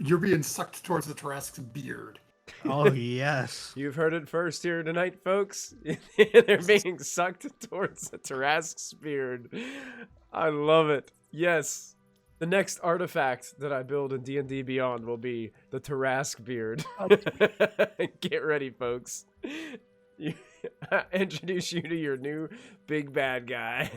you're being sucked towards the Tarrasque's beard. Oh, yes. You've heard it first here tonight, folks. They're being sucked towards the Tarrasque's beard. I love it. Yes. The next artifact that I build in D&D Beyond will be the Tarrasque beard. Get ready, folks. I introduce you to your new big bad guy.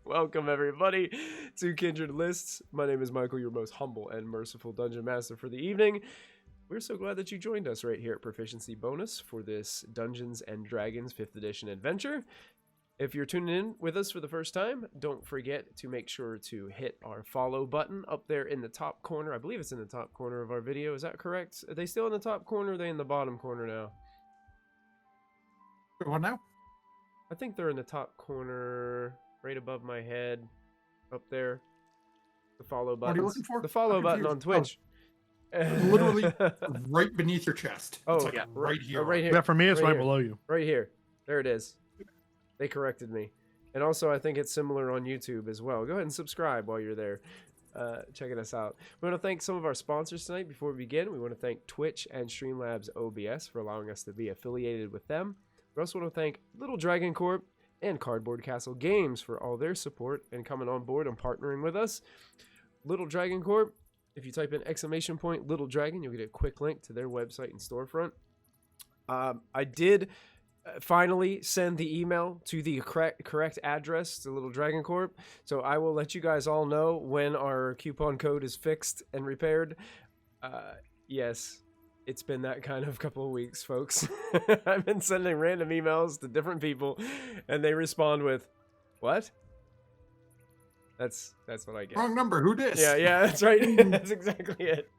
Welcome, everybody, to Kindred Lists. My name is Michael, your most humble and merciful Dungeon Master for the evening. We're so glad that you joined us right here at Proficiency Bonus for this Dungeons & Dragons 5th edition adventure. If you're tuning in with us for the first time, don't forget to make sure to hit our follow button up there in the top corner. I believe it's in the top corner of our video. Is that correct? Are they still in the top corner, or are they in the bottom corner now? What now? I think they're in the top corner, right above my head, up there. The follow button. What are you looking for? The follow button on Twitch. Literally right beneath your chest. Oh, it's like yeah, right here. right here. Yeah, for me, it's right here. below you. Right here. There it is. They corrected me. And also, I think it's similar on YouTube as well. Go ahead and subscribe while you're there, checking us out. We want to thank some of our sponsors tonight. Before we begin, we want to thank Twitch and Streamlabs OBS for allowing us to be affiliated with them. We also want to thank Little Dragon Corp and Cardboard Castle Games for all their support and coming on board and partnering with us. Little Dragon Corp, if you type in ! Little Dragon, you'll get a quick link to their website and storefront. I did finally send the email to the correct address to Little Dragon Corp, so I will let you guys all know when our coupon code is fixed and repaired. Yes, it's been that kind of couple of weeks, folks. I've been sending random emails to different people, and they respond with, "What?" That's what I get. Wrong number. Who dis? Yeah, that's right. That's exactly it.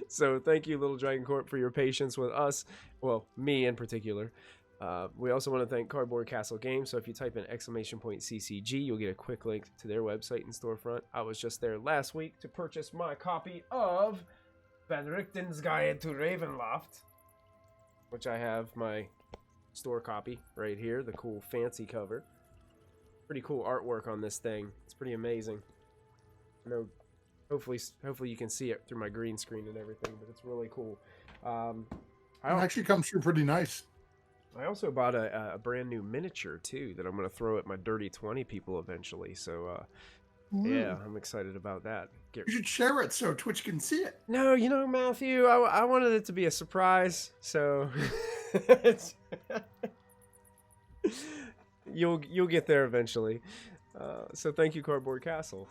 So thank you, Little Dragon Corp, for your patience with us. Well, me in particular. We also want to thank Cardboard Castle Games. So if you type in ! CCG, you'll get a quick link to their website and storefront. I was just there last week to purchase my copy of Van Richten's Guide to Ravenloft, which I have my store copy right here, the cool fancy cover. Pretty cool artwork on this thing. It's pretty amazing. I know, hopefully you can see it through my green screen and everything, but it's really cool. It actually comes through pretty nice. I also bought a brand new miniature too that I'm going to throw at my Dirty 20 people eventually. So yeah, I'm excited about that. You should share it so Twitch can see it. No, you know, Matthew, I wanted it to be a surprise, so you'll get there eventually. So thank you, Cardboard Castle.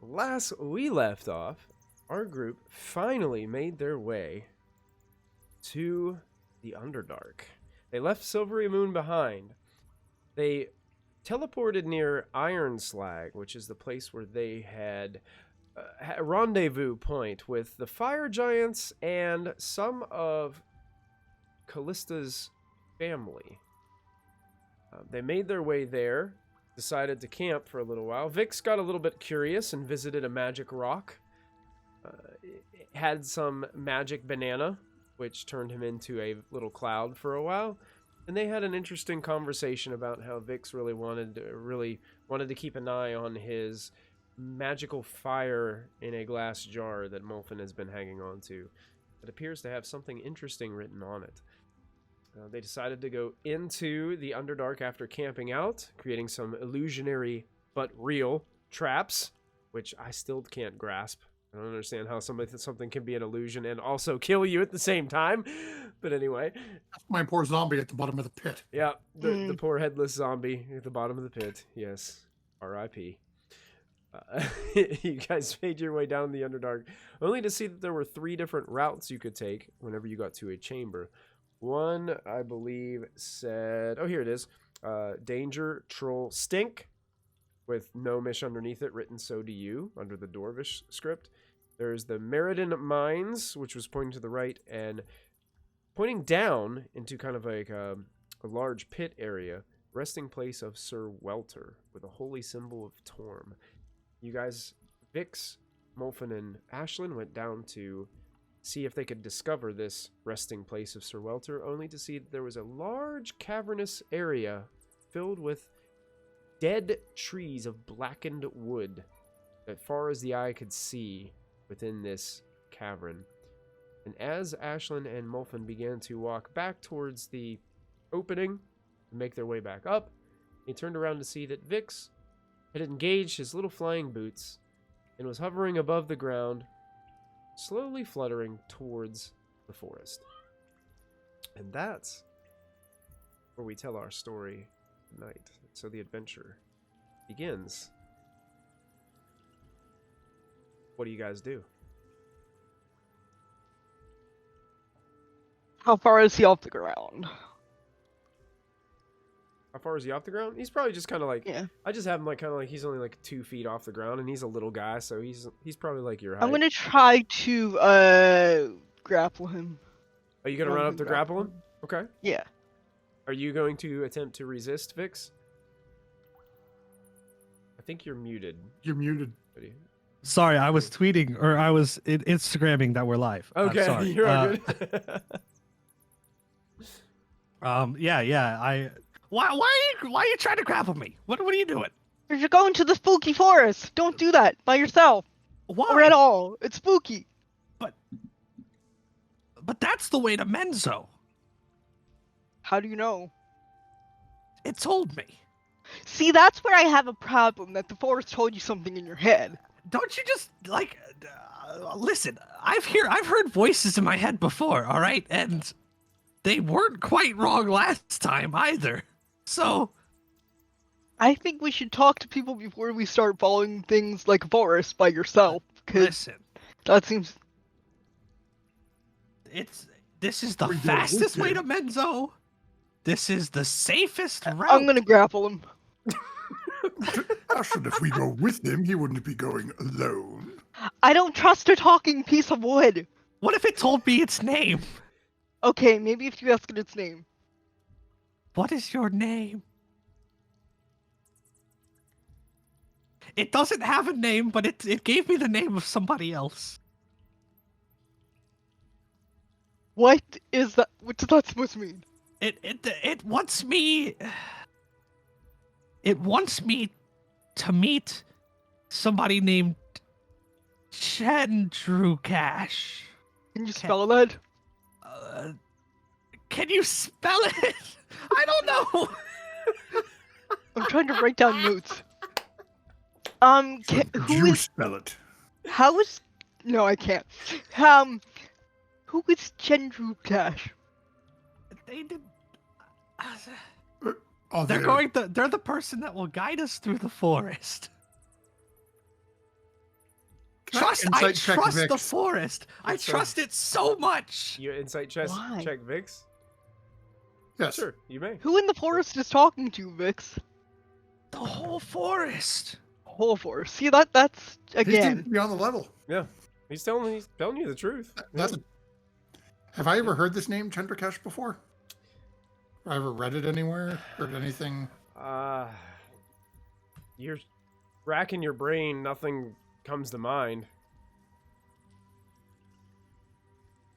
Last we left off, our group finally made their way to the Underdark. They left Silvery Moon behind. They teleported near Iron Slag, which is the place where they had a rendezvous point with the fire giants and some of Callista's family. They made their way there, decided to camp for a little while. Vix got a little bit curious and visited a magic rock. Had some magic banana, which turned him into a little cloud for a while. And they had an interesting conversation about how Vix really wanted to keep an eye on his magical fire in a glass jar that Molfen has been hanging on to. It appears to have something interesting written on it. They decided to go into the Underdark after camping out, creating some illusionary but real traps, which I still can't grasp. I don't understand how something can be an illusion and also kill you at the same time. But anyway. That's my poor zombie at the bottom of the pit. Yeah, the poor headless zombie at the bottom of the pit. Yes, R.I.P. You guys made your way down the Underdark, only to see that there were 3 different routes you could take whenever you got to a chamber. One, I believe, said... Oh, here it is. Danger, Troll, Stink, with no mish underneath it, written so do you, under the Dwarvish script. There's the Meriden Mines, which was pointing to the right, and pointing down into kind of like a large pit area, resting place of Sir Welter, with a holy symbol of Torm. You guys, Vix, Molfen, and Ashlyn went down to see if they could discover this resting place of Sir Welter, only to see that there was a large cavernous area filled with dead trees of blackened wood that far as the eye could see. within this cavern. And as Ashlyn and Mulfin began to walk back towards the opening and make their way back up, he turned around to see that Vix had engaged his little flying boots and was hovering above the ground, slowly fluttering towards the forest. And that's where we tell our story tonight. So the adventure begins. What do you guys do? How far is he off the ground? How far is he off the ground? He's probably just kind of like, Yeah. I just have him like kind of like he's only like 2 feet off the ground, and he's a little guy, so he's probably like your height. I'm gonna try to grapple him. Are you gonna run up to grapple him? Okay. Yeah. Are you going to attempt to resist, Vix? I think you're muted. You're muted. Sorry, I was tweeting or I was Instagramming that we're live. I'm Okay, sorry. you're all good. Yeah. Why are you trying to grapple me? What are you doing? You're going to the spooky forest. Don't do that by yourself Why? or at all. It's spooky. But that's the way to Menzo. How do you know? It told me. See, that's where I have a problem. That the forest told you something in your head. Don't you just like listen? I've heard voices in my head before. All right, and they weren't quite wrong last time either. So I think we should talk to people before we start following things like a forest by yourself. Cause listen, that seems. this is the We do it fastest with way you. to Menzo. This is the safest route. I'm gonna grapple him. Ashton, if we go with him, he wouldn't be going alone. I don't trust a talking piece of wood. What if it told me its name? Okay, maybe if you ask it its name. What is your name? It doesn't have a name, but it gave me the name of somebody else. What is that? What's that supposed to mean? It wants me. It wants me to meet somebody named Chandrukash. Can you spell that? Can you spell it? I don't know. I'm trying to write down notes. Could Who you is? spell it? How is? No, I can't. Who is Chandrukash? They did. Oh, They're there. going. They're the person that will guide us through the forest. Can I insight check trust the Vix? forest. I That's trust it so much. You insight check Why? Vix? Yes. Sure, you may. Who in the forest is talking to you, Vix? The whole forest. Whole forest. See that's He seems again. to be on the level. Yeah, he's telling you the truth. That's Have I ever heard this name, Chandrakesh, before? Have I ever read it anywhere? Heard anything? You're racking your brain. Nothing comes to mind.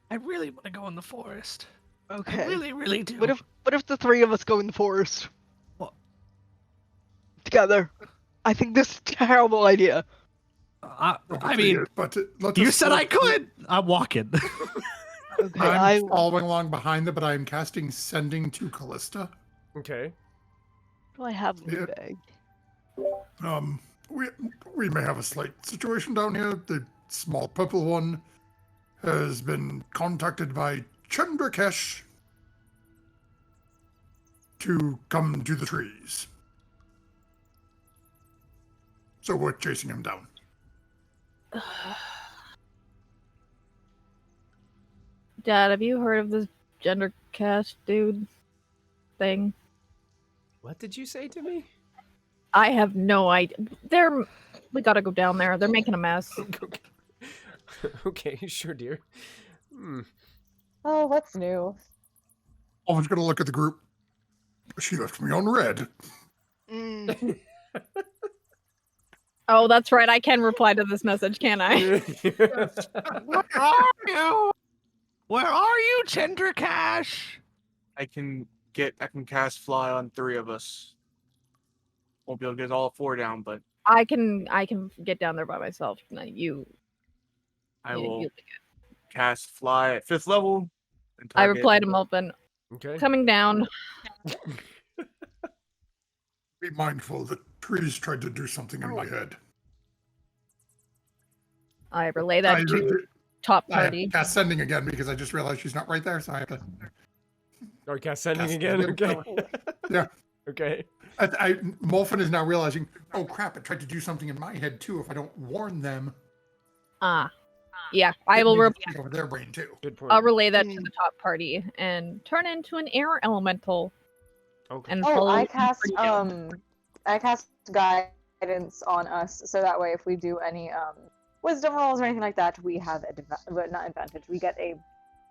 I really want to go in the forest. Okay. I really, really do. What if the three of us go in the forest? What? Together. I think this is a terrible idea. I mean, but let you us said I go. could. I'm walking. Okay, I'm following along behind them, but I am casting Sending to Callista. Okay. What do I have in Yeah. the bag? We may have a slight situation down here. The small purple one has been contacted by Chandrakesh to come to the trees. So we're chasing him down. Dad, have you heard of this gender cast dude thing? What did you say to me? I have no idea. We gotta go down there. They're making a mess. Okay. Okay, sure, dear. Hmm. Oh, what's new? I was going to look at the group. She left me on red. Mm. Oh, that's right. I can reply to this message, can't I? Where are you? Where are you, Chandrakash? I can cast fly on 3 of us. Won't be able to get all 4 down, but I can get down there by myself. No, you I You- will you- cast fly at 5th level. And I target- replied to Molpin, Okay. coming down. Be mindful that trees tried to do something in my head. I relay that to top I have to party. cast sending again because I just realized she's not right there, so I have to. Or cast sending Cast again. again. Okay. Yeah. Okay. Molphin is now realizing, oh crap, it tried to do something in my head too if I don't warn them. Yeah, I It will. needs to take over their brain too. Good point. I'll relay that to the top party and turn into an air elemental Okay. and Oh, follow. I the cast party down. I cast guidance on us, so that way if we do any wisdom rolls or anything like that, we have not advantage. We get a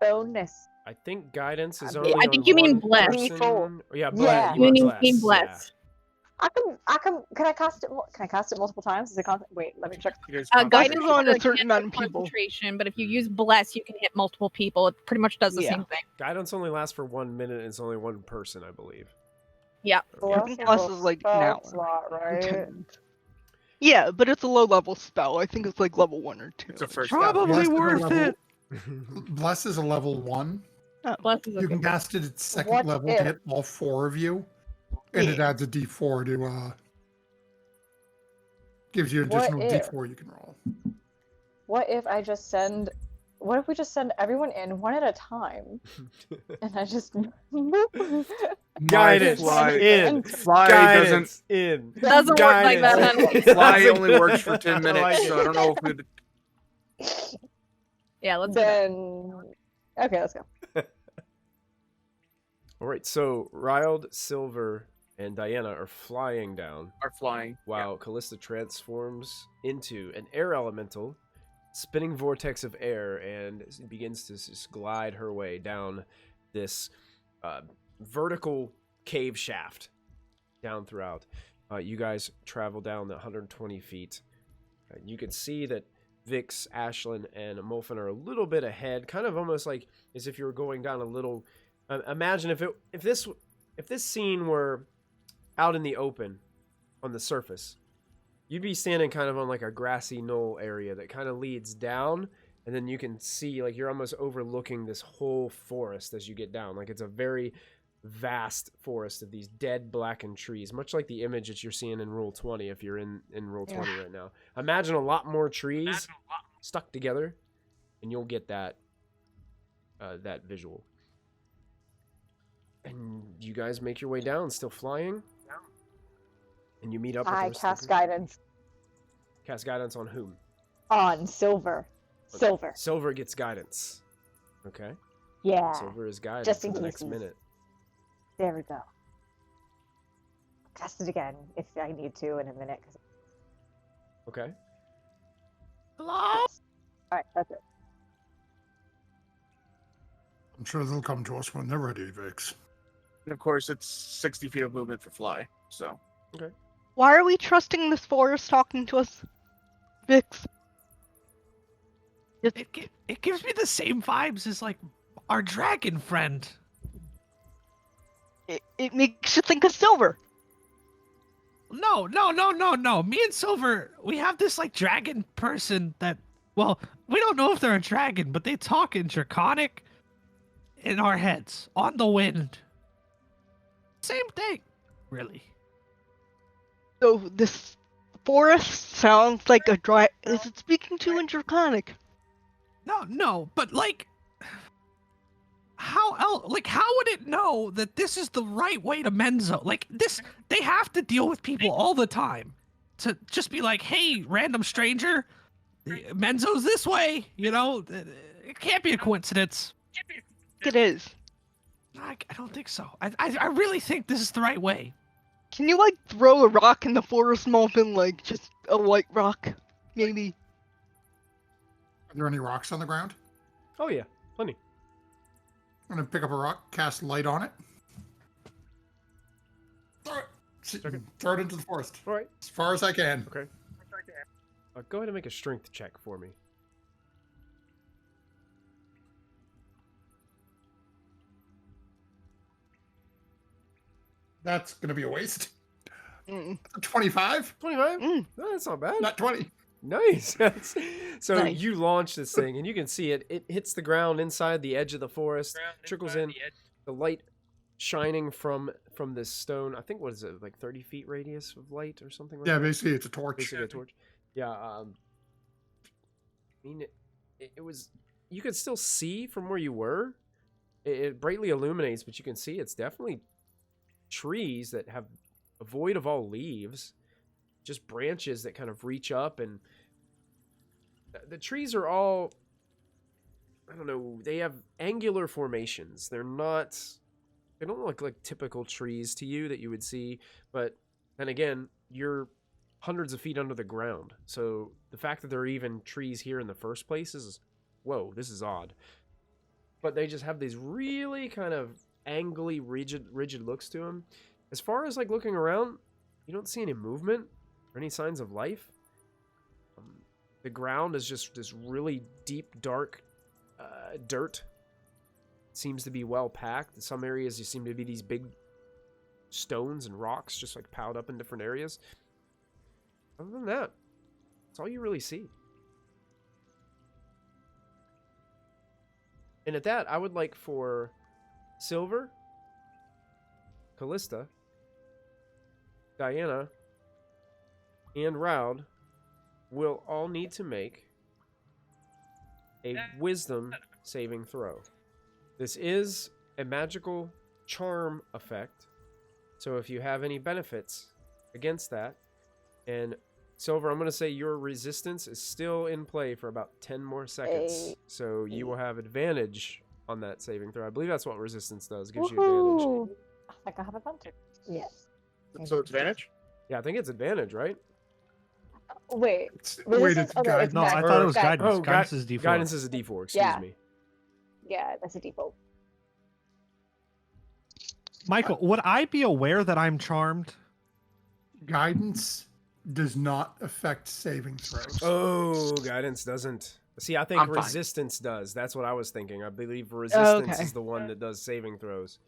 bonus. I think guidance is I only. think on you mean one bless. person. Yeah, Yeah. bless. You mean bless. bless. Can I cast it? Can I cast it multiple times? Is it wait, let me check. You guys Guidance concentrate. is on a for certain amount of advanced people. concentration, but if you use bless, you can hit multiple people. It pretty much does the Yeah. same thing. Guidance only lasts for 1 minute. And it's only one person, I believe. Yeah. Bless think is bless a is like spell an hour. slot, or right? 10 minutes. Yeah, but it's a low level spell. I think it's like level 1 or 2. It's a first Probably Bless is a worth level- it. Bless is a level 1. Bless is a You can good cast it at second What level if- to hit all 4 of you, and it Yeah. adds a D4 to gives you What additional if? D4 you can roll. What if we just send everyone in one at a time, and I just Guidance fly- in. Fly Guidance in. Doesn't work like that, Guidance. honey. Fly only works for 10 I minutes, like so I it. don't know if we'd. Yeah, let's do that. then okay, let's go. All right. So Riled, Silver, and Diana are flying down, Are flying. while Callista transforms into an air elemental, spinning vortex of air, and begins to just glide her way down this vertical cave shaft down throughout. You guys travel down the 120 feet. You can see that Vix, Ashlyn, and Molphin are a little bit ahead, kind of almost like as if you were going down a little. Imagine if this scene were out in the open on the surface, you'd be standing kind of on like a grassy knoll area that kind of leads down, and then you can see like you're almost overlooking this whole forest as you get down. Like it's a very vast forest of these dead blackened trees, much like the image that you're seeing in Rule 20 if you're in Rule 20 right now. Imagine a lot more trees stuck together, and you'll get that visual. And you guys make your way down, still flying. And you meet up with the I rest of the cast group. guidance Cast guidance on whom? on Silver. Okay. Silver. Silver gets guidance. Okay. Yeah. Silver is guided Just for in the next case. minute. There we go. Cast it again if I need to in a minute. Okay. Hello? All right, that's it. I'm sure they'll come to us when they're ready, Vix. And of course, it's 60 feet of movement for fly. So Why are we trusting this forest talking to us? Vix. It gives me the same vibes as like our dragon friend. It makes you think of Silver. No. Me and Silver, we have this like dragon person that, well, we don't know if they're a dragon, but they talk in Draconic in our heads on the wind. Same thing, really. So this forest sounds like a dry. Is it speaking to in Draconic? No, but like, how else? Like, how would it know that this is the right way to Menzo? Like this, they have to deal with people all the time. To just be like, hey, random stranger, Menzo's this way. You know, it can't be a coincidence. It is. I don't think so. I really think this is the right way. Can you like throw a rock in the forest, Molphin? Like just a light rock, maybe? Are there any rocks on the ground? Oh yeah, plenty. I'm gonna pick up a rock, cast light on it. Throw it into the forest. All right. As far as I can. Okay. Go ahead and make a strength check for me. That's gonna be a waste. Mm. 25? 25? Mm. No, that's not bad. Not 20. Nice. So Nice. you launch this thing, and you can see it. It hits the ground inside the edge of the forest, trickles in. The light shining from this stone. I think what is it, like 30 feet radius of light or something like Yeah, that? basically it's a torch. Basically a torch. Yeah. I mean, it was. You could still see from where you were. It brightly illuminates, but you can see it's definitely trees that have a void of all leaves, just branches that kind of reach up, and the trees are all, I don't know, they have angular formations. They don't look like typical trees to you that you would see, but then again, you're hundreds of feet under the ground. So the fact that there are even trees here in the first place is, whoa, this is odd. But they just have these really kind of angly, rigid looks to them. As far as like looking around, you don't see any movement or any signs of life. The ground is just this really deep, dark dirt. Seems to be well packed. In some areas, you seem to be these big stones and rocks just like piled up in different areas. Other than that, that's all you really see. And at that, I would like for Silver, Callista, Diana, and Raud will all need to make a wisdom saving throw. This is a magical charm effect, so if you have any benefits against that, and Silver, I'm going to say your resistance is still in play for about 10 more seconds, so you will have advantage on that saving throw. I believe that's what resistance does, gives you advantage. Woohoo! I think I have advantage. Yes. So advantage? Yeah, I think it's advantage, right? Wait. Wait, resistance- it's okay, guidance. No, I guidance. thought it was Guidance. guidance. Oh, Guidance is D4. Guidance is a D4, excuse Yeah. me. Yeah, that's a default. Michael, would I be aware that I'm charmed? Guidance does not affect saving throws. Oh, guidance doesn't. See, I think I'm fine. resistance does. That's what I was thinking. I believe resistance okay. is the one that does saving throws.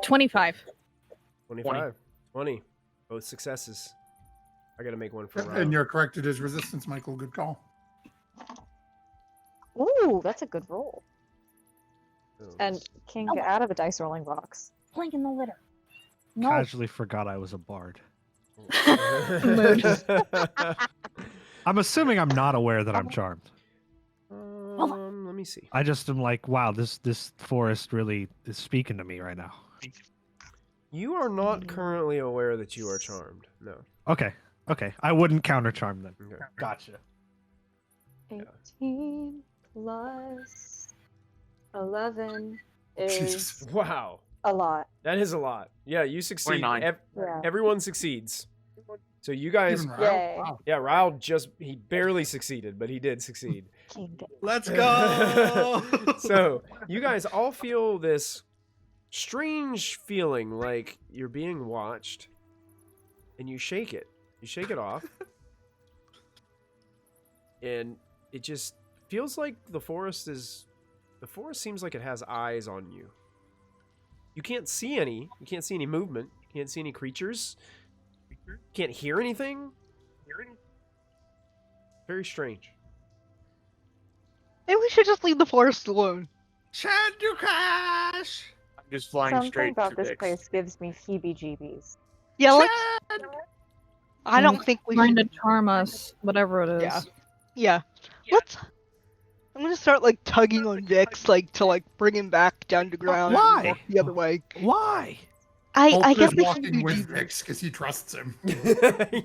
25. 25. 20. Both successes. I gotta make one for And Raud. you're correct, it is resistance, Michael. Good call. Ooh, that's a good roll. Oh. And King, get out of the dice rolling box. Playing in the litter. No. Casually forgot I was a bard. Mood. I'm assuming I'm not aware that I'm charmed. Let me see. I just am like, wow, this forest really is speaking to me right now. You are not currently aware that you are charmed. No. Okay. I wouldn't counter charm then. Okay. Gotcha. 18 plus 11 is Jesus. Wow. a lot. That is a lot. Yeah, you succeed. 29. Yeah. Everyone succeeds. So you guys, Even Raoul? Yay. Wow. yeah, Raud he barely succeeded, but he did succeed. King, get Let's go. So you guys all feel this strange feeling like you're being watched, and you shake it. You shake it off, and it just feels like the forest seems like it has eyes on you. You can't see any movement. You can't see any creatures. You can't hear anything. Very strange. Maybe we should just leave the forest alone. Chandukash! I'm just flying something straight about to this Vix. place gives me heebie-jeebies. Yeah, let's. I don't Mm, think we Trying should. to charm us, whatever it is. Yeah. Let's. I'm gonna start like tugging on Vix, like to like bring him back down to ground. and Why? walk the other way. Why? I Ultra guess is we walking can with do. Vix because he trusts him.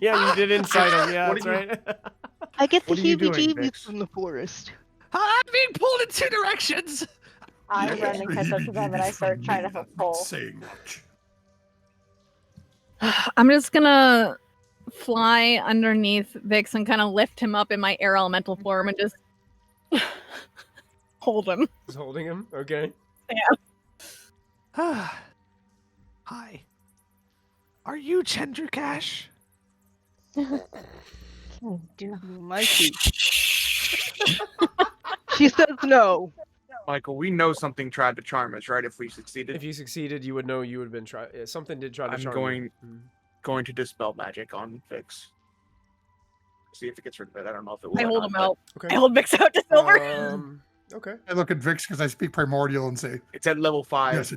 Yeah, you did insight him. Yeah, What that's are you- right. I get the What are you doing, heebie-jeebies Vix? from the forest. I'm being pulled in two directions. I Yeah, run and catch up to them and I start trying to help pull. Saying much. I'm just gonna fly underneath Vix and kind of lift him up in my air elemental form and just hold him. Just holding him. Okay. Hi. Are you Chandrakash? Might be. She says no. Michael, we know something tried to charm us, right? If we succeeded, If you succeeded, you would know you would have been something did try to I'm charm going- you. Mhm. going to dispel magic on Vix. See if it gets rid of it. I don't know if it will. I or hold not, him but out. Okay. I hold Vix out to Silver. Okay. I look at Vix because I speak Primordial and say, It's at level 5. yes,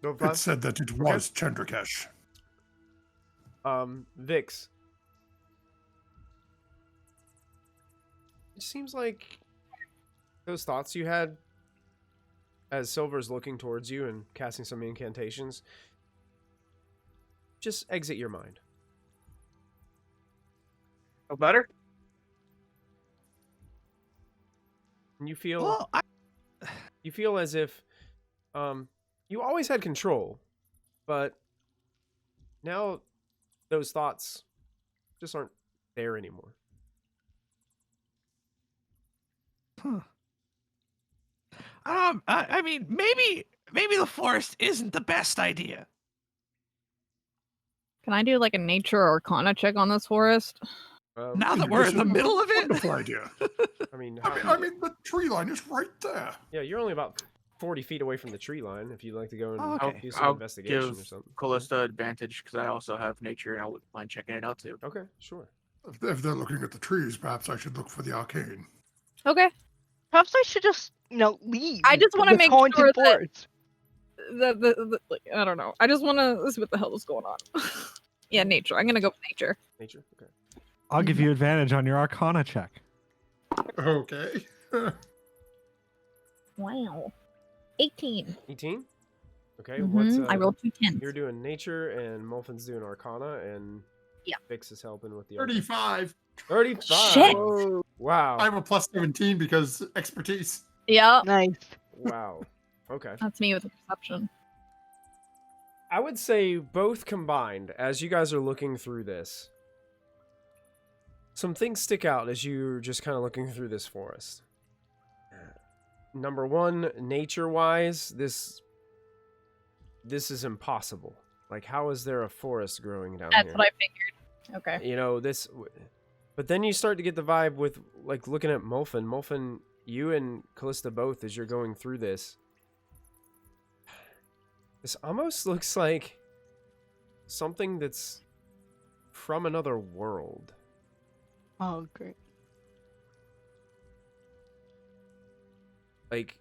No it five. said that it was Chandrakesh. Vix. It seems like those thoughts you had as Silver's looking towards you and casting some incantations, just exit your mind. No better? And you feel Well, you feel as if you always had control, but now those thoughts just aren't there anymore. I mean, maybe the forest isn't the best idea. Can I do like a nature or arcana check on this forest? Now that we're in the middle of it, Wonderful idea. I mean, I mean, the tree line is right there. yeah, you're only about 40 feet away from the tree line. If you'd like to go and Oh, okay. do some I'll investigation or give something. Callista advantage because I also have nature and I wouldn't mind checking it out too. Okay, sure. If they're looking at the trees, perhaps I should look for the arcane. Okay. Perhaps I should just, leave. I just wanna this make haunted sure that- forest. Like, I don't know. I just want to see what the hell is going on. Yeah, nature. I'm gonna go with nature. Nature? Okay. I'll give you advantage on your arcana check. Okay. Wow. 18. 18? Okay, Mhm, what's I rolled 2 10s. You're doing nature and Mulfin's doing arcana and Yeah. Vix is helping with the arcana. 35. 35. Shit. Wow. I have a plus 17 because expertise. Yeah, Nice. Wow. Okay. that's me with a perception. I would say both combined, as you guys are looking through this, some things stick out as you're just kind of looking through this forest. Number one, nature-wise, this is impossible. Like, how is there a forest growing down That's here? what I figured. Okay. You know, but then you start to get the vibe with, like, looking at Mulfin. Mulfin, you and Callista both, as you're going through this, this almost looks like something that's from another world. Oh, great. Like,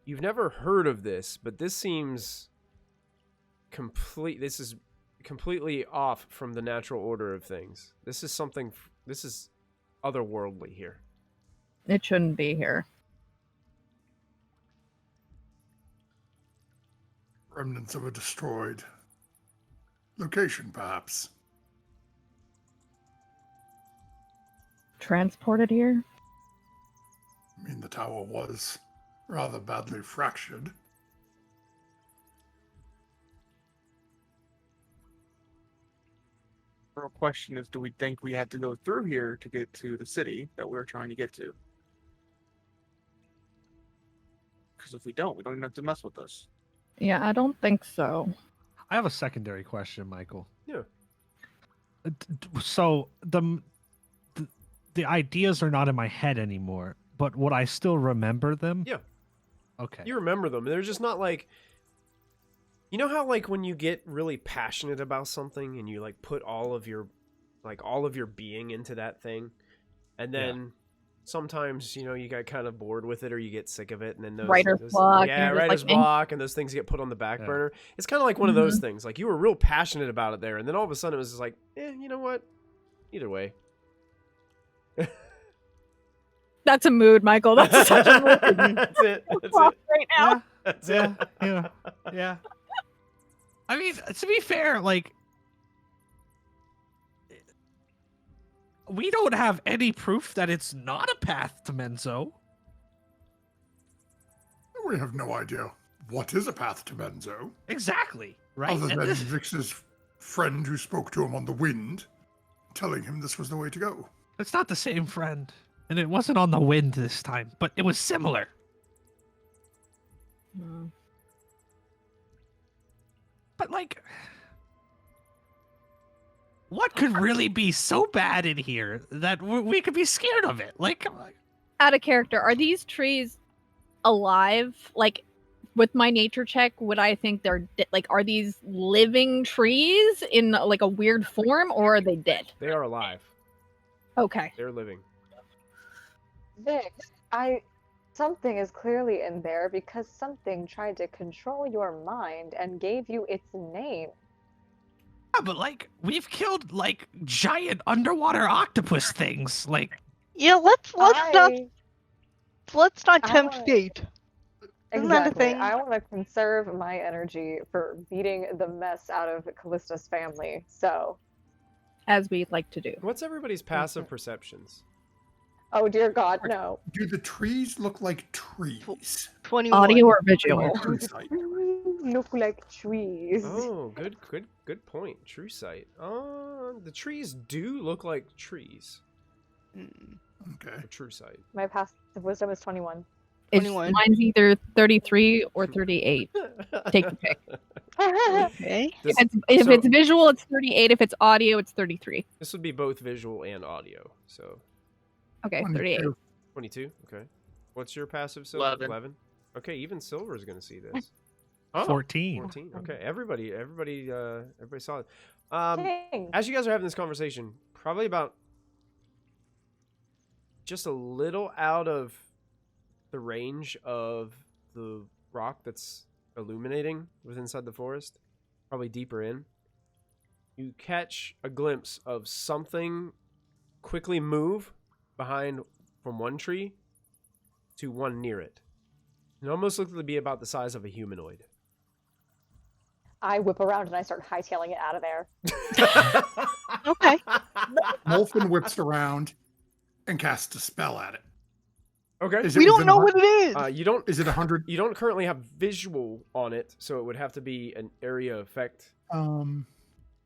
you've never heard of this, but this seems this is completely off from the natural order of things. This is otherworldly here. It shouldn't be here. Remnants of a destroyed location, perhaps. Transported here? I mean, the tower was rather badly fractured. The real question is, do we think we had to go through here to get to the city that we're trying to get to? Because if we don't even have to mess with us. Yeah, I don't think so. I have a secondary question, Michael. Yeah. So the ideas are not in my head anymore, but would I still remember them? Yeah. Okay. You remember them. They're just not like, you know how, like, when you get really passionate about something and you, like, put all of your being into that thing, and then sometimes, you know, you get kind of bored with it or you get sick of it, and then Writer's block, yeah, you're just writer's like, "Eh." block, and those things get put on the back Yeah. burner. It's kind of like one of those things. Like, you were real passionate about it there, and then all of a sudden it was just like, you know what? Either way. That's a mood, Michael. That's such a mood. That's it. That's Fuck it. right now. That's Yeah. it. Yeah. Yeah. I mean, to be fair, like, we don't have any proof that it's not a path to Menzo. We have no idea what is a path to Menzo, Exactly. Right. other And than this- Vix's friend who spoke to him on the wind, telling him this was the way to go. it's not the same friend. And it wasn't on the wind this time, but it was similar. Hmm. But, like, what could really be so bad in here that we could be scared of it? Like, Out of character, are these trees alive? Like, with my nature check, would I think they're like, are these living trees in like a weird form, or are they dead? They are alive. Okay. They're living. Vic, something is clearly in there because something tried to control your mind and gave you its name. Yeah, but like we've killed like giant underwater octopus things. Like Yeah, let's I not I tempt wanna- fate. Isn't that a exactly. thing? I want to conserve my energy for beating the mess out of Callista's family. So, As we like to do. What's everybody's passive perceptions? oh dear God, no. Do the trees look like trees? 21. Audio or visual? True sight. Look like trees. Oh, good point. True sight. The trees do look like trees. Mm. Okay. A true sight. My passive wisdom is 21. It's, 21. mine's either 33 or 38. Take the pick. Okay. This, If so- it's visual, it's 38. If it's audio, it's 33. this would be both visual and audio. So Okay, 38. 22. 22. Okay. What's your passive, Silver? 11. 11. Okay, even Silver is going to see this. Oh, 14. 14. Okay, everybody saw it. Dang. As you guys are having this conversation, probably about just a little out of the range of the rock that's illuminating within inside the forest, probably deeper in, you catch a glimpse of something quickly move behind from one tree to one near it. It almost looks to be about the size of a humanoid. I whip around and I start hightailing it out of there. Okay. Molfin whips around and casts a spell at it. Okay. Is it We don't within know a what it is. You don't. Is it 100? You don't currently have visual on it, so it would have to be an area effect.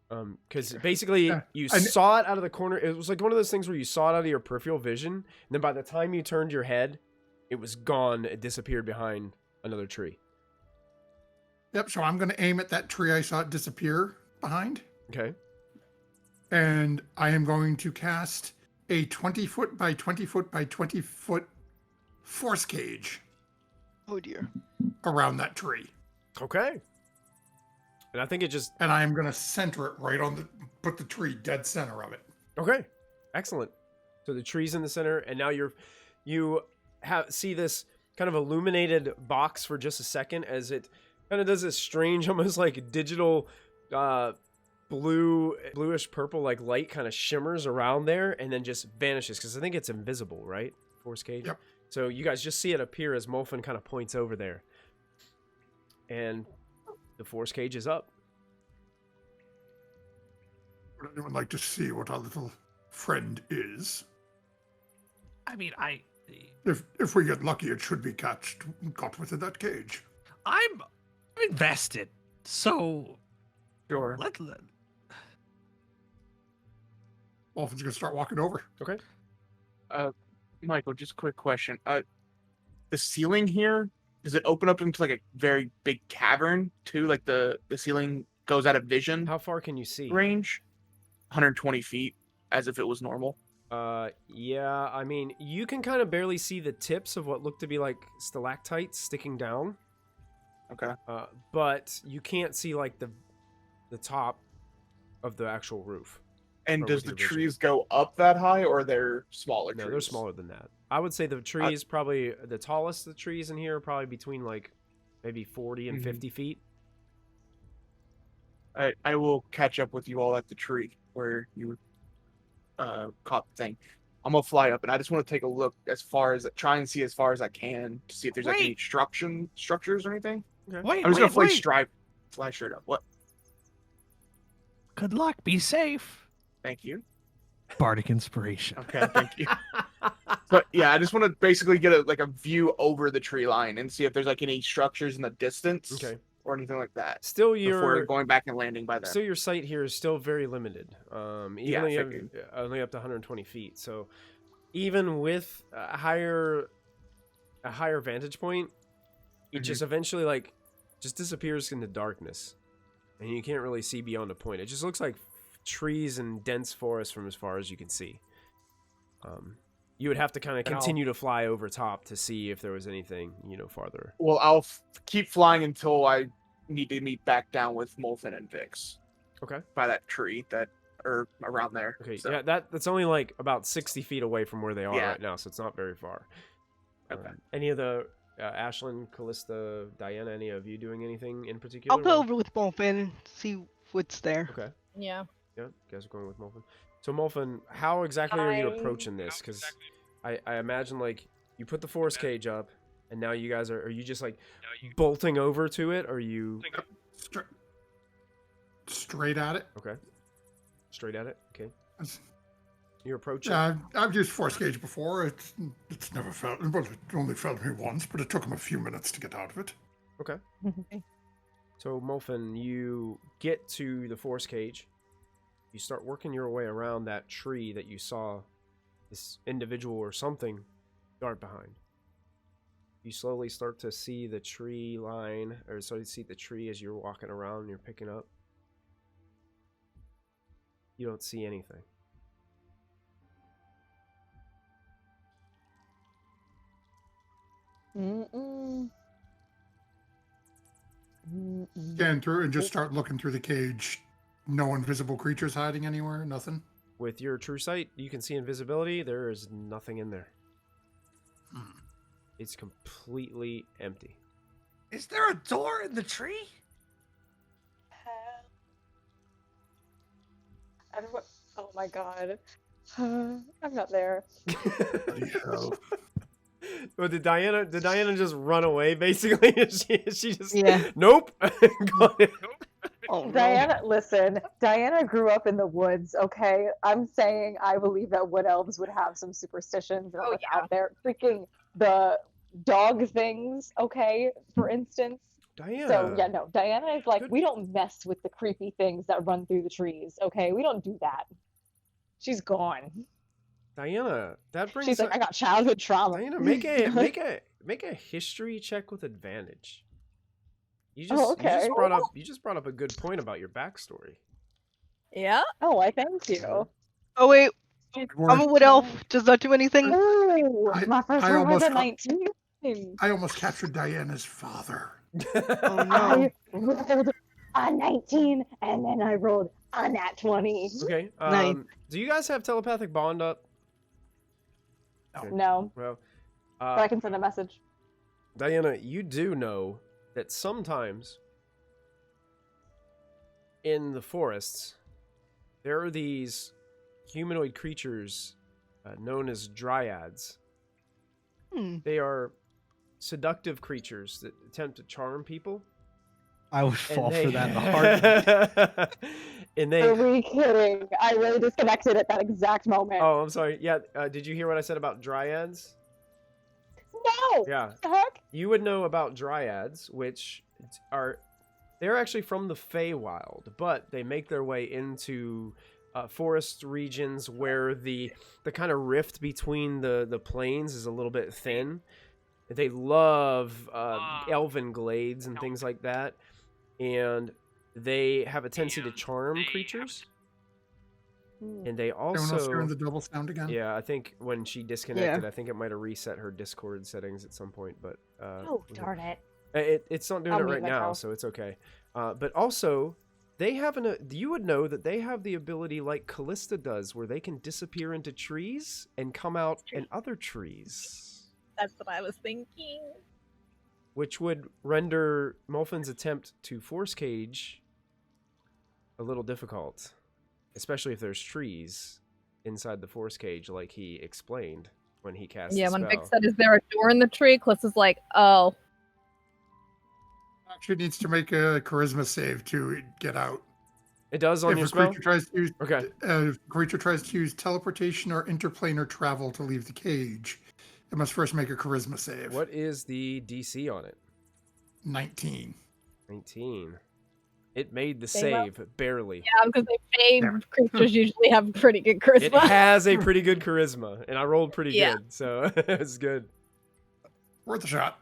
Because basically Yeah, you I kn- saw it out of the corner. It was like one of those things where you saw it out of your peripheral vision, and then by the time you turned your head, it was gone. It disappeared behind another tree. Yep. So I'm going to aim at that tree I saw it disappear behind, Okay. and I am going to cast a 20-foot by 20-foot by 20-foot force cage Oh dear. around that tree, Okay. And I think it just and I am going to center it right on put the tree dead center of it. okay. Excellent. So the tree's in the center, and now you see this kind of illuminated box for just a second as it kind of does this strange, almost like digital, bluish purple like light kind of shimmers around there and then just vanishes because I think it's invisible, right? Force cage. Yep. So you guys just see it appear as Molfin kind of points over there, and the force cage is up. Would anyone like to see what our little friend is? I mean, If we get lucky, it should be caught within that cage. I'm invested. So sure. let Molfin's going to start walking over. Okay. Michael, just a quick question. The ceiling here, does it open up into like a very big cavern too? Like the ceiling goes out of vision How far can you see? range? 120 feet, as if it was normal. Yeah, I mean, you can kind of barely see the tips of what look to be like stalactites sticking down. Okay. But you can't see like the top of the actual roof. And Or does with the your vision. trees go up that high, or they're smaller No, trees? they're smaller than that. I would say the trees probably the tallest of the trees in here are probably between like maybe 40 and Mhm. 50 feet. I will catch up with you all at the tree where you caught the thing. I'm gonna fly up, and I just want to take a look try and see as far as I can to see if there's like any Wait. structures or anything. wait. I'm just gonna wait. fly straight up. What? Good luck. Be safe. Thank you. Bardic inspiration. Okay, thank you. But yeah, I just want to basically get a view over the tree line and see if there's like any structures in the distance, Okay. or anything like that. Still Before your going back and landing by there. still your sight here is still very limited. Yeah, I Even only up to 120 feet. So even with a higher vantage point, it Mhm. just eventually like just disappears into darkness, and you can't really see beyond a point. It just looks like trees and dense forest from as far as you can see. You would have to kind of And I'll- continue to fly over top to see if there was anything, farther. Well, I'll keep flying until I need to meet back down with Molfin and Vix. Okay. By that tree that or around there. Okay, so- yeah, that's only like about 60 feet away from where they are Yeah. right now, so it's not very far. Okay. Any of the Ashlyn, Callista, Diana, any of you doing anything in particular? I'll go over with Molfin and see what's there. Okay. Yeah. Yeah, you guys are going with Molfin. So Molfin, how exactly are you I- approaching this? Because I imagine like you put the force cage up, and now you guys are you just like bolting over to it? Or are you Straight at it. okay? Straight at it. Okay. It's- You're approaching. Yeah, I've used force gauge before. It's never felt. Well, it only felt me once, but it took him a few minutes to get out of it. Okay. So Molfin, you get to the force cage. You start working your way around that tree that you saw this individual or something dart behind. You slowly start to see the tree line, or so you see the tree as you're walking around and you're picking up. You don't see anything. Mm-mm. Mm-mm. Scan through and just start looking through the cage. No invisible creatures hiding anywhere. Nothing. With your true sight, you can see invisibility. There is nothing in there. Hmm. It's completely empty. Is there a door in the tree? Everyone, oh my god. I'm not there. Bloody hell. Well, did Diana just run away basically? she just Yeah. nope. Got it. Oh, no. Diana, listen, Diana grew up in the woods, okay? I'm saying I believe that wood elves would have some superstitions that Oh, are yeah. out there. Freaking the dog things, okay, for instance. Diana. So, yeah, no, Diana is like, Good- we don't mess with the creepy things that run through the trees, okay? We don't do that. She's gone. Diana, that brings She's like, up- I got childhood trauma. Diana, make a history check with advantage. You just Oh, okay. you just brought up a good point about your backstory. Yeah. Oh, I thank you. Oh wait, Or- I'm a wood elf. Does that do anything? Ooh, I- my first I one was almost a got- 19. I almost captured Diana's father. Oh no. I rolled a 19 and then I rolled a nat 20. Okay. Nice. Do you guys have telepathic bond up? Okay. No, Well, but I can send a message. Diana, you do know that sometimes in the forests there are these humanoid creatures known as dryads. Hmm. They are seductive creatures that attempt to charm people. I would and fall they- for that in a heartbeat. and Are they. we kidding? I really disconnected at that exact moment. Oh, I'm sorry. Yeah. Did you hear what I said about dryads? No! Yeah. What the heck? You would know about dryads, which they're actually from the Feywild, but they make their way into forest regions where the kind of rift between the plains is a little bit thin. They love elven glades and things like that, and they have a tendency to charm creatures. And they Everyone else hearing also, the double sound again? yeah, I think when she disconnected, I think it might have reset her Discord settings at some point, but Oh, darn it. it's not doing I'll it mute right now, myself. so it's okay. But also, they have you would know that they have the ability like Callista does, where they can disappear into trees and come out in other trees, That's what I was thinking. which would render Molfin's attempt to force cage a little difficult, especially if there's trees inside the force cage, like he explained when he cast Yeah, the when Vic spell. said, "Is there a door in the tree?" Callista's like, "Oh, She needs to make a charisma save to get out. It does on If your a spell? creature tries to use Okay. if a creature tries to use teleportation or interplanar travel to leave the cage, it must first make a charisma save. What is the DC on it? 19. 19. It made the Save up. save, barely. yeah," because they say Yeah. creatures usually have pretty good It charisma. has a pretty good charisma, and I rolled pretty Yeah. good, so it's good. Worth a shot.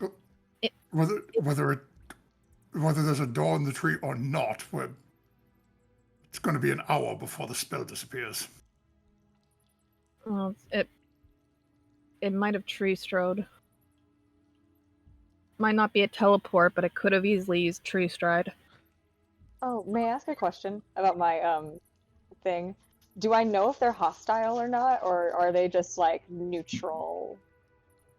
Oh, It- Whether there's a door in the tree or not, it's going to be an hour before the spell disappears. Well, it might have tree strode. Might not be a teleport, but it could have easily used tree stride. Oh, may I ask a question about my thing? Do I know if they're hostile or not, or are they just like neutral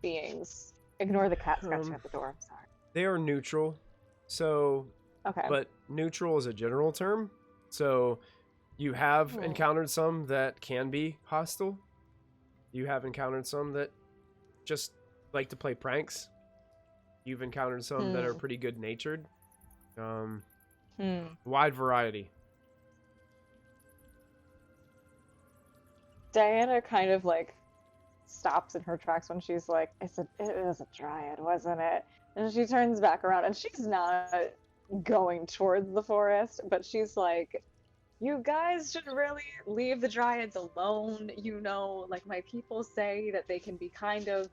beings? Ignore the cat scratching at the door. I'm sorry. They are neutral. So, Okay. but neutral is a general term. So, you have encountered some that can be hostile. You have encountered some that just like to play pranks. You've encountered some that are pretty good-natured. Wide variety. Diana kind of like stops in her tracks when she's like, it was a dryad, wasn't it? And she turns back around and she's not going towards the forest, but she's like, you guys should really leave the dryads alone. You know, like my people say that they can be kind of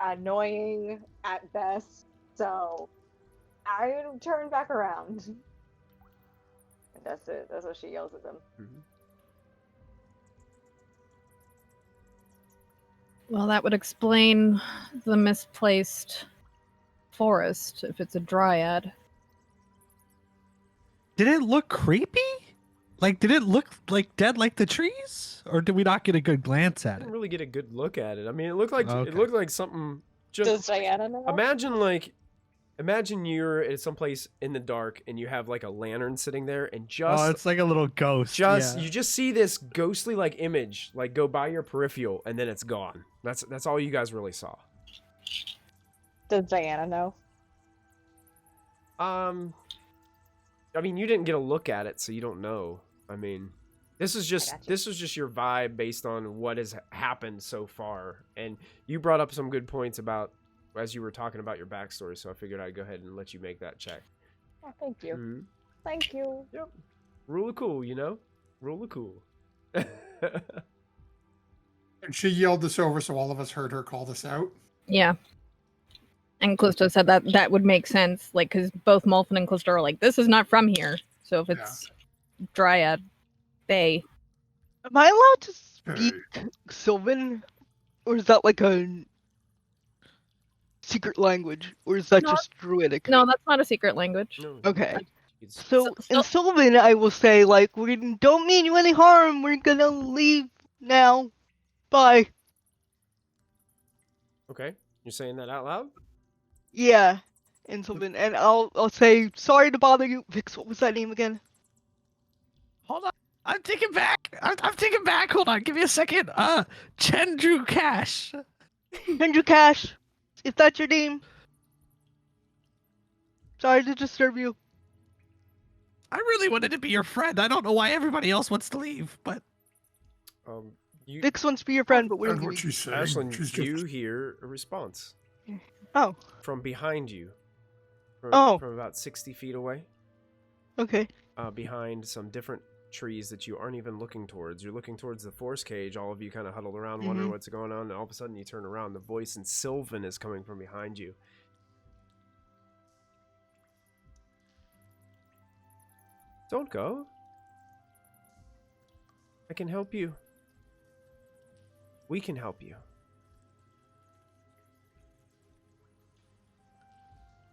annoying at best. So I turn back around. And that's it. That's what she yells at them. Mm-hmm. Well, that would explain the misplaced forest if it's a dryad. Did it look creepy? Like, did it look like dead like the trees? Or did we not get a good glance I at didn't it? really get a good look at it. I mean, it looked like something. Does Just Diana know? imagine you're at someplace in the dark and you have like a lantern sitting there, and Oh, it's like a little ghost. you yeah. just see this ghostly like image like go by your peripheral, and then it's gone. That's all you guys really saw. Does Diana know? I mean, you didn't get a look at it, so you don't know. I mean, this was just your vibe based on what has happened so far. And you brought up some good points about as you were talking about your backstory, so I figured I'd go ahead and let you make that check. Oh, thank you. Mm-hmm. Thank you. Yep. Rule of cool, you know? Rule of cool. And she yelled this over so all of us heard her call this out. Yeah. And Callisto said that would make sense, like, because both Molphin and Callisto are like, this is not from here. So if it's Dryad, they. Am I allowed to speak Sylvan? Or is that like a secret language? Or is that No. just druidic? No, that's not a secret language. No, Okay. it's- So So- in Sylvan, I will say, like, we don't mean you any harm. We're gonna leave now. Bye. Okay. You're saying that out loud? Yeah, in Sylvan, and I'll say sorry to bother you. Vix, what was that name again? Hold on. I'm taking back. I'm taking back. Hold on. Give me a second. Chendru Cash. Andrew Cash. If that's your name. Sorry to disturb you. I really wanted to be your friend. I don't know why everybody else wants to leave, but You, Vix wants to be your friend, but we're And what leaving. she's saying. Ashlyn, She's you just hear a response Oh, from behind you. Oh. From about 60 feet away. okay. Behind some different trees that you aren't even looking towards. You're looking towards the forest cage. All of you kind of huddled around, wondering what's going on, and all of a sudden you turn around. The voice in Sylvan is coming from behind you. Don't go. I can help you. We can help you.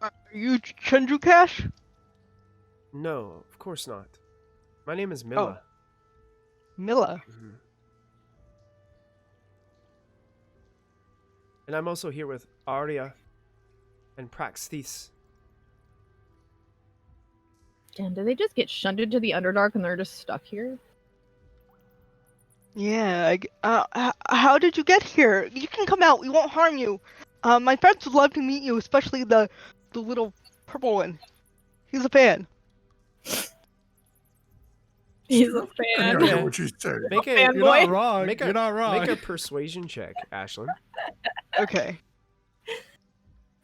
Are you Chandru Cash? No, of course not. My name is Milla. Milla. Mhm. And I'm also here with Arya and Praxthis. Damn, did they just get shunted to the Underdark and they're just stuck here? Yeah. How did you get here? You can come out. We won't harm you. My friends would love to meet you, especially the little purple one. He's a fan. He's a I fan. don't Yeah. know what she's saying. Make a you're not wrong. Make a- You're not wrong. make a persuasion check, Ashlyn. Okay.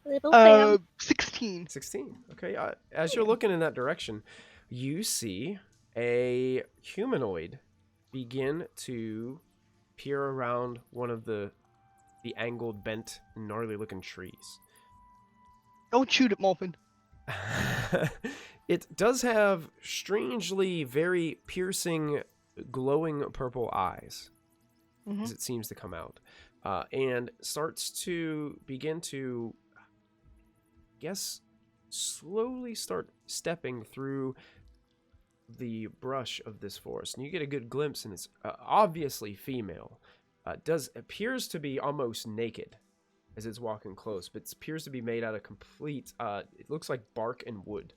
Little fan. 16. 16. Okay. As you're looking in that direction, you see a humanoid begin to peer around one of the angled, bent, gnarly-looking trees. Don't shoot it, Molphin. It does have strangely very piercing, glowing purple eyes, as it seems to come out, and starts to begin to, I guess, slowly start stepping through the brush of this forest, and you get a good glimpse, and it's obviously female. Appears to be almost naked as it's walking close, but it appears to be made out of complete, it looks like bark and wood.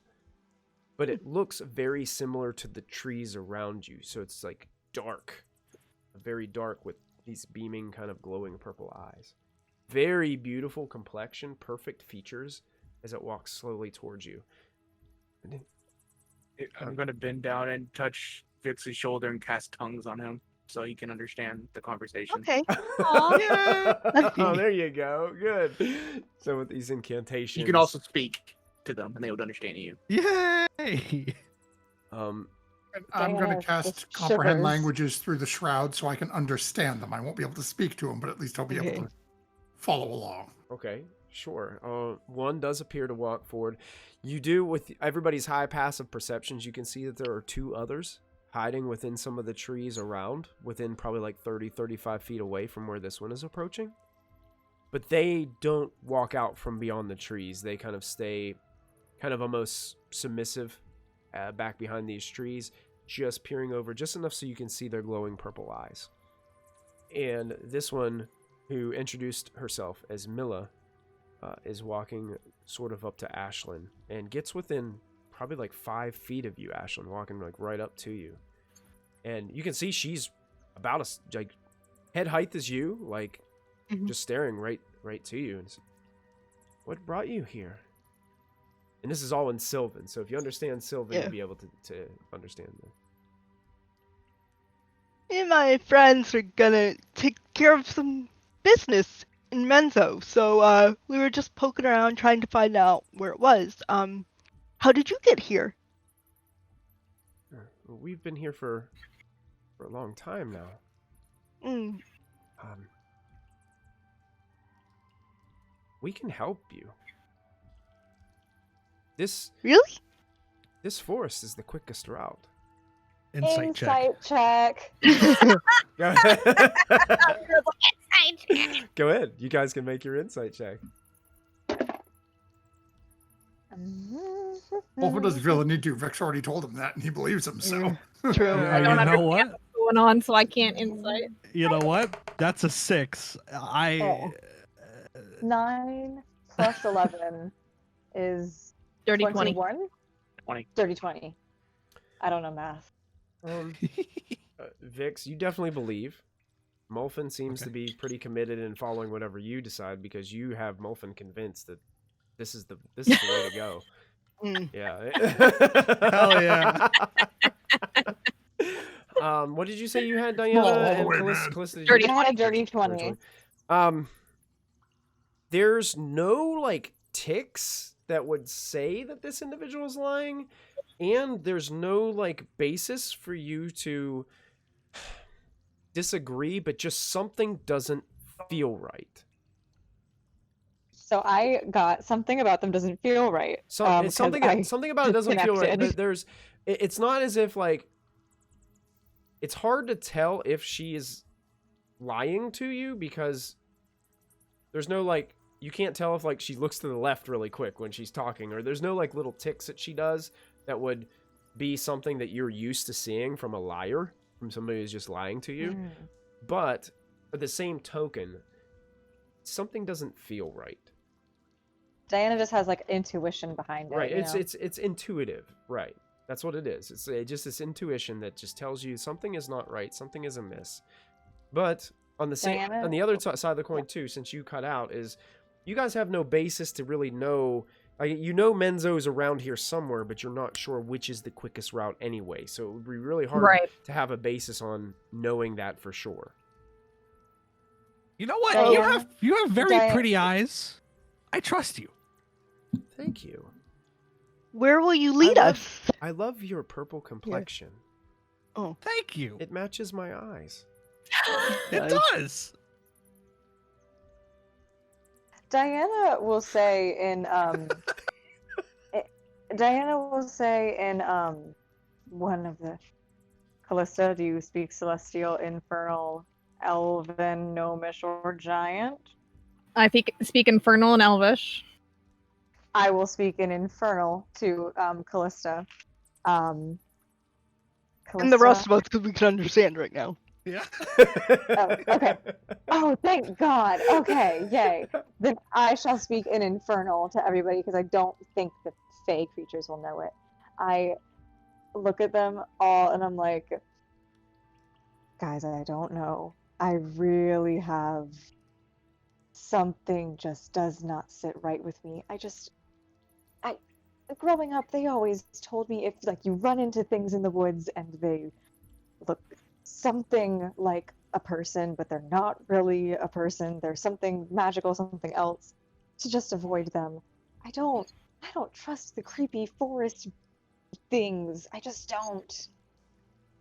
But it looks very similar to the trees around you, so it's like dark. Very dark with these beaming, kind of glowing purple eyes. Very beautiful complexion, perfect features as it walks slowly towards you. I'm gonna bend down and touch Vix's shoulder and cast tongues on him so he can understand the conversation. Okay. Oh, there you go. Good. So with these incantations, You can also speak to them and they would understand you. Yay! And I'm going Diana to cast just comprehend shivers. languages through the shroud so I can understand them. I won't be able to speak to them, but at least I'll be able Okay. to follow along. Okay, sure. One does appear to walk forward. You do, with everybody's high passive perceptions, you can see that there are two others hiding within some of the trees around, within probably like 30, 35 feet away from where this one is approaching. But they don't walk out from beyond the trees. They kind of stay kind of almost submissive back behind these trees, just peering over just enough so you can see their glowing purple eyes. And this one, who introduced herself as Milla, is walking sort of up to Ashlyn and gets within probably like 5 feet of you, Ashlyn, walking like right up to you. And you can see she's about like head height as you, like just staring right to you. And what brought you here? And this is all in Sylvan, so if you understand Sylvan, Yeah. you'll be able to understand them. Me and my friends are gonna take care of some business in Menzo, so we were just poking around trying to find out where it was. How did you get here? Well, we've been here for a long time now. Mm. We can help you. This Really? forest is the quickest route. Insight check. check. Go Go ahead. You guys can make your insight check. Well, what does villainy do? Vex already told him that, and he believes him, so. True. Yeah, I don't you know understand what? what's going on, so I can't insight. You know what? That's a 6. Oh. 9 plus 11 is Dirty 20. 21? 20. Dirty 20. I don't know math. Vix, you definitely believe. Mulfin seems to be pretty committed in following whatever you decide, because you have Mulfin convinced that this is the way to go. Mm. Yeah. Hell yeah. What did you say you had, Diana? all the and way, Callista? man. Did you- Dirty I had a dirty 20. There's no like ticks that would say that this individual is lying, and there's no like basis for you to disagree, but just something doesn't feel right. So I got something about them doesn't feel right. It's 'cause I something about it doesn't feel right. disconnected. It's not as if like, it's hard to tell if she is lying to you, because there's no like, you can't tell if like she looks to the left really quick when she's talking, or there's no like little ticks that she does that would be something that you're used to seeing from a liar, from somebody who's just lying to you. But at the same token, something doesn't feel right. Diana just has like intuition behind it. Right. you know? It's intuitive. Right. That's what it is. It's just this intuition that just tells you something is not right, something is amiss. But on the Diana? on the other side of the coin too, since you cut out, is you guys have no basis to really know. You know Menzo's around here somewhere, but you're not sure which is the quickest route anyway. So it would be really hard Right. to have a basis on knowing that for sure. You know what? Diana? You have very Diana- pretty eyes. I trust you. Thank you. Where will you lead us? I love your purple complexion. Thank you. It matches my eyes. It does. Diana will say in one of the Callista, do you speak Celestial, Infernal, Elven, Gnomish, or Giant? I speak Infernal and Elvish. I will speak in Infernal to Callista. And the rest of us, because we can understand right now. Yeah. Oh, okay. Oh, thank God. Okay, yay. Then I shall speak in Infernal to everybody because I don't think the Fey creatures will know it. I look at them all and I'm like, guys, I don't know. I really have something just does not sit right with me. Growing up, they always told me if like you run into things in the woods and they look something like a person, but they're not really a person. They're something magical, something else, to just avoid them. I don't trust the creepy forest things. I just don't.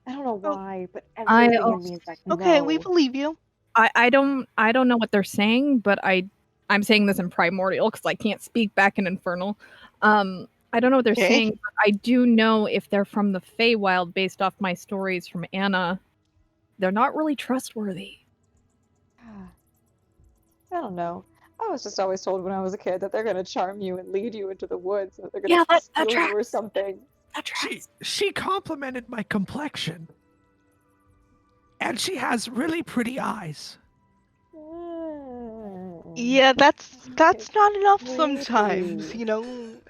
I don't know why, but everything in me is like, Okay, no. we believe you. I don't know what they're saying, but I'm saying this in Primordial because I can't speak back in Infernal. I don't know what they're Okay. saying, but I do know if they're from the Feywild based off my stories from Anna. They're not really trustworthy. I don't know. I was just always told when I was a kid that they're gonna charm you and lead you into the woods, that they're gonna Yeah, that steal you or tracks. something. That tracks. She complimented my complexion. And she has really pretty eyes. Yeah, that's not enough Creepy. sometimes, you know.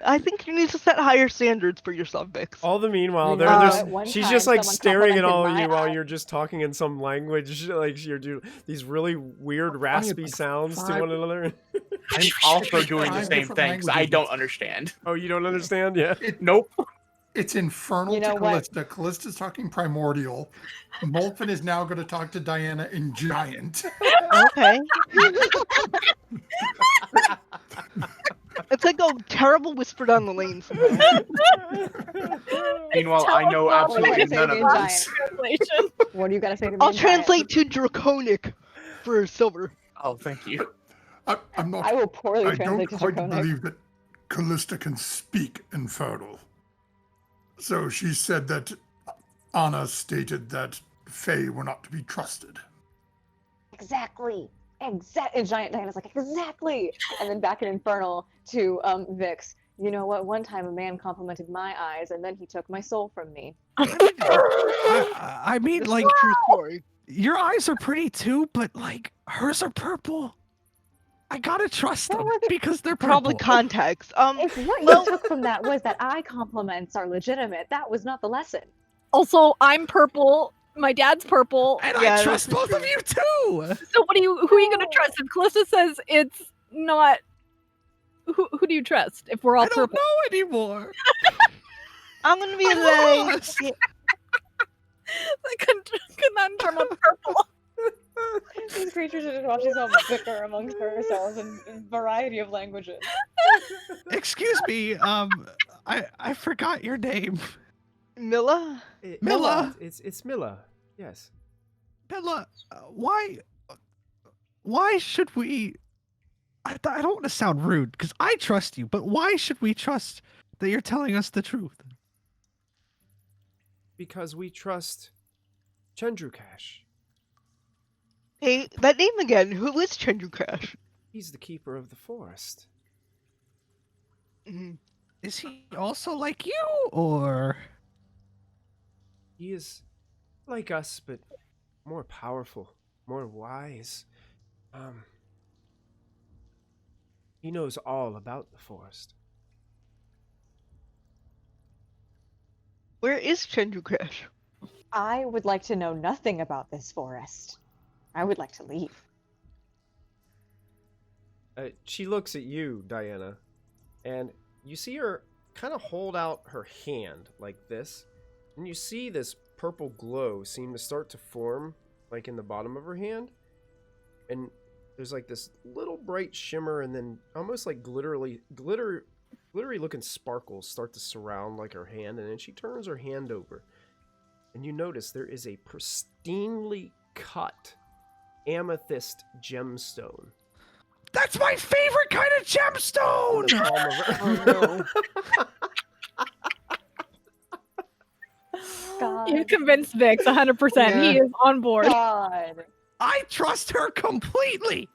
I think you need to set higher standards for yourself, Vix. All the meanwhile, You they're know, just at one she's time, just like someone staring at complimented all of my you while eye. you're just talking in some language, like you're doing these really weird raspy like sounds to five- one another. I'm also doing the Five same different thing 'cause I languages. don't understand. Oh, you don't understand? Yeah. Nope. It's infernal You know to what? Callista. Callista's talking primordial. Molten is now going to talk to Diana in giant. Okay. It's like a terrible whisper down the lane somehow. Meanwhile, I know Tell us absolutely what none of you gotta this. say Translation. What do you gotta say to me? I'll in giant? translate to Draconic for silver. Oh, thank you. I'm not. I will poorly I don't translate to quite Draconic. believe that Callista can speak infernal. So she said that Anna stated that Fae were not to be trusted. Exactly. And giant Diana's like, exactly. And then back in Infernal to Vix. You know what? One time a man complimented my eyes, and then he took my soul from me. I mean, This like, is a true story. your eyes are pretty too, but like, hers are purple. I gotta trust them because they're purple. Probably context. If what well- you took from that was that eye compliments are legitimate, that was not the lesson. Also, I'm purple. My dad's purple. And Yeah, I trust this is both of true. you too. So who are you gonna trust? If Callista says it's not, who do you trust? If we're all I don't purple, know anymore. I'm gonna be I'm like, lost. the conundrum of purple. These creatures are just watching them bicker amongst themselves in a variety of languages. Excuse me. I forgot your name. Milla? Milla. It's Milla. Yes. Bella, why should we? I don't want to sound rude because I trust you, but why should we trust that you're telling us the truth? Because we trust Chandrukash. Hey, that name again. Who is Chandrukash? He's the keeper of the forest. Mhm. Is he also like you, or? He is like us, but more powerful, more wise. He knows all about the forest. Where is Chandrukash? I would like to know nothing about this forest. I would like to leave. She looks at you, Diana, and you see her kind of hold out her hand like this, and you see this purple glow seem to start to form like in the bottom of her hand, and there's like this little bright shimmer, and then almost like glittery looking sparkles start to surround like her hand, and then she turns her hand over, and you notice there is a pristinely cut amethyst gemstone. That's my favorite kind of gemstone. Palm of her. God. You convinced Vix 100%. He Yeah. is on board. God. I trust her completely.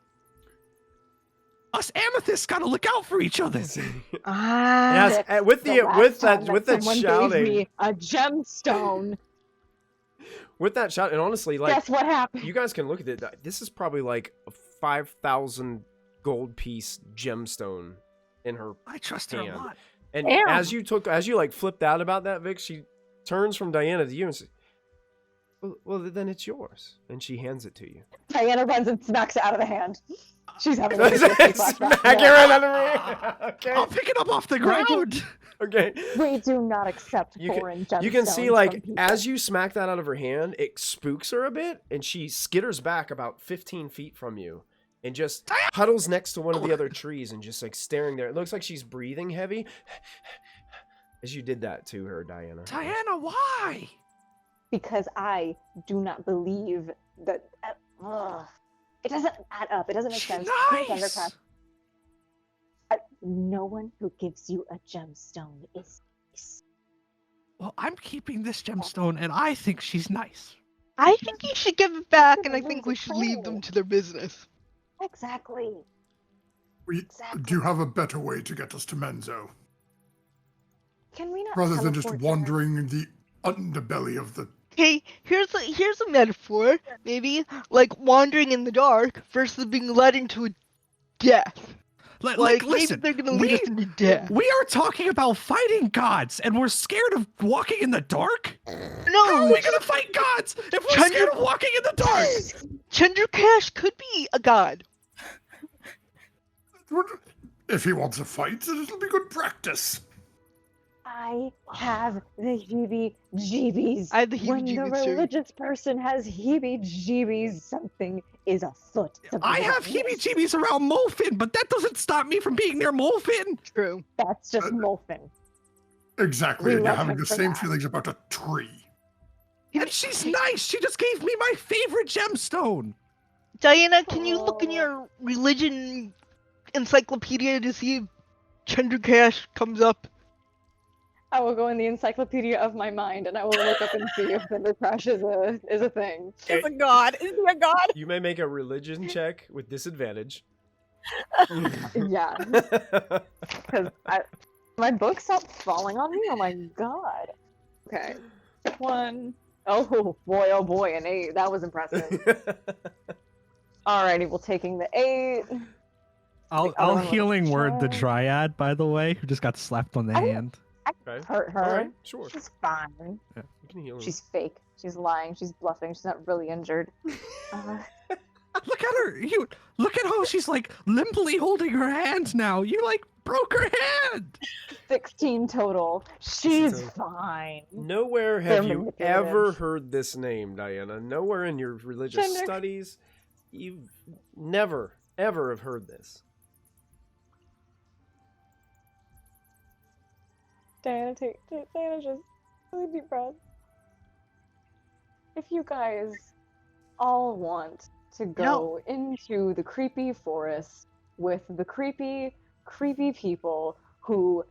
us amethysts gotta look out for each other. Ah. Yes, and with The last time with that someone gave shouting, me a gemstone. with that shout, and honestly, like Guess what happened? you guys can look at it. This is probably like a 5,000 gold piece gemstone in her. I trust her a Damn. lot. And Damn. as you like flipped out about that, Vic, she turns from Diana to you and says, "Well, then it's yours." And she hands it to you. Diana runs and smacks it out of the hand. She's having a Smack PTSD it flashback. right out of me. Okay. I'll pick it up off the ground. Okay. We do not accept You can- foreign gemstones. You can see, from like, people. as you smack that out of her hand, it spooks her a bit, and she skitters back about 15 feet from you and just huddles next to one of the other trees and just, like, staring there. It looks like she's breathing heavy as you did that to her, Diana. Diana, why? Because I do not believe that. It doesn't add up. It doesn't make sense. Please, Nice. Thundercraft. No one who gives you a gemstone is nice. Well, I'm keeping this gemstone, and I think she's nice. I think you should give it back, and I Lose think a we should leave them soul. to their business. Exactly. We Exactly. do have a better way to get us to Menzo, Can we not rather than just teleport there? wandering in the underbelly of the. Okay, here's a metaphor, maybe like wandering in the dark versus being led into a death. Like maybe listen, they're gonna lead us into death. we are talking about fighting gods, and we're scared of walking in the dark? How No, are we gonna fight gods if we're scared of walking in the dark? Chandrakash could be a god. If he wants a fight, then it'll be good practice. I have the heebie-jeebies. I have the When the heebie-jeebies too. religious person has heebie-jeebies, something is afoot. I have heebie-jeebies around Molfin, but that doesn't stop me from being near Molfin. True. That's just Molfin. Exactly, We and you're love having him the for same that. feelings about a tree. And she's nice. She just gave me my favorite gemstone. Diana, can you look in your religion encyclopedia to see if Chandrakash comes up? I will go in the encyclopedia of my mind and I will look up and see if Thundercrash is a thing. Is a god. Is he a god? You may make a religion check with disadvantage. Yeah, because my book stopped falling on me. Oh my god. Okay, one. Oh boy, oh boy, an 8. That was impressive. Alrighty, well, taking the 8. I'll The other one was healing word the Char. Dryad, by the way, who just got slapped on the I- hand. Okay. Hurt her. All right, sure. She's fine. You can heal her. She's fake. She's lying. She's bluffing. She's not really injured. Look at her. You look at how she's like limply holding her hand now. You like broke her hand. 16 total. She's total. fine. Nowhere They're have you manipulative. ever heard this name, Diana. Nowhere in your religious Gender. studies, you've never, ever have heard this. Diana, Diana, just really deep breath. If you guys all want to go into the creepy forest with the creepy people who,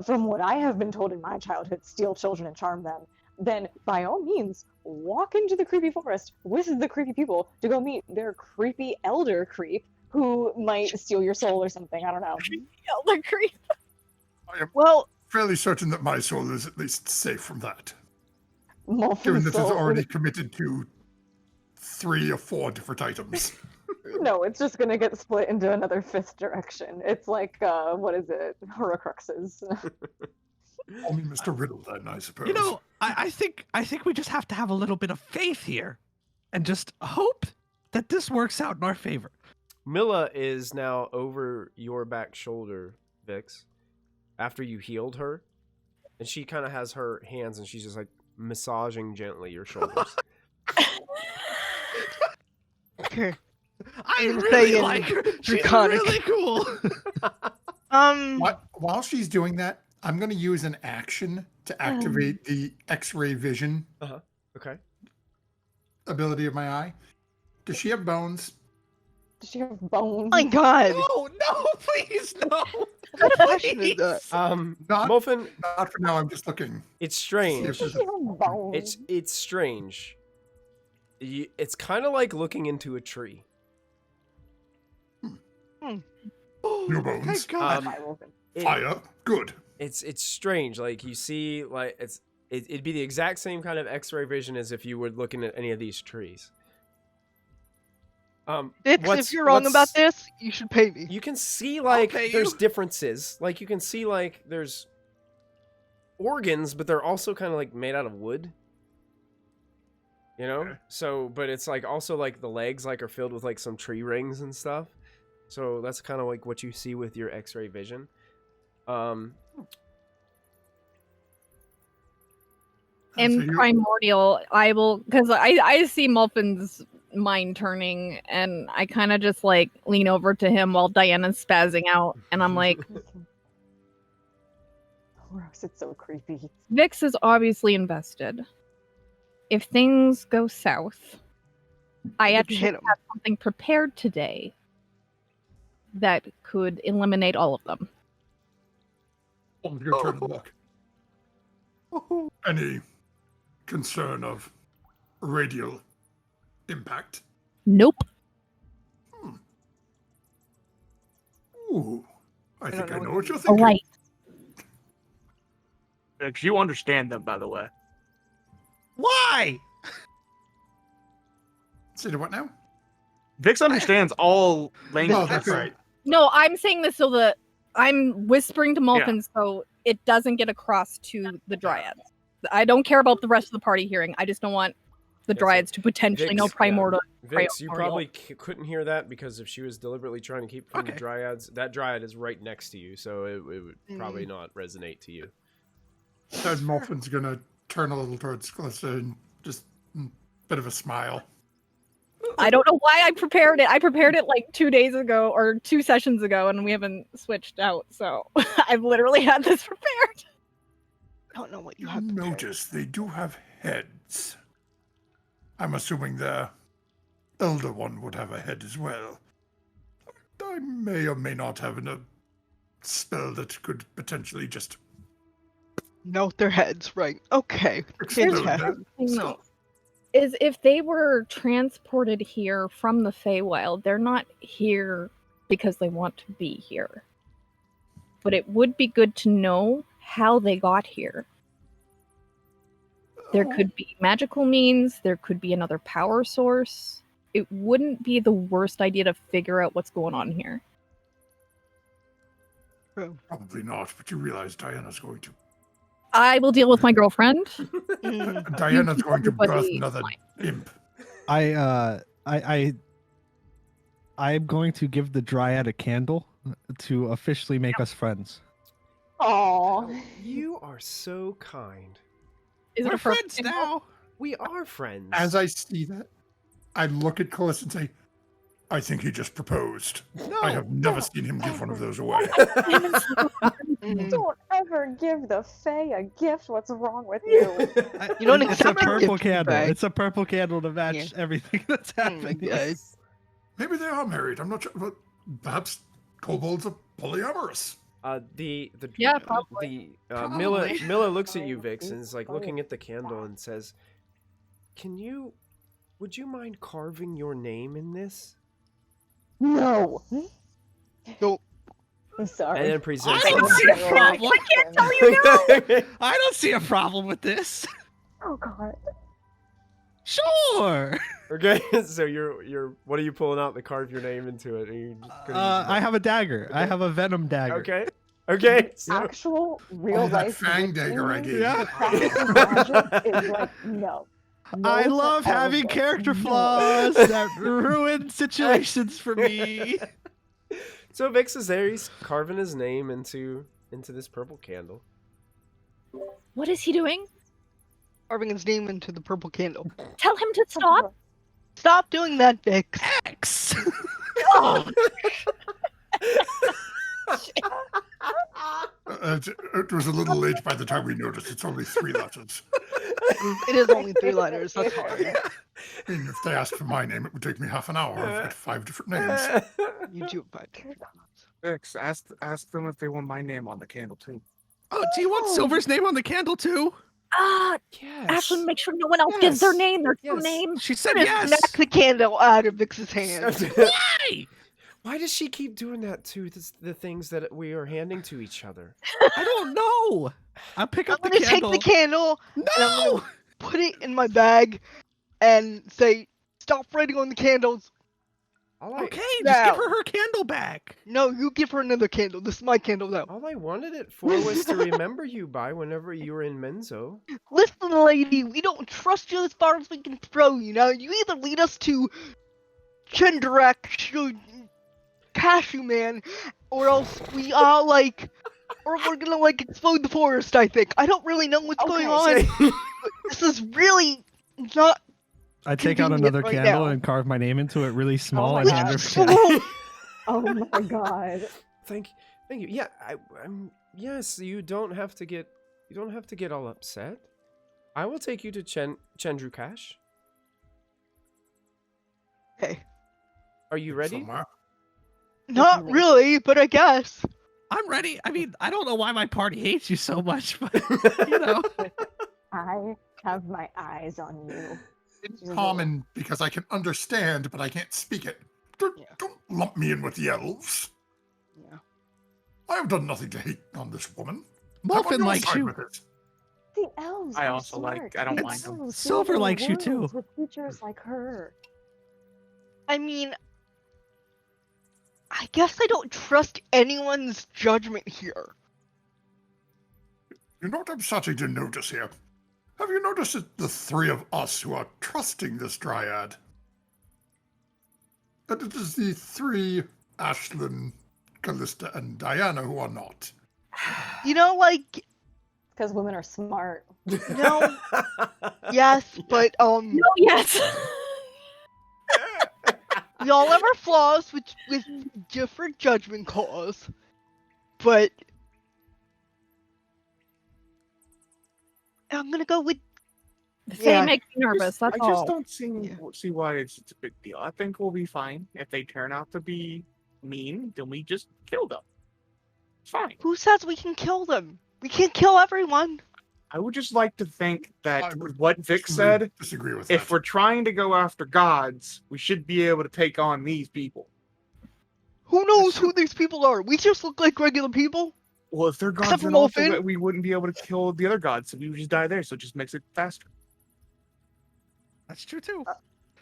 from what I have been told in my childhood, steal children and charm them, then by all means, walk into the creepy forest with the creepy people to go meet their creepy elder creep who might steal your soul or something. I don't know. Elder creep. Well, Fairly certain that my soul is at least safe from that, Molfin's given that it's soul- already committed to 3 or 4 different items. No, it's just gonna get split into another 5th direction. It's like, what is it? Horcruxes. I mean, Mr. Riddle, then, I suppose. You know, I think we just have to have a little bit of faith here, and just hope that this works out in our favor. Milla is now over your back shoulder, Vix, after you healed her. And she kind of has her hands and she's just like massaging gently your shoulders. okay. I I'm really saying like her. She's draconic. really cool. While she's doing that, I'm going to use an action to activate the X-ray vision Okay. ability of my eye. Does she have bones? Does she have bones? My God. No, please, no. What question is that? Not, Muffin, not for now. I'm just looking. it's See strange. if Does there's she have bones? It's strange. It's kind of like looking into a tree. No bones. Thank God. Fire. Good. It's strange. Like you see, like it'd be the exact same kind of X-ray vision as if you were looking at any of these trees. Dix, if you're wrong about this, you should pay me. You can see like pay there's you. differences. Like you can see like there's organs, but they're also kind of like made out of wood. You know? Okay. So, but it's like also like the legs like are filled with like some tree rings and stuff. So that's kind of like what you see with your X-ray vision. In Primordial, I will, because I see Mulfin's mind turning, and I kind of just like lean over to him while Diana's spazzing out, and I'm like, Gross, it's so creepy. Vix is obviously invested. If things go south, I You can actually hit 'em. have something prepared today that could eliminate all of them. Oh, your turn to look. Any concern of radial impact? Nope. Ooh, I think I know what you're A thinking. light. Because you understand them, by the way. Why? Say what now? Vix understands all Oh, languages. that's right. No, I'm saying this so that I'm whispering to Mulfin so it doesn't get across to the Dryads. I don't care about the rest of the party hearing. I just don't want the Yeah, so Dryads to potentially know Primordial. Vix, you Primordial. probably couldn't hear that because if she was deliberately trying to keep from the Okay. Dryads, that Dryad is right next to you, so it would probably not resonate to you. Said Muffin's gonna turn a little towards Calista and just bit of a smile. I don't know why I prepared it. I prepared it like 2 days ago or 2 sessions ago, and we haven't switched out. So I've literally had this prepared. I don't know what you You have to notice they do have heads. I'm assuming the elder one would have a head as well. I may or may not have a spell that could potentially just note their heads, right? Okay. explode Fantastic. that. No. Is if they were transported here from the Feywild, they're not here because they want to be here. But it would be good to know how they got here. There could be magical means, there could be another power source. It wouldn't be the worst idea to figure out what's going on here. Probably not, but you realize Diana's going to. I will deal with my girlfriend. Diana's going to birth Everybody- another imp. I'm going to give the Dryad a candle to officially make us friends. Aww. You are so kind. Is it We're a purple friends candle? now. We are friends. As I see that, I look at Calista and say, I think he just proposed. No. I have never seen him give one of those away. Don't ever give the Fae a gift. What's wrong with you? You don't It's a accept a purple gift, candle. Faye. It's a purple candle to match everything that's happening. Yes. Maybe they are married. I'm not sure. But perhaps kobolds are polyamorous. Yeah, probably. Mila Probably. looks at you, Vix, and is like looking at the candle and says, would you mind carving your name in this? No. Nope. I'm sorry. And then presents I don't see a problem. I can't tell you. I don't see a problem with this. Oh god. Sure. Okay, so you're what are you pulling out to carve your name into it? Are you just gonna use I have a dagger. I have a venom dagger. Okay. So, Actual real Oh, that life fang dagger I gave you. Yeah. practicing magic is like no. I No love for all having of it. character No. flaws that ruin situations for me. so Vix is there. He's carving his name into this purple candle. What is he doing? Carving his name into the purple candle. Tell him to stop. Stop doing that, Vix. X. It was a little late by the time we noticed. It's only 3 letters. It is only 3 letters. That's hard. I mean, if they asked for my name, it would take me half an hour. I've got 5 different names. You do, but Vix, ask them if they want my name on the candle too. Oh, do you want Silver's name on the candle too? Yes. Actually, make sure no one else gives their Yes. name, their true Yes. name. She said knock yes. the candle out of Vix's hand. Why? Why does she keep doing that to the things that we are handing to each other? I don't know. I'll pick I'm up the gonna candle. take the candle and I'm No! gonna put it in my bag and say, "Stop writing on the candles." Okay, just Now. give her her candle back. No, you give her another candle. This is my candle now. All I wanted it for was to remember you by whenever you were in Menzo. Listen, lady, we don't trust you as far as we can throw you. Now, you either lead us to Chenderak, Cashew Man, or else we are or we're gonna explode the forest. I think. I don't really know what's going on. But this is really not. I take out Convenient another right candle now. and carve my name into it really small my and God. hand her the So, candle. Oh my god. Thank you. Yeah, I'm. Yes, you don't have to get all upset. I will take you to Chendrukash. okay. Are you ready? Somewhere. Not really, but I guess. I'm ready. I mean, I don't know why my party hates you so much, but you know. I have my eyes on you. It's common because I can understand, but I can't speak it. Don't lump me in with the elves. Yeah. I have done nothing to hate on this woman. Muffin I'm on your likes side you. with it. The elves I are also smart. I don't The mind them. elves Silver live in likes you too. worlds with creatures like her. I mean, I guess I don't trust anyone's judgment here. You know what I'm starting to notice here? Have you noticed that the three of us who are trusting this dryad? That it is the three, Ashlyn, Callista, and Diana, who are not. You know, Because women are smart. no, yes, but Oh yes. we all have our flaws with different judgment calls, but I'm gonna go with The Fae Yeah. makes me nervous. That's I just all. don't see why it's a big deal. I think we'll be fine. If they turn out to be mean, then we just kill them. It's fine. who says we can kill them? We can't kill everyone. I would just like to think I that would what Vic said, disagree with if that. we're trying to go after gods, we should be able to take on these people. Who knows who these people are? We just look like regular people. Well, if they're gods, Except for then also Molfin. we wouldn't be able to kill the other gods, so we would just die there. So it just makes it faster. That's true too.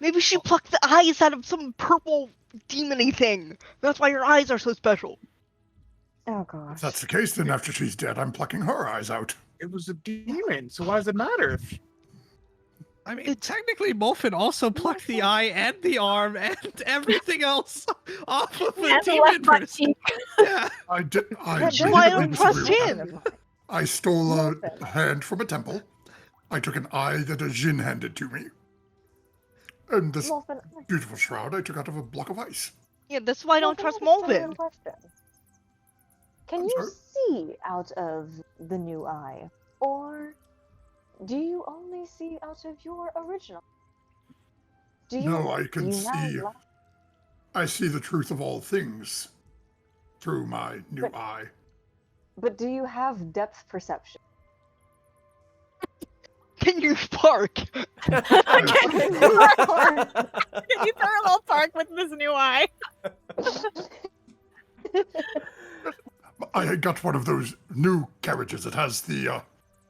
Maybe she plucked the eyes out of some purple demony thing. That's why her eyes are so special. Oh If gosh. that's the case, then after she's dead, I'm plucking her eyes out. It was a demon, so why does it matter? If I mean, technically, Molfin also plucked the eye and the arm and everything else off of the And the demon left butt person. cheek. Yeah. I did. I That's why I vehemently don't trust disagree with him. that. I stole a Molfin. hand from a temple. I took an eye that a Jin handed to me. And this Molfin, beautiful shroud I took out of a block of ice. Yeah, that's why I don't Molfin, trust I have a genuine Molvin. question. Can I'm you sorry? see out of the new eye? Or do you only see out of your original? Do you, No, I do can you now see. lack- I see the truth of all things through my new But- eye. But do you have depth perception? Can you park? Can you parallel park with this new eye? I got one of those new carriages that has the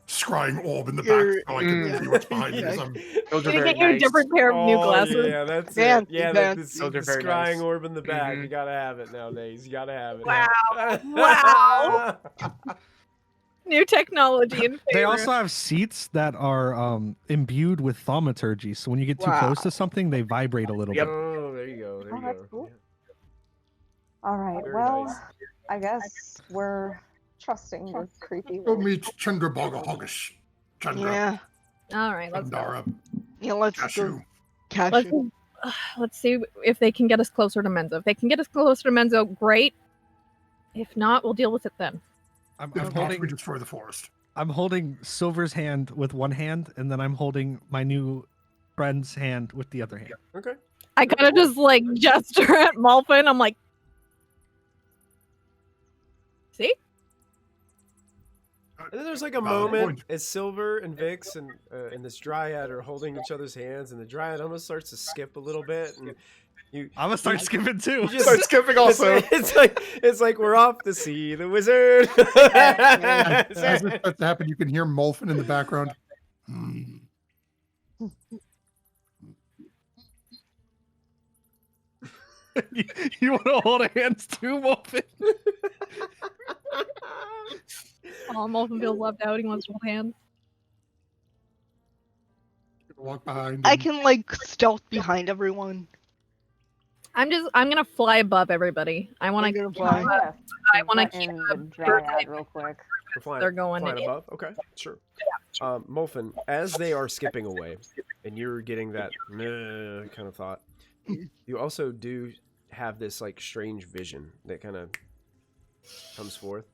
scrying orb in the You're- back, so I can see what's behind me as I'm. those are You very get your nice. different pair of new Oh, glasses. yeah, that's Fancy, it. Yeah, fancy. the Those are very scrying nice. orb in the back. Mhm. You gotta have it nowadays. You gotta have it. Wow. Wow. New technology in They Faerun. also have seats that are imbued with thaumaturgy, so when you get too close to something, they vibrate a little Yep. bit. Oh, there you go. There Oh, you that's go. cool. Yeah. All right. Very Well, nice. I guess we're trusting this creepy. Go little- meet Chandrabhaga Hoggish. Chandra, Yeah. All right, let's go. Chandara, Yeah, let's Cashew. go. Cashew. Let's see if they can get us closer to Menzo. If they can get us closer to Menzo, great. If not, we'll deal with it then. I'm If not, holding we destroy the forest. I'm holding Silver's hand with one hand, and then I'm holding my new friend's hand with the other hand. Okay. I kind of just like gesture at Malfin. I'm like, see? And then there's like a Valid moment point. as Silver and Vix and this Dryad are holding each other's hands, and the Dryad almost starts to skip a little bit, and You I'm gonna start skipping too. you just Start skipping also. It's like we're off to see the wizard. As it starts to happen, you can hear Molfin in the background. Hmm. You want to hold hands too, Muffin? Oh, Molten feels left out. He wants to hold hands. Walk behind. I him. can like stealth behind everyone. I'm gonna fly above everybody. I want I'm to gonna fly. I wanna keep in a the dryad real quick. We're flying, They're going flying in. above. Okay, sure. Molfin, as they are skipping away, and you're getting that kind of thought, you also do have this like strange vision that kind of comes forth,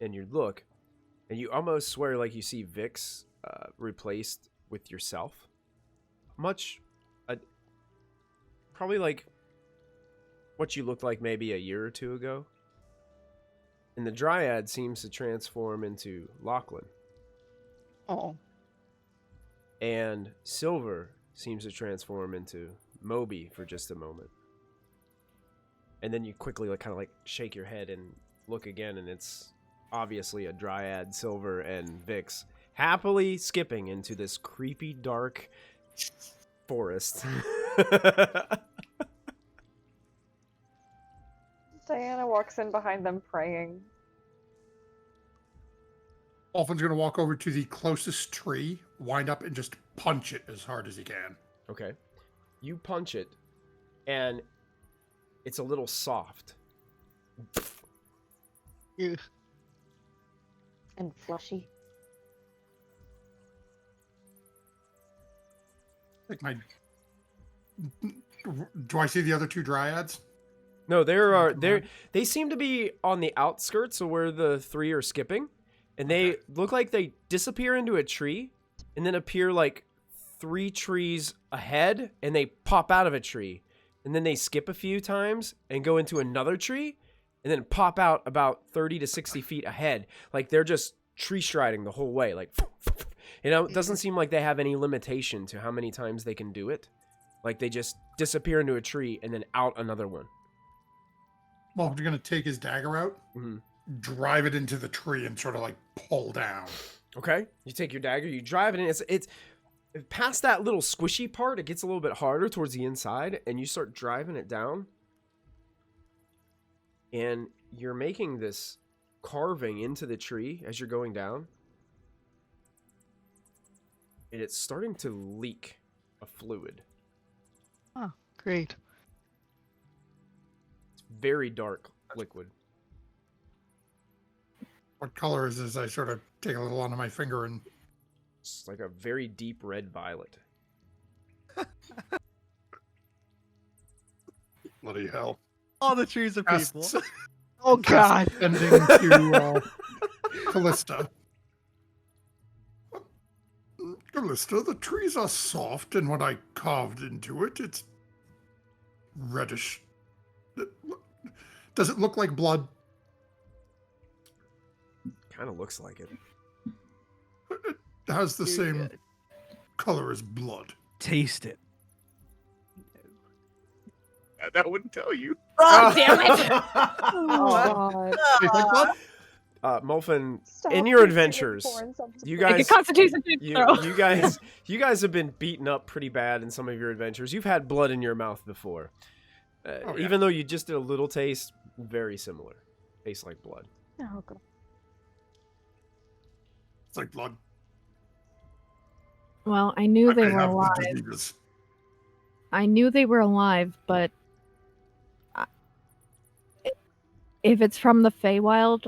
and you look, and you almost swear like you see Vix replaced with yourself, probably like what you looked like maybe a year or two ago. And the Dryad seems to transform into Lachlan. Oh, And Silver seems to transform into Moby for just a moment. And then you quickly like kind of like shake your head and look again, and it's obviously a Dryad, Silver, and Vix happily skipping into this creepy, dark forest. Diana walks in behind them praying. Molfin's going to walk over to the closest tree, wind up, and just punch it as hard as he can. Okay. You punch it, and it's a little soft. ew. And Flushy. Like my. Do I see the other two Dryads? No, they seem to be on the outskirts of where the three are skipping, and they look like they disappear into a tree and then appear like 3 trees ahead, and they pop out of a tree, and then they skip a few times and go into another tree and then pop out about 30 to 60 feet ahead. Like they're just tree striding the whole way. Like, it doesn't seem like they have any limitation to how many times they can do it. Like they just disappear into a tree and then out another one. Molfin's going to take his dagger out, drive it into the tree, and sort of like pull down. Okay, you take your dagger, you drive it in. It's past that little squishy part. It gets a little bit harder towards the inside, and you start driving it down. And you're making this carving into the tree as you're going down, and it's starting to leak a fluid. Oh, great. It's very dark liquid. What color is this? I sort of take a little onto my finger and. It's like a very deep red violet. Bloody hell. All the trees are people. Casts- Oh God. Ending to Callista. Callista, the trees are soft, and when I carved into it, it's reddish. Does it look like blood? Kind of looks like it. It has the same color as blood. Taste it. That wouldn't tell you. Oh, damn it! Oh, God. Taste like blood? Molfin, Stop in your tasting adventures, foreign substances. you Make a guys, Constitution saving throw. you guys have been beaten up pretty bad in some of your adventures. You've had blood in your mouth before, yeah. even though you just did a little taste. Very similar, tastes like blood. Oh, God. It's like blood. Well, I knew I they may were have the alive. diseases. I knew they were alive, but if it's from the Feywild,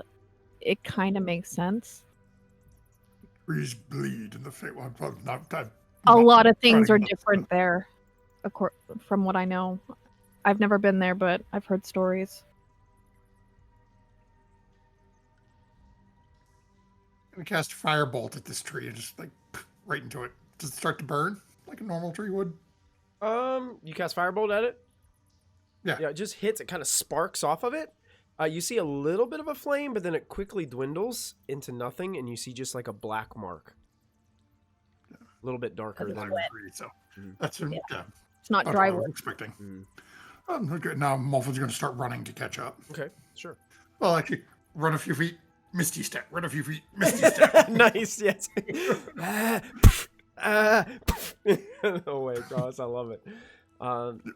it kind of makes sense. Trees bleed in the face. Well, A lot of things are running up. different there, from what I know. I've never been there, but I've heard stories. I'm gonna cast Firebolt at this tree and just like right into it. Does it start to burn like a normal tree would? You cast Firebolt at it? Yeah. Yeah, it just hits, it kind of sparks off of it. You see a little bit of a flame, but then it quickly dwindles into nothing, and you see just like a black mark. A little bit darker Because than... it's wet. Tree, so Mhm. that's Yeah. yeah. It's not That's dry what I was wood. expecting. Mhm. Okay, now Morphin's going to start running to catch up. Okay, sure. Well, actually, run a few feet, Misty Step. Run a few feet, Misty Step. Nice, yes. Oh my gosh, I love it.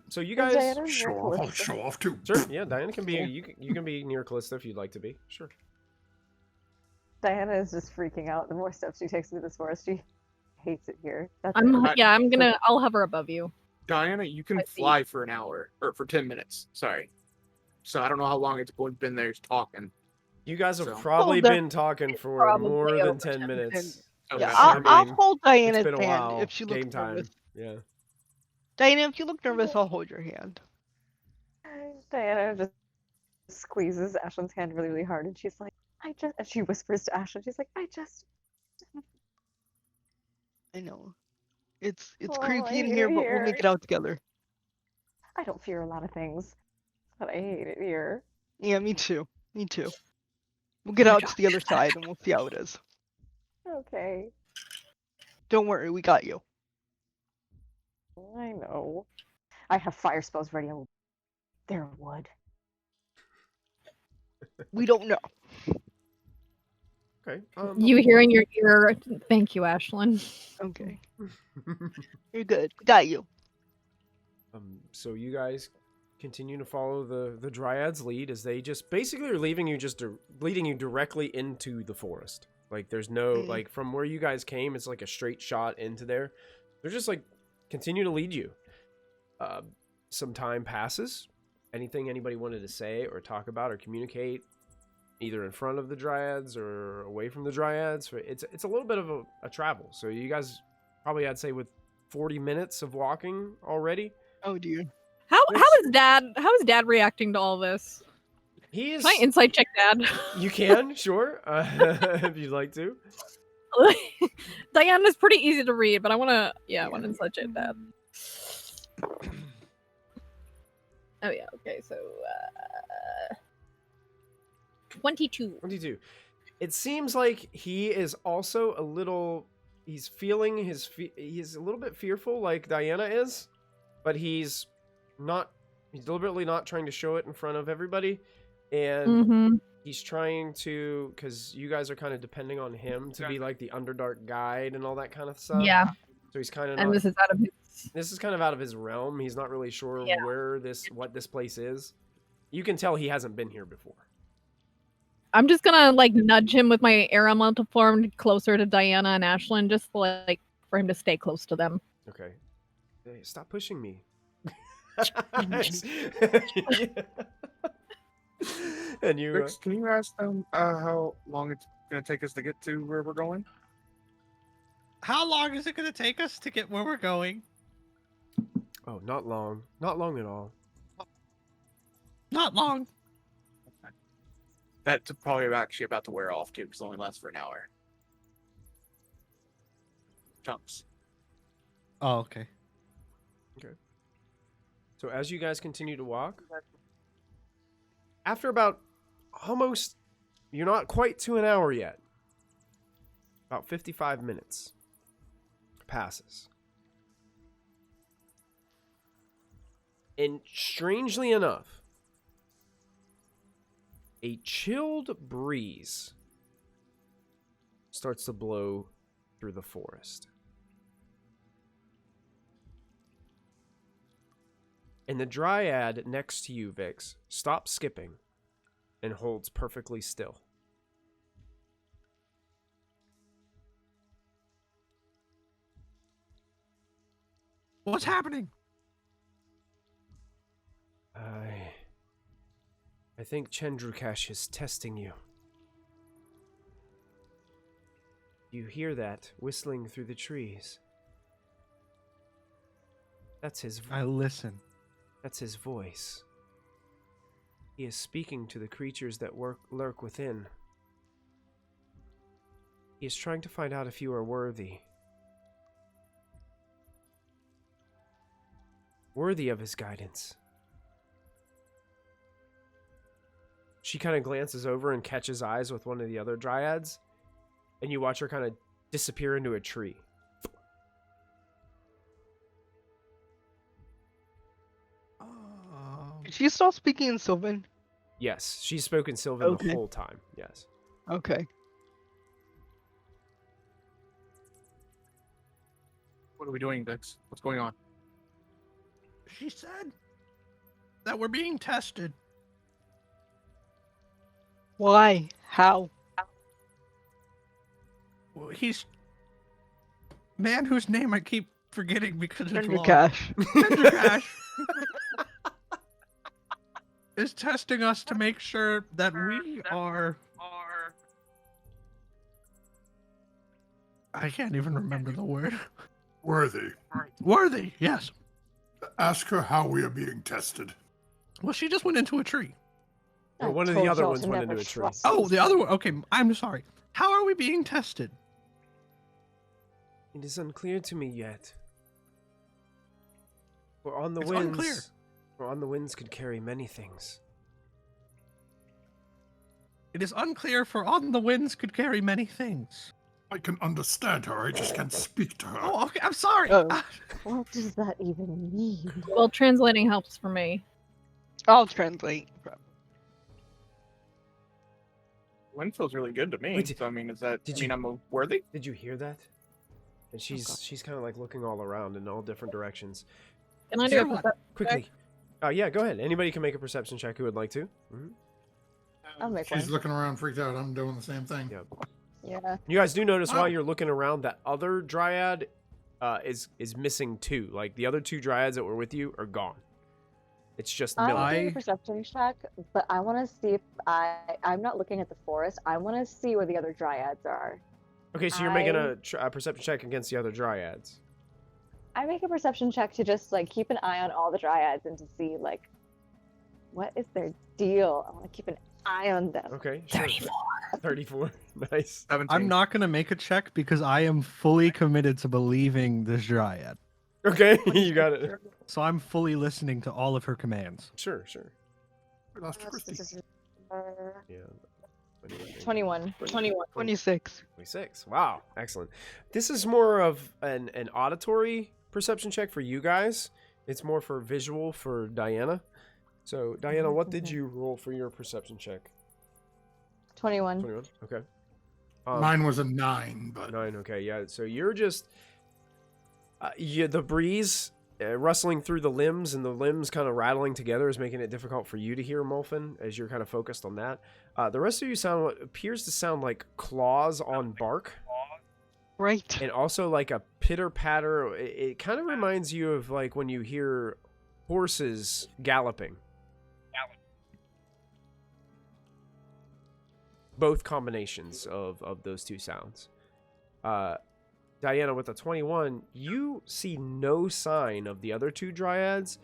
So you guys, Diana near Show off. I'll Callista? show off too. sure, yeah, Diana can be. You can be near Callista if you'd like to be. Sure. Diana is just freaking out. The more steps she takes through this forest, she hates it here. That's I'm it. yeah, I'll hover above you. Diana, you can I see. fly for an hour or for 10 minutes. Sorry. So I don't know how long it's been there talking. You guys have So- probably Well, been talking for probably more than over 10 10 minutes. Okay. Yeah, I I'll mean, hold It's Diana's been a hand while. if she looks Game time. nervous. Yeah. Diana, if you look nervous, I'll hold your hand. Diana just squeezes Ashlyn's hand really, really hard, and she's like, and she whispers to Ashlyn, she's like, I know. It's Oh, creepy in I here, hate but it we'll make here. it out together. I don't fear a lot of things, but I hate it here. Yeah, me too. Me too. We'll get Oh my out to the other side and we'll see how it is. Okay, Don't worry, we got you. I know. I have fire spells ready and they're wood. We don't know. Okay. You hear in your ear. Thank you, Ashlyn. Okay. You're good. We got you. So you guys continue to follow the Dryad's lead as they just basically are leading you directly into the forest. Like there's no like from where you guys came, it's like a straight shot into there. They're just like continue to lead you. Some time passes. Anything anybody wanted to say or talk about or communicate, either in front of the Dryads or away from the Dryads? It's a little bit of a travel. So you guys probably, I'd say, with 40 minutes of walking already. Oh dear. How is Dad reacting to all this? He is. Can I insight check Dad? You can, sure, if you'd like to. Diana's pretty easy to read, but I want to insight check Dad. Oh yeah, okay, so 22. 22. It seems like he is also a little. He's feeling he's a little bit fearful, like Diana is, but he's not. He's deliberately not trying to show it in front of everybody, and he's trying to, because you guys are kind of depending on him to be like the Underdark guide and all that kind of stuff. Yeah. So he's kind of. And this is out of his. This is kind of out of his realm. He's not really sure what this place is. You can tell he hasn't been here before. I'm just gonna like nudge him with my air elemental form closer to Diana and Ashlyn, just like for him to stay close to them. Okay. Hey, stop pushing me. And you. Rix, can you ask them how long it's going to take us to get to where we're going? How long is it going to take us to get where we're going? Oh, not long. Not long at all. Not long. That's probably actually about to wear off too, because it only lasts for an hour. Chunks. Oh, okay. So as you guys continue to walk, after about almost, you're not quite to an hour yet. About 55 minutes passes. And strangely enough, a chilled breeze starts to blow through the forest. And the Dryad next to you, Vix, stops skipping and holds perfectly still. What's happening? I think Chandrukash is testing you. You hear that whistling through the trees? That's his I listen. That's his voice. He is speaking to the creatures that lurk within. He is trying to find out if you are worthy. Worthy of his guidance. She kind of glances over and catches eyes with one of the other Dryads, and you watch her kind of disappear into a tree. she still speaking in Sylvan? Yes, she's spoken Sylvan the Okay. whole time. Yes. Okay. What are we doing, Vix? What's going on? She said that we're being tested. Why? How? Well, he's man whose name I keep forgetting because it's long. Cash. Tendercash is testing us to make sure that we are. I can't even remember the word. Worthy. Worthy, yes. Ask her how we are being tested. Well, she just went into a tree. Well, I one of the told other y'all ones to went never into a tree. trust Oh, these the other people. one. Okay, I'm sorry. How are we being tested? It is unclear to me yet. For on the It's winds, unclear. for on the winds could carry many things. It is unclear, for on the winds could carry many things. I can understand her, I just can't speak to her. Oh, okay, I'm sorry. Oh. What does that even mean? Well, translating helps for me. I'll translate. Wind feels really good to me. Wait, So I mean, is that? did I mean, you- I'm a worthy. Did you hear that? And she's kind of like looking all around in all different directions. Can I do Hear a what? perception Quickly. Yeah, go ahead. Anybody can make a perception check who would like to. I'll make She's one. looking around freaked out. I'm doing the same thing. Yeah. Yeah. You guys do notice Oh. while you're looking around that other dryad is missing too. Like the other two dryads that were with you are gone. It's just Miller. I'm doing I- a perception check, but I want to see if I'm not looking at the forest. I want to see where the other dryads are. Okay, so you're making I- a perception check against the other dryads. I make a perception check to just like keep an eye on all the dryads and to see like what is their deal. I want to keep an eye on them. Okay, sure. 34. Nice. 17. I'm not gonna make a check because I am fully committed to believing this dryad. Okay, you got it. So I'm fully listening to all of her commands. Sure. We lost Kristy. Yeah. 21. 26. 26. Wow, excellent. This is more of an auditory perception check for you guys. It's more for visual for Diana. So, Diana, what did you roll for your perception check? 21. 21. Okay. Mine was a 9, but 9. Okay, yeah. So you're just the breeze rustling through the limbs and the limbs kind of rattling together is making it difficult for you to hear, Molfin, as you're kind of focused on that. The rest of you sound what appears to sound like claws on bark. Right. And also like a pitter patter. It kind of reminds you of like when you hear horses galloping. Both combinations of those two sounds. Diana, with a 21, you see no sign of the other two dryads,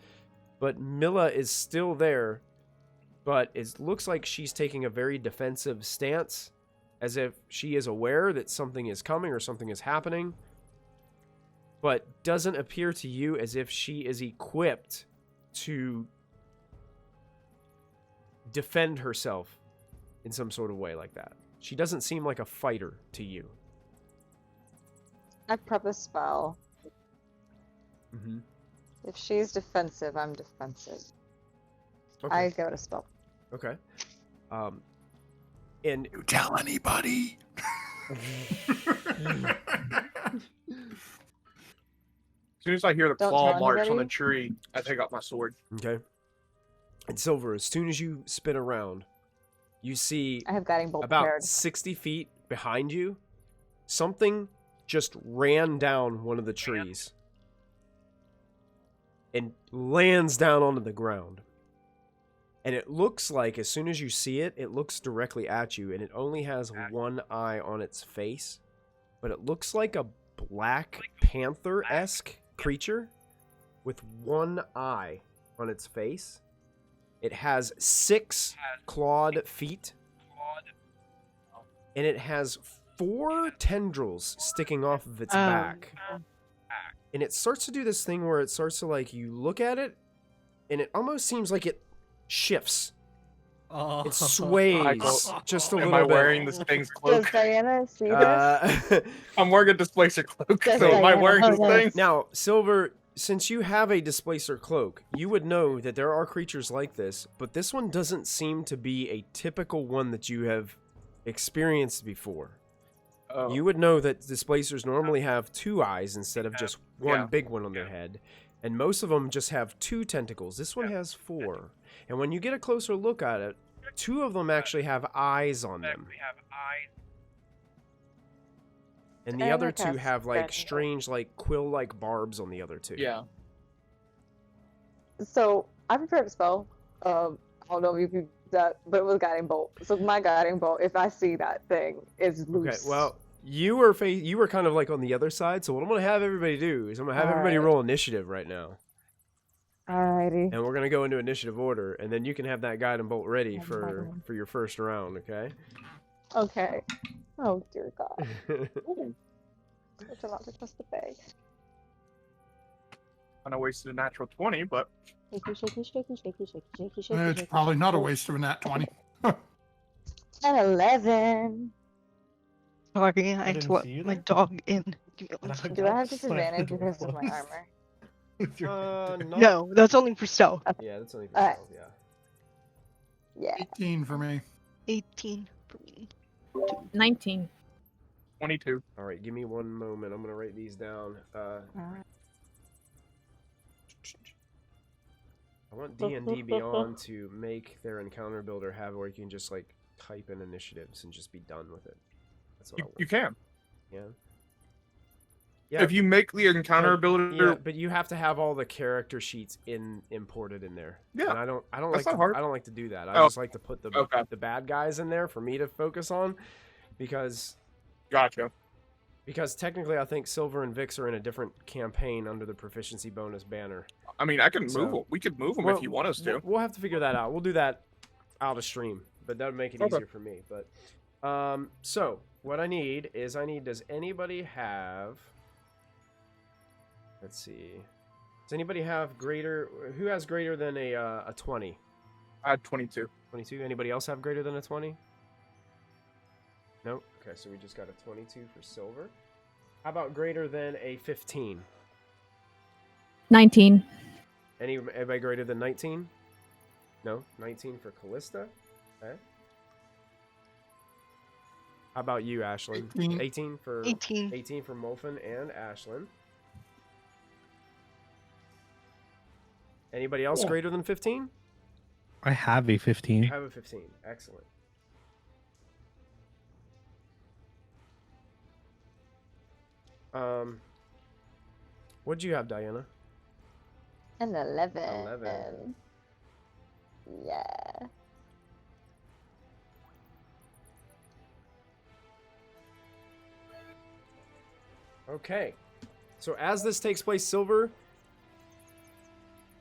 but Milla is still there, but it looks like she's taking a very defensive stance, as if she is aware that something is coming or something is happening, but doesn't appear to you as if she is equipped to defend herself in some sort of way like that. She doesn't seem like a fighter to you. I prep a spell. Mm-hmm. If she's defensive, I'm defensive. I go to spell. Okay. And you tell anybody? As soon as I hear the Don't claw tell marks on the anybody? tree, I take out my sword. okay. And Silver, as soon as you spin around, you see I have guiding bolt about prepared. 60 feet behind you, something just ran down one of the trees and lands down onto the ground. And it looks like, as soon as you see it, it looks directly at you, and it only has one eye on its face. But it looks like a Black Panther-esque creature with one eye on its face. It has 6 clawed feet. And it has 4 tendrils sticking off of its back. And it starts to do this thing where it starts to, like, you look at it, and it almost seems like it shifts. Oh. It sways Michael, just a Am little I bit. wearing this thing's Does cloak? Diana see this? Uh, I'm wearing a displacer cloak. Does So am I Diana- wearing oh, this no. thing? now, Silver, since you have a displacer cloak, you would know that there are creatures like this, but this one doesn't seem to be a typical one that you have experienced before. Oh. You would know that displacers normally have 2 eyes instead of just one big one on their head, and most of them just have 2 tentacles. This one has 4, and when you get a closer look at it, 2 of them actually have eyes on them. And the other 2 have like strange, like quill-like barbs on the other 2. Yeah. So I prepared a spell. I don't know if you do that, but it was guiding bolt. So my guiding bolt, if I see that thing, is loose. Okay, well, you were kind of like on the other side. So what I'm gonna have everybody do is I'm gonna have everybody roll initiative right now, Alrighty. and we're gonna go into initiative order, and then you can have that guiding bolt ready for your first round. Okay. Okay. Oh dear God. Which I'm not supposed to say. And I wasted a natural 20, but Shaky, shaky, shaky, shaky, shaky, shaky, shaky. It's shaky. probably not a waste of a nat 20. And 11. Sorry, I didn't had to let see you my there. dog in. Give me one And I second. Do I have That's what I disadvantage did because of my was. armor? With your hand. No, that's only for stealth. Yeah, that's only for Alright. stealth, yeah. Yeah. 18 for me. 18 for me. 19. 22. All right, give me one moment. I'm gonna write these down. I want D&D Beyond to make their encounter builder have where you can just like type in initiatives and just be done with it. That's what I want. You can. Yeah. Yeah. If you make the encounter ability, Yeah, but you have to have all the character sheets imported in there. Yeah, And I don't that's like not to, hard. I don't like to do that. I Oh, just like to put the bad guys in there for me to focus on because gotcha. technically I think Silver and Vix are in a different campaign under the proficiency bonus banner. I mean, I can move So- them. We could move them Well, if you want us to. We'll have to figure that out. We'll do that out of stream, but that would make it Okay. easier for me. But so what I need is does anybody have? Let's see. Does anybody have greater? Who has greater than a 20? I had 22. 22. Anybody else have greater than a 20? No. Okay, so we just got a 22 for Silver. How about greater than a 15? 19. Anybody greater than 19? No. 19 for Callista. Okay. How about you, Ashlyn? 18. 18 for 18. 18 for Molfin and Ashlyn. Anybody else Cool. greater than 15? I have a 15. I have a 15. Excellent. What'd you have, Diana? And 11. 11. Yeah. Okay. So as this takes place, Silver,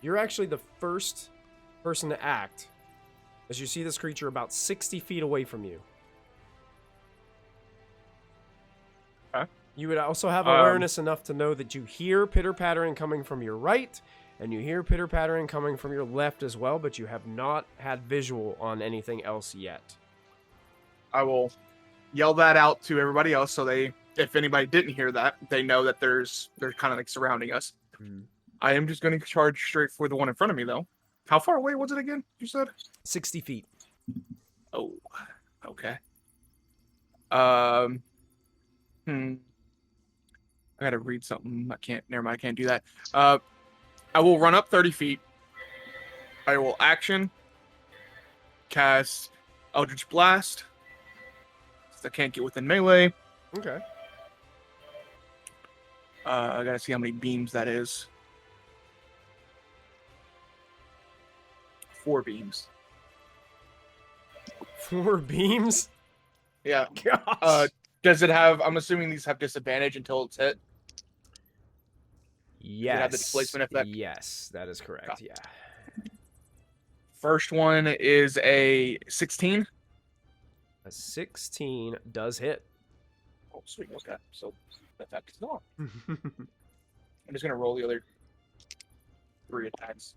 you're actually the first person to act as you see this creature about 60 feet away from you. Okay. You would also have awareness enough to know that you hear pitter-pattering coming from your right, and you hear pitter-pattering coming from your left as well, but you have not had visual on anything else yet. I will yell that out to everybody else so they, if anybody didn't hear that, they know that they're kind of like surrounding us. I am just going to charge straight for the one in front of me, though. How far away was it again, you said? 60 feet. Oh, okay. I gotta read something. Never mind, I can't do that. I will run up 30 feet. I will action. Cast Eldritch Blast. I can't get within melee. Okay. I gotta see how many beams that is. 4 beams. 4 beams? Yeah. Gosh. Does it have? I'm assuming these have disadvantage until it's hit. Yes. it have the displacement effect? Yes, that is correct. Yeah. First one is a 16. A 16 does hit. Oh, sweet. Okay. So that effect is on. I'm just gonna roll the other 3 attacks.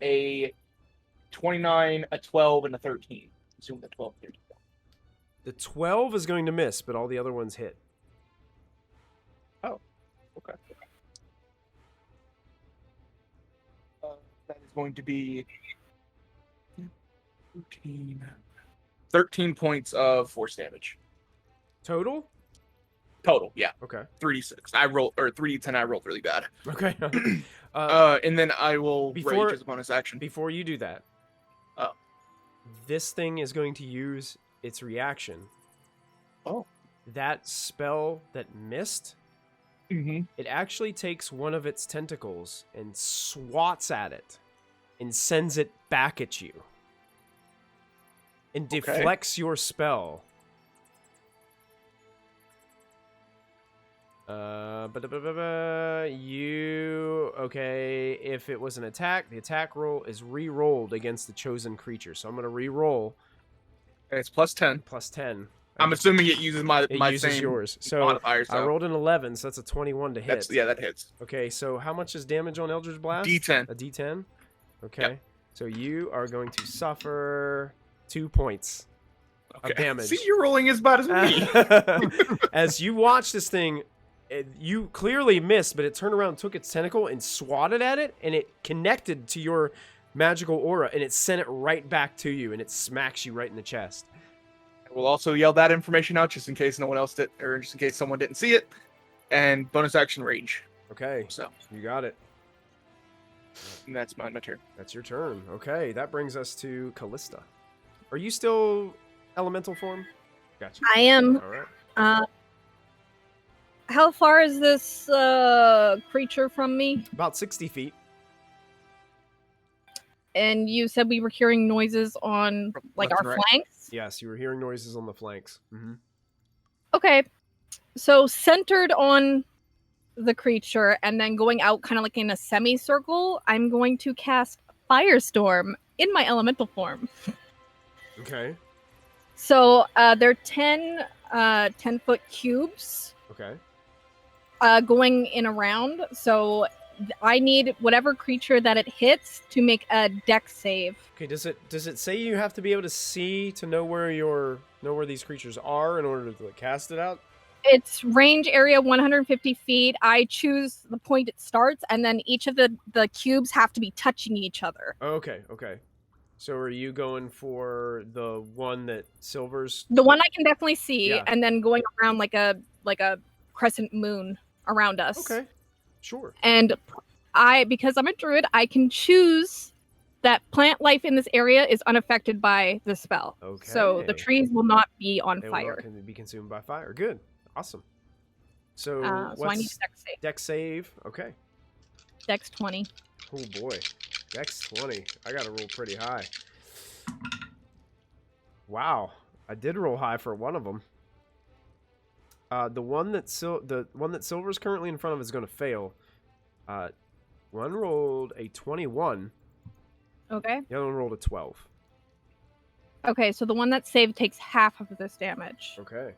A 29, a 12, and a 13. Assume the 12 hit. The 12 is going to miss, but all the other ones hit. Okay. going to be 13 points of force damage. Total? Total, yeah. Okay. 3d6. I rolled, or 3d10, I rolled really bad. Okay. And then I will before- rage as a bonus action. Before you do that, Oh. this thing is going to use its reaction. Oh. That spell that missed, Mm-hmm. it actually takes one of its tentacles and swats at it and sends it back at you and Okay. deflects your spell. Okay, if it was an attack, the attack roll is re-rolled against the chosen creature. So I'm going to re-roll And it's plus 10. plus 10. I'm assuming it uses my It my uses same yours. So modifier. I rolled an 11, so that's a 21 to hit. That's, yeah, that hits. Okay, so how much is damage on Eldritch Blast? D10. A D10? Okay. Yep. So you are going to suffer 2 points of damage. See, you're rolling as bad as me. As you watch this thing, you clearly missed, but it turned around, took its tentacle, and swatted at it, and it connected to your magical aura, and it sent it right back to you, and it smacks you right in the chest. We'll also yell that information out just in case no one else did, or just in case someone didn't see it. And bonus action rage. Okay, So, you got it. and that's my turn. That's your turn. Okay, that brings us to Callista. Are you still elemental form? Gotcha. I am. All right. How far is this creature from me? About 60 feet. And you said we were hearing noises on From like left our and right. flanks? Yes, you were hearing noises on the flanks. Mm-hmm. Okay. So centered on the creature and then going out kind of like in a semicircle, I'm going to cast Firestorm in my elemental form. Okay. So they're 10-foot cubes Okay. going in a round. So I need whatever creature that it hits to make a dex save. Okay. Does it say you have to be able to see to know where these creatures are in order to cast it out? It's range area 150 feet. I choose the point it starts, and then each of the cubes have to be touching each other. Okay. Okay. So are you going for the one that Silver's? The one I can definitely see, Yeah. and then going around like a crescent moon around us. Okay. Sure. And because I'm a druid, I can choose that plant life in this area is unaffected by the spell. Okay. So the trees will not be on They will fire. not be consumed by fire. Good. Awesome. So So I need what's a dex save. dex save? Okay. Dex 20. Oh boy. Dex 20. I gotta roll pretty high. Wow. I did roll high for one of them. The one that Silver's currently in front of is going to fail. One rolled a 21. Okay. The other one rolled a 12. Okay, so the one that saved takes half of this damage. Okay.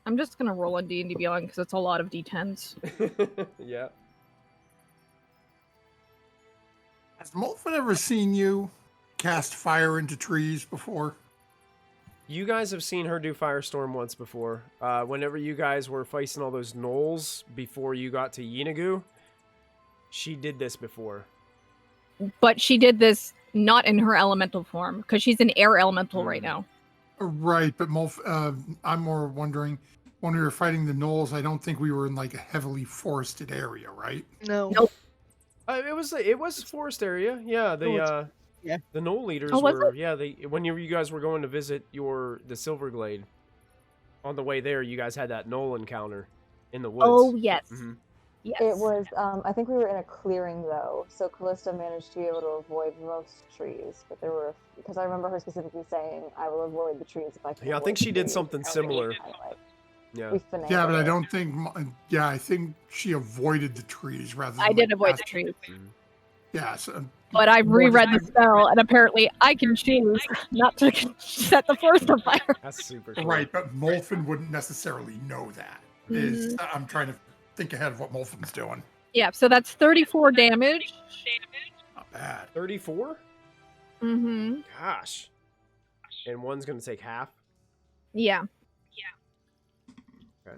I'm just gonna roll on D&D Beyond because it's a lot of D10s. Yeah. Has Molfin ever seen you cast fire into trees before? You guys have seen her do Firestorm once before. Whenever you guys were facing all those gnolls before you got to Yeenagu, she did this before. But she did this not in her elemental form because she's an air elemental right now. Right, but I'm more wondering, when we were fighting the gnolls, I don't think we were in like a heavily forested area, right? No. Nope. It was forest area. Yeah, the yeah. the gnoll leaders Oh, was were whenever you guys were going to visit the Silverglade, on the way there you guys had that gnoll encounter in the woods. Oh yes, Mhm. yes. It was, I think we were in a clearing though, so Callista managed to be able to avoid most trees, but there were, because I remember her specifically saying, I will avoid the trees if I can. Yeah, I think avoid she the did trees." something And we similar. kinda, like, Yeah. we finagled Yeah, but I it. don't think. Yeah, I think she avoided the trees rather than. I did like, avoid the cast- trees, Yeah, so, but I've more reread just- the spell, and apparently I can choose not to set the forest on fire. That's super cool. Right, but Molfin wouldn't necessarily know that. I'm trying to think ahead of what Molfin's doing. Yeah, so that's 34 damage. Not bad. 34? Mm-hmm. Gosh. And one's gonna take half. Yeah. Okay.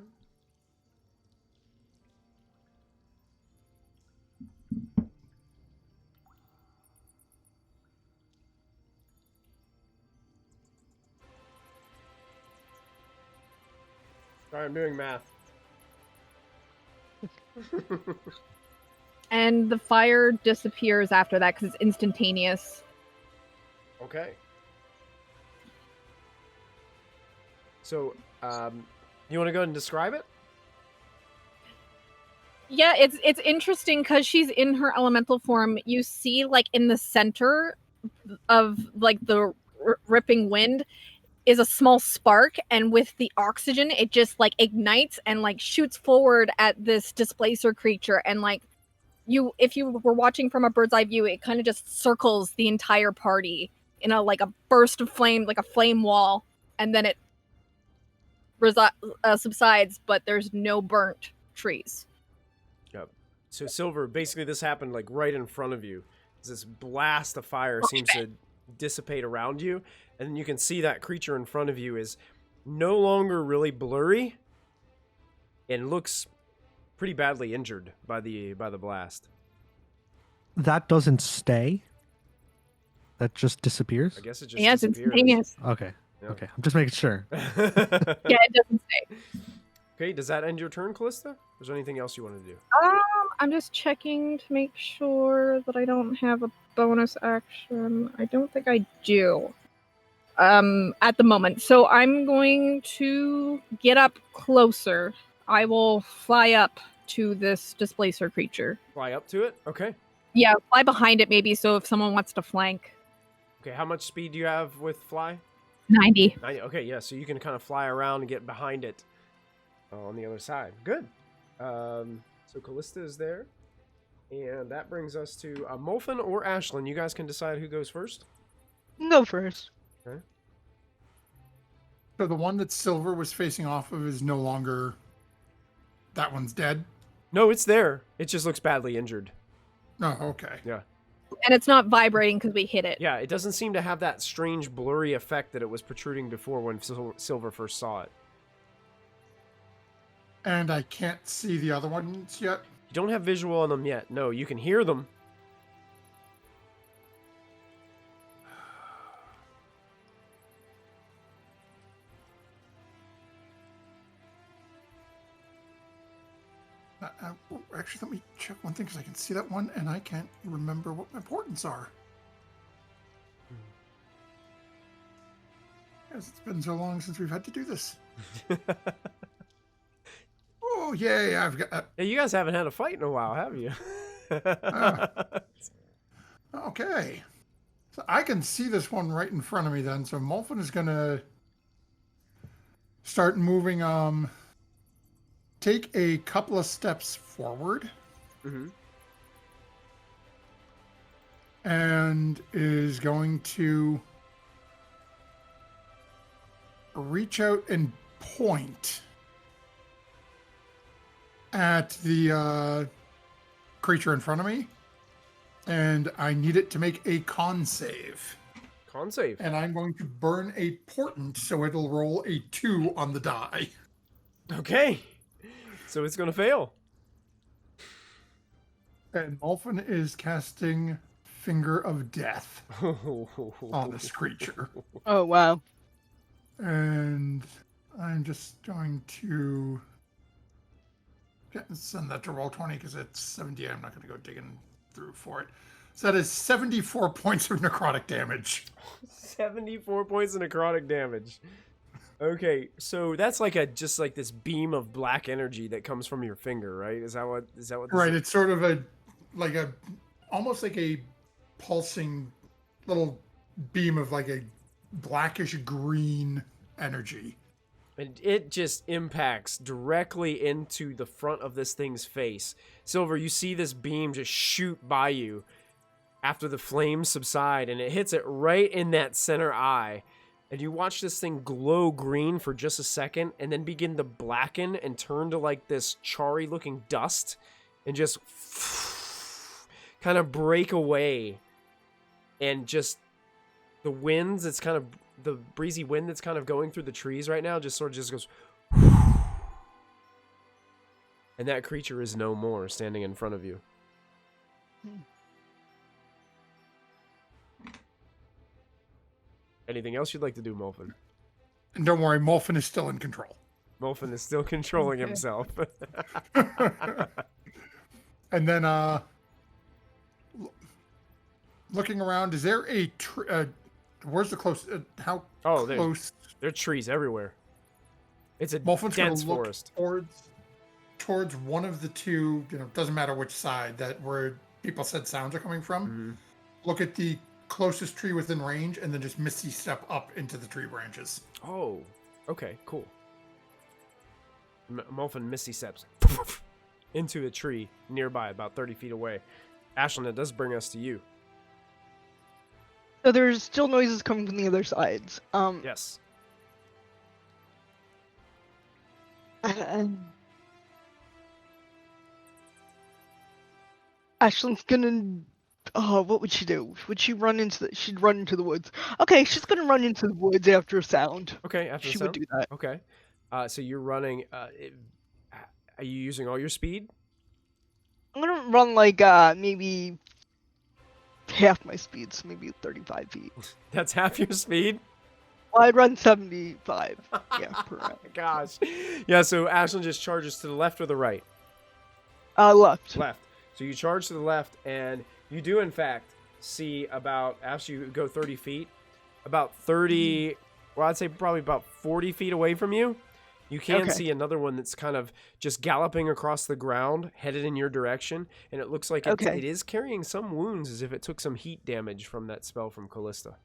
Sorry, I'm doing math. And the fire disappears after that because it's instantaneous. Okay. So, you want to go ahead and describe it? Yeah, it's interesting because she's in her elemental form. You see, like in the center of like the ripping wind is a small spark, and with the oxygen, it just like ignites and like shoots forward at this displacer creature. And like if you were watching from a bird's eye view, it kind of just circles the entire party in a like a burst of flame, like a flame wall, and then it subsides, but there's no burnt trees. Yep. So Silver, basically this happened like right in front of you. This blast of fire seems to dissipate around you, and you can see that creature in front of you is no longer really blurry and looks pretty badly injured by the blast. That doesn't stay. That just disappears. I guess it just It's disappears. instantaneous. Okay. Yeah. Okay. I'm just making sure. Yeah, it doesn't stay. Okay, does that end your turn, Callista? Is there anything else you want to do? I'm just checking to make sure that I don't have a bonus action. I don't think I do. At the moment. So I'm going to get up closer. I will fly up to this displacer creature. Fly up to it? Okay. Yeah, fly behind it maybe, so if someone wants to flank. Okay, how much speed do you have with fly? 90. 90. Okay, yeah, so you can kind of fly around and get behind it on the other side. Good. So Callista is there. And that brings us to Molfin or Ashlyn. You guys can decide who goes first. Go first. Okay. So the one that Silver was facing off of is no longer... That one's dead? No, it's there. It just looks badly injured. Oh, okay. Yeah. And it's not vibrating because we hit it. Yeah, it doesn't seem to have that strange blurry effect that it was protruding before when Silver first saw it. And I can't see the other ones yet? You don't have visual on them yet. No, you can hear them. Actually, let me check one thing, because I can see that one, and I can't remember what my portents are. Yes, it's been so long since we've had to do this. Oh, yay, I've got... Yeah, you guys haven't had a fight in a while, have you? Okay. So I can see this one right in front of me then, so Molfin is going to start moving, take a couple of steps forward. Mm-hmm. And is going to reach out and point at the creature in front of me. And I need it to make a con save. Con save. And I'm going to burn a portent, so it'll roll a 2 on the die. Okay. So it's going to fail. And Molfin is casting Finger of Death on this creature. Oh, wow. And I'm just going to send that to roll 20 because it's 70. I'm not going to go digging through for it. So that is 74 points of necrotic damage. 74 points of necrotic damage. Okay, so that's like just like this beam of black energy that comes from your finger, right? Is that what this Right, is? it's sort of almost like a pulsing little beam of like a blackish green energy. And it just impacts directly into the front of this thing's face. Silver, you see this beam just shoot by you after the flames subside, and it hits it right in that center eye. And you watch this thing glow green for just a second, and then begin to blacken and turn to like this charry looking dust, and just kind of break away. And just the winds, it's kind of the breezy wind that's kind of going through the trees right now, just sort of just goes. And that creature is no more standing in front of you. Anything else you'd like to do, Molfin? And don't worry, Molfin is still in control. Wolfen is still controlling Okay. himself. And then, looking around, is there a where's the close? How Oh, there close? are trees everywhere. It's a Wolfen's gonna dense look forest. towards one of the two. Doesn't matter which side that where people said sounds are coming from. Mhm. Look at the closest tree within range, and then just misty step up into the tree branches. Oh, okay, cool. Wolfen misty steps into a tree nearby, about 30 feet away. Ashlyn, that does bring us to you. So there's still noises coming from the other sides. Yes. Ashlyn's gonna. Oh, what would she do? Would she run into the? She'd run into the woods. Okay, she's gonna run into the woods after a sound. Okay, after the She sound. would do that. Okay. So you're running. Are you using all your speed? I'm gonna run like maybe half my speed, so maybe 35 feet. That's half your speed? Well, I'd run 75. Yeah, per hour. Gosh. Yeah, so Ashlyn just charges to the left or the right? Left. Left. So you charge to the left, and you do, in fact, see about, after you go 30 feet, about 30, well, I'd say probably about 40 feet away from you, you can Okay. see another one that's kind of just galloping across the ground, headed in your direction, and it looks like Okay. it is carrying some wounds as if it took some heat damage from that spell from Callista.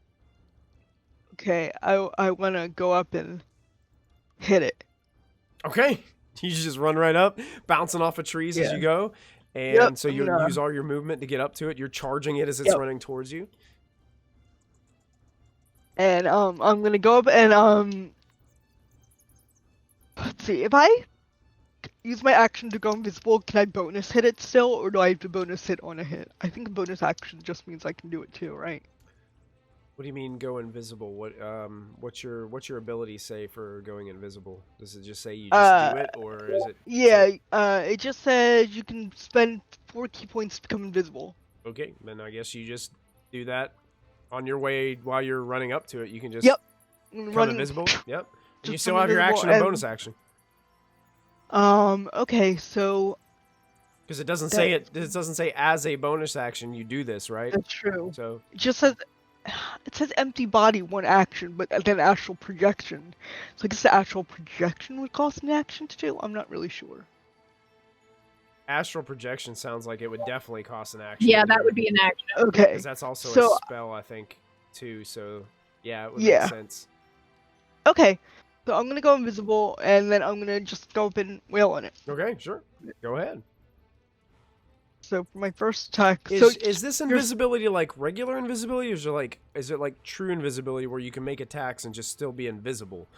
Okay, I wanna go up and hit it. Okay. You just run right up, bouncing off of trees as Yeah. you go. And Yep, so I'm you gonna- use all your movement to get up to it. You're charging it as it's Yep. running towards you. And I'm gonna go up and let's see, if I use my action to go invisible, can I bonus hit it still, or do I have to bonus hit on a hit? I think a bonus action just means I can do it too, right? What do you mean go invisible? What's your ability say for going invisible? Does it just say you just do it, or is it? Yeah, it just says you can spend 4 key points to become invisible. Okay, then I guess you just do that on your way while you're running up to it. You can just Yep. become invisible. Yep. And you Just still become have your invisible action and and- bonus action Okay, so because it doesn't say it. It doesn't say as a bonus action you do this, right? that's true. So It just says empty body, one action, but then astral projection. So I guess the astral projection would cost an action to do. I'm not really sure. astral projection sounds like it would definitely cost an action. Yeah, to that do. would be an action. Okay. Because that's also So- a spell, I think, too. So, yeah, it would Yeah. make sense. Okay. So I'm gonna go invisible, and then I'm gonna just go up and wail on it. Okay, sure. Go ahead. So for my first attack, Is this invisibility like regular invisibility, or is it like true invisibility where you can make attacks and just still be invisible?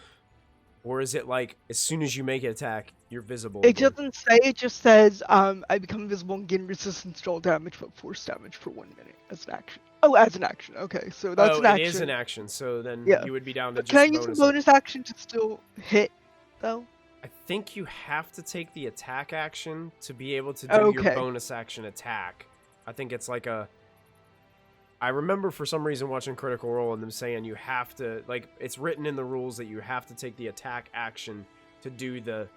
Or is it like as soon as you make an attack, you're visible? it again? doesn't say. It just says I become invisible and gain resistance to all damage, but force damage for 1 minute as an action. Oh, as an action. Okay, so that's an it action. is an action. So then Yeah. you would be down to But just can I use a bonus. bonus action to still hit, though? I think you have to take the attack action to be able to do your Okay. bonus action attack. I think it's like a. I remember for some reason watching Critical Role and them saying you have to, like, it's written in the rules that you have to take the attack action to do the.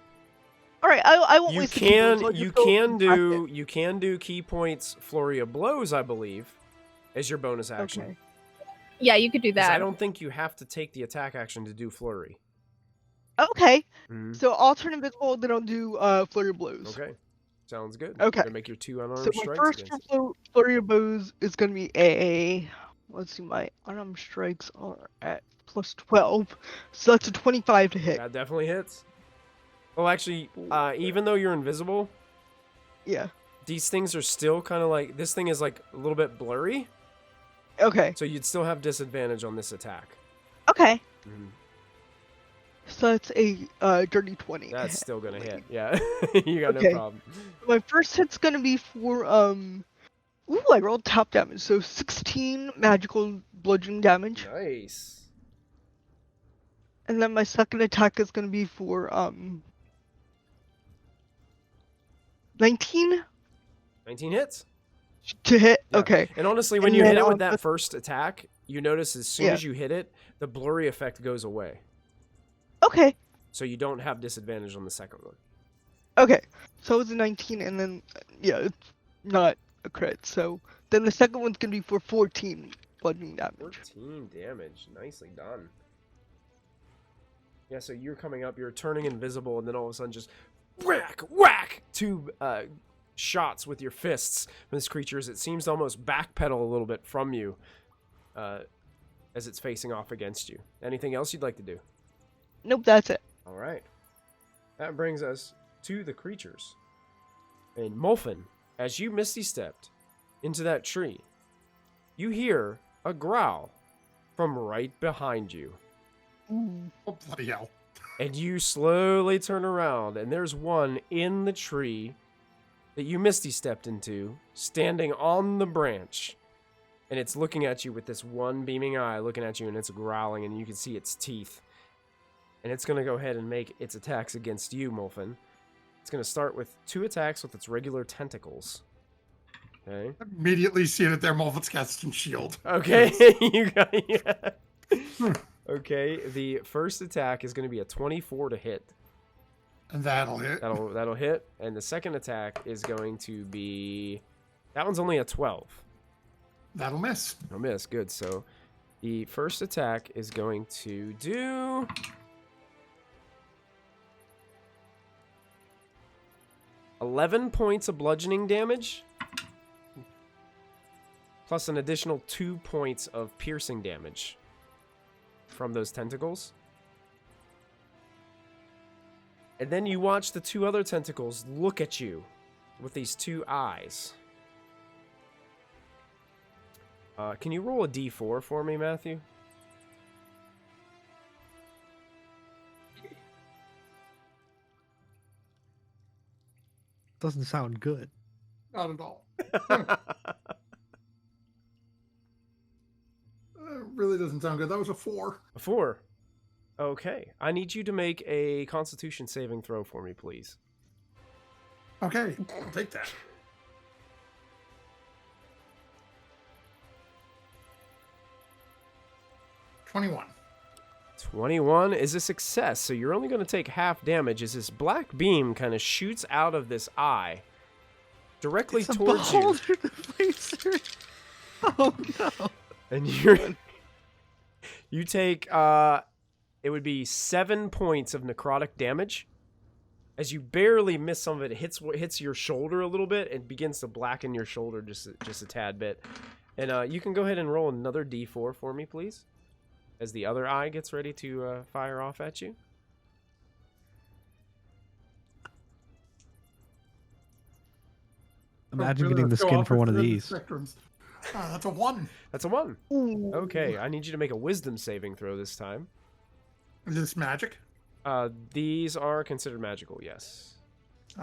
All right, I won't You waste the key points, can I'll you just go can attack do it. you can do key points flurry of blows, I believe, as your bonus action. Okay. Yeah, you could do 'Cause that. I don't think you have to take the attack action to do flurry. Okay, Mhm. so I'll turn invisible, then I'll do flurry of blows. Okay, sounds good. Okay. Gonna make your 2 unarmed So my strikes first against. flurry of blows is gonna be a. Let's see, my unarmed strikes are at plus 12, so that's a 25 to hit. That definitely hits. Well, actually, even though you're invisible, Yeah. these things are still kind of like, this thing is like a little bit blurry, Okay. so you'd still have disadvantage on this attack. Okay. Mhm. So that's a dirty 20. to That's hit, still gonna I hit. believe. Yeah, you got Okay. no problem. My first hit's gonna be for Ooh, I rolled top damage, so 16 magical bludgeoning damage. Nice. And then my second attack is gonna be for 19 19 hits. to hit. Yeah. Okay. And honestly, when And you hit then it with on that the- first attack, you notice as soon Yeah. as you hit it, the blurry effect goes away. Okay. So you don't have disadvantage on the second one. Okay, so it was a 19, and then yeah, it's not a crit. So then the second one's gonna be for 14 bludgeoning damage. 14 damage. Nicely done. Yeah, so you're coming up, you're turning invisible, and then all of a sudden just whack, whack! 2 shots with your fists from this creature as it seems to almost backpedal a little bit from you as it's facing off against you. Anything else you'd like to do? Nope, that's it. All right. That brings us to the creatures. And Molfin, as you misty stepped into that tree, you hear a growl from right behind you. Oh, bloody hell. And you slowly turn around, and there's one in the tree that you misty stepped into, standing on the branch. And it's looking at you with this one beaming eye looking at you, and it's growling, and you can see its teeth. And it's going to go ahead and make its attacks against you, Molfin. It's going to start with 2 attacks with its regular tentacles. Okay. Immediately seeing it there, Mulvet's casting shield. Okay. You got yeah. Okay. The first attack is going to be a 24 to hit. And that'll hit. That'll hit. And the second attack is going to be... That one's only a 12. That'll miss. I'll miss. Good. So the first attack is going to do... 11 points of bludgeoning damage, plus an additional 2 points of piercing damage from those tentacles. And then you watch the 2 other tentacles look at you with these 2 eyes. Can you roll a d4 for me, Matthew? Doesn't sound good. Not at all. Really doesn't sound good. That was a 4. A 4. Okay. I need you to make a Constitution saving throw for me, please. Okay, I'll take that. $21. 21 is a success, so you're only going to take half damage as this black beam kind of shoots out of this eye directly It's a towards you. beholder devicer. Oh no. And you take it would be 7 points of necrotic damage as you barely miss some of it. It hits your shoulder a little bit and begins to blacken your shoulder just a tad bit. And you can go ahead and roll another d4 for me, please, as the other eye gets ready to fire off at you. Imagine Really, getting the let's go skin off for one of the these. spectrums. That's a 1. That's a 1. Ooh. Okay, I need you to make a wisdom saving throw this time. Is this magic? These are considered magical, yes.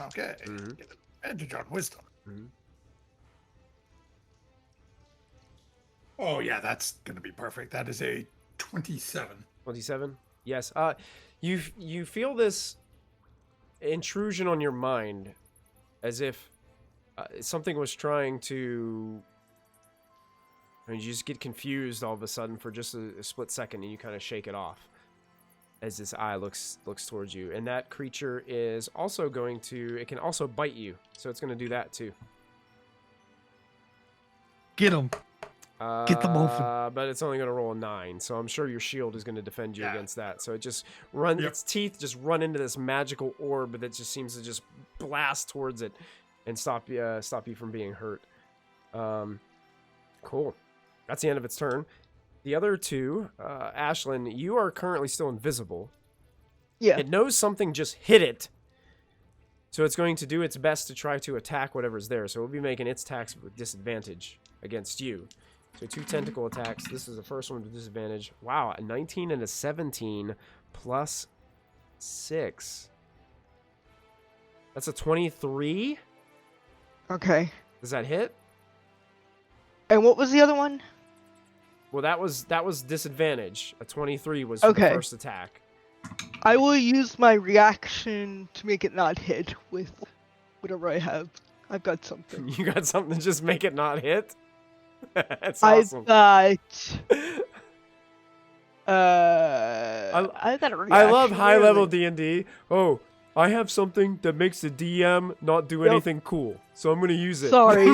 Okay. Mhm. Get advantage on wisdom. Mhm. Oh, yeah, that's going to be perfect. That is a 27. 27? Yes. You feel this intrusion on your mind as if something was trying to... I mean, you just get confused all of a sudden for just a split second, and you kind of shake it off as this eye looks towards you. And that creature is also going to... It can also bite you, so it's going to do that too. Get him. Get the Molfin. But it's only going to roll a 9, so I'm sure your shield is going to defend you Yeah. against that. So it just runs, Yep. its teeth just run into this magical orb that just seems to just blast towards it and stop you from being hurt. Cool. That's the end of its turn. The other 2, Ashlyn, you are currently still invisible. Yeah. It knows something just hit it. So it's going to do its best to try to attack whatever's there. So it'll be making its attacks with disadvantage against you. So 2 tentacle attacks. This is the first one with disadvantage. Wow, a 19 and a 17 plus 6. That's a 23? Okay. Does that hit? And what was the other one? Well, that was disadvantage. A 23 was for the Okay. first attack. I will use my reaction to make it not hit with whatever I have. I've got something. You got something to just make it not hit? That's awesome. I've got I got a reaction. I love high level Really? D&D. Oh, I have something that makes the DM not do Yep. anything cool, so I'm gonna use it. Sorry.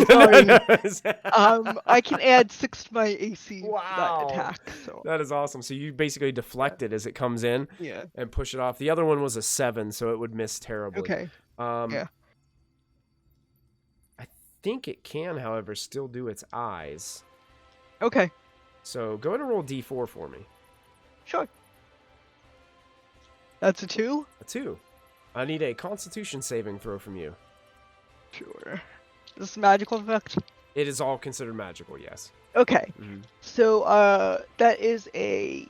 I can add 6 to my AC for Wow. that attack. So That is awesome. So you basically deflect it as it comes in yeah. and push it off. The other one was a 7, so it would miss terribly. Okay. Yeah. I think it can, however, still do its eyes. Okay. So go ahead and roll D4 for me. Sure. That's a 2. A 2. I need a Constitution saving throw from you. Sure. This is magical effect. It is all considered magical, yes. Okay. Mhm. So that is a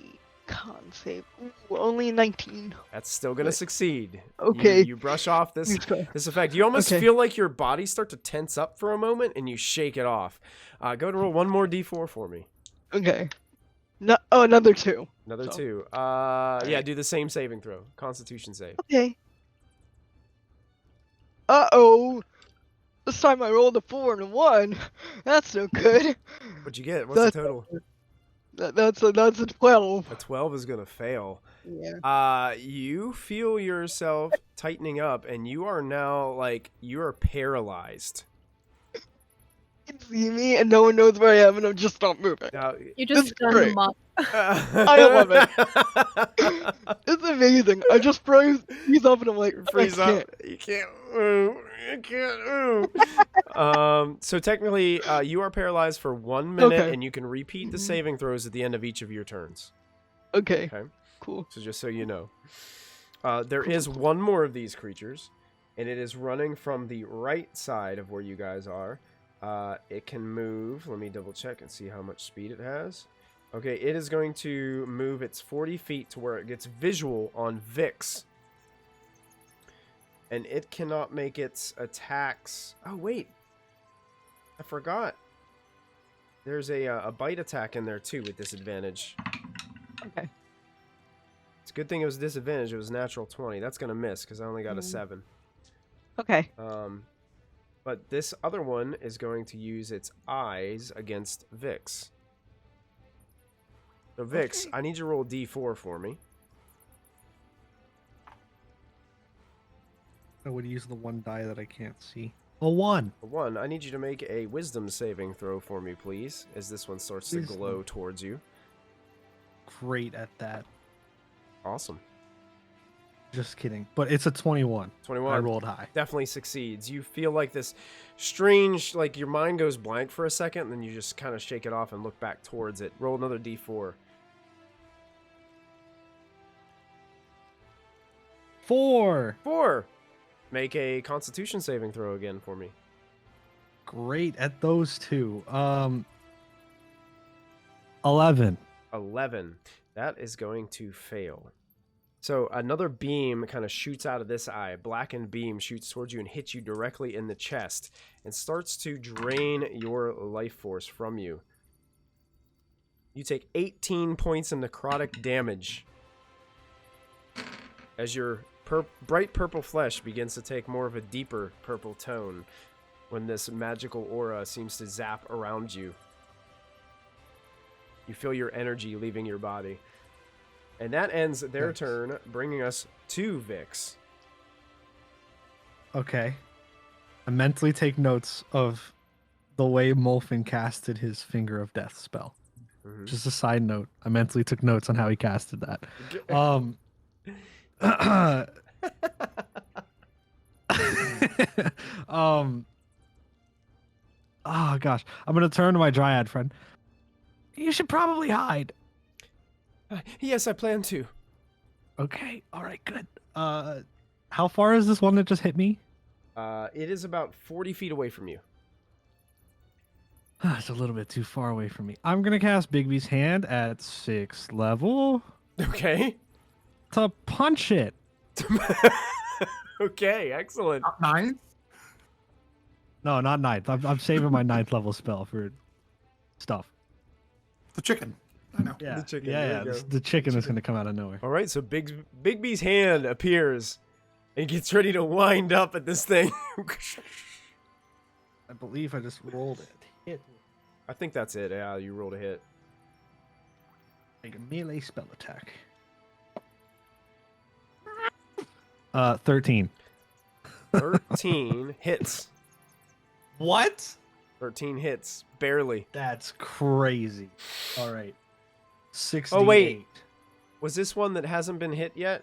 con save. Ooh, only 19. That's still gonna succeed. Okay. You brush off this Okay. this effect. You almost Okay. feel like your body start to tense up for a moment, and you shake it off. Go ahead and roll one more D4 for me. Okay. No, oh, another 2. Another So- 2. Yeah, do the same saving throw. Constitution save. Okay. Uh-oh. This time I rolled a 4 and a 1. That's no good. What'd you get? What's the That's- total? That's a 12. A 12 is gonna fail. Yeah. You feel yourself tightening up, and you are now you are paralyzed. You can see me and no one knows where I am and I'm just not moving. Now, You This is just gun great. them up. I love it. It's amazing. I just froze these up and I'm like, Freeze I up. You can't move. You can't move. So technically, you are paralyzed for 1 minute, Okay. and you can repeat the Mhm. saving throws at the end of each of your turns. Okay. Okay. Cool. So just so you know, there is one more of these creatures, and it is running from the right side of where you guys are. It can move. Let me double check and see how much speed it has. Okay, it is going to move its 40 feet to where it gets visual on Vix. And it cannot make its attacks. Oh, wait. I forgot. There's a bite attack in there, too, with disadvantage. Okay. It's a good thing it was disadvantage. It was natural 20. That's going to miss because I only got a 7. Okay. But this other one is going to use its eyes against Vix. So, Vix, I need you to roll D4 for me. I would use the one die that I can't see. A 1. For one, I need you to make a wisdom saving throw for me, please, as this one starts to Wisdom. glow towards you. Great at that. Awesome. Just kidding. But it's a 21. 21. I rolled high. Definitely succeeds. You feel like this strange, your mind goes blank for a second, and then you just kind of shake it off and look back towards it. Roll another D4. 4. 4. Make a Constitution saving throw again for me. Great at those two. 11. 11. That is going to fail. So another beam kind of shoots out of this eye. A blackened beam shoots towards you and hits you directly in the chest and starts to drain your life force from you. You take 18 points of necrotic damage as your bright purple flesh begins to take more of a deeper purple tone when this magical aura seems to zap around you. You feel your energy leaving your body. And that ends their Nice. turn, bringing us to Vix. Okay. I mentally take notes of the way Molfin casted his Finger of Death spell. Mhm. Just a side note. I mentally took notes on how he casted that. Oh gosh. I'm gonna turn to my dryad friend. You should probably hide. Yes, I plan to. Okay, alright, good. How far is this one that just hit me? It is about 40 feet away from you. It's a little bit too far away from me. I'm gonna cast Bigby's hand at 6th level Okay. to punch it. Okay, excellent. Top 9? No, not 9th. I'm saving my 9th level spell for stuff. The chicken. I know. Yeah, chicken, yeah, there yeah. you go. The chicken is gonna come out of nowhere. All right, so Bigby's hand appears and gets ready to wind up at this thing. I believe I just rolled it. Hit. I think that's it. Yeah, you rolled a hit. Make a melee spell attack. 13. 13 hits. What? 13 hits. Barely. That's crazy. All right. 68. Oh, wait. Was this one that hasn't been hit yet?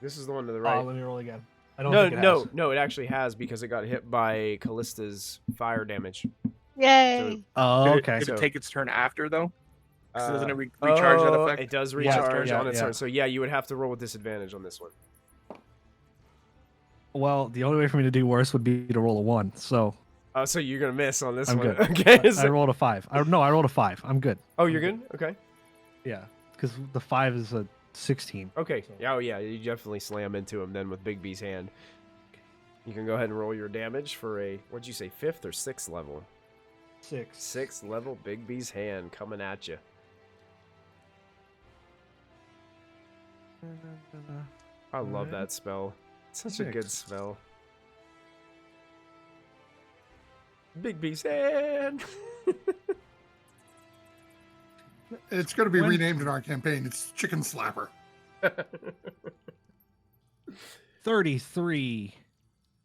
This is the one to the right. Let me roll again. I don't No, think it no, has. no, it actually has because it got hit by Callista's fire damage. Yay! Oh, Did okay. Did So- it take its turn after though? 'Cause doesn't it recharge that effect? It does Yeah, recharge yeah, on its yeah. turn. So yeah, you would have to roll with disadvantage on this one. Well, the only way for me to do worse would be to roll a 1. So So you're gonna miss on this I'm one. good. Okay. I so- rolled a 5. I rolled a 5. I'm good. oh, you're good. Okay. Yeah, because the 5 is a 16. Okay. Yeah. Oh yeah. You definitely slam into him then with Big B's hand. You can go ahead and roll your damage for a what'd you say, 5th or 6th level? 6. 6th level Big B's hand coming at you. I love Alright. that spell. It's such a good 6. spell. Big B's hand. It's going to be When- renamed in our campaign. It's Chicken Slapper. 33.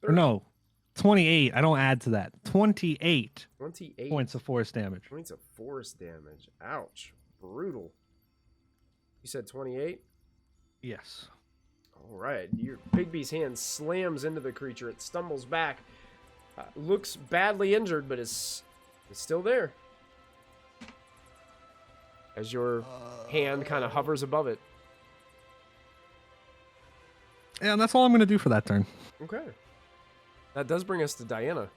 Or no, 28. I don't add to that. 28 28 points of force damage. points of force damage. Ouch. Brutal. You said 28? Yes. All right. Your Big B's hand slams into the creature. It stumbles back. Looks badly injured, but is still there. As your hand kind of hovers above it. Yeah, and that's all I'm going to do for that turn. Okay. That does bring us to Diana.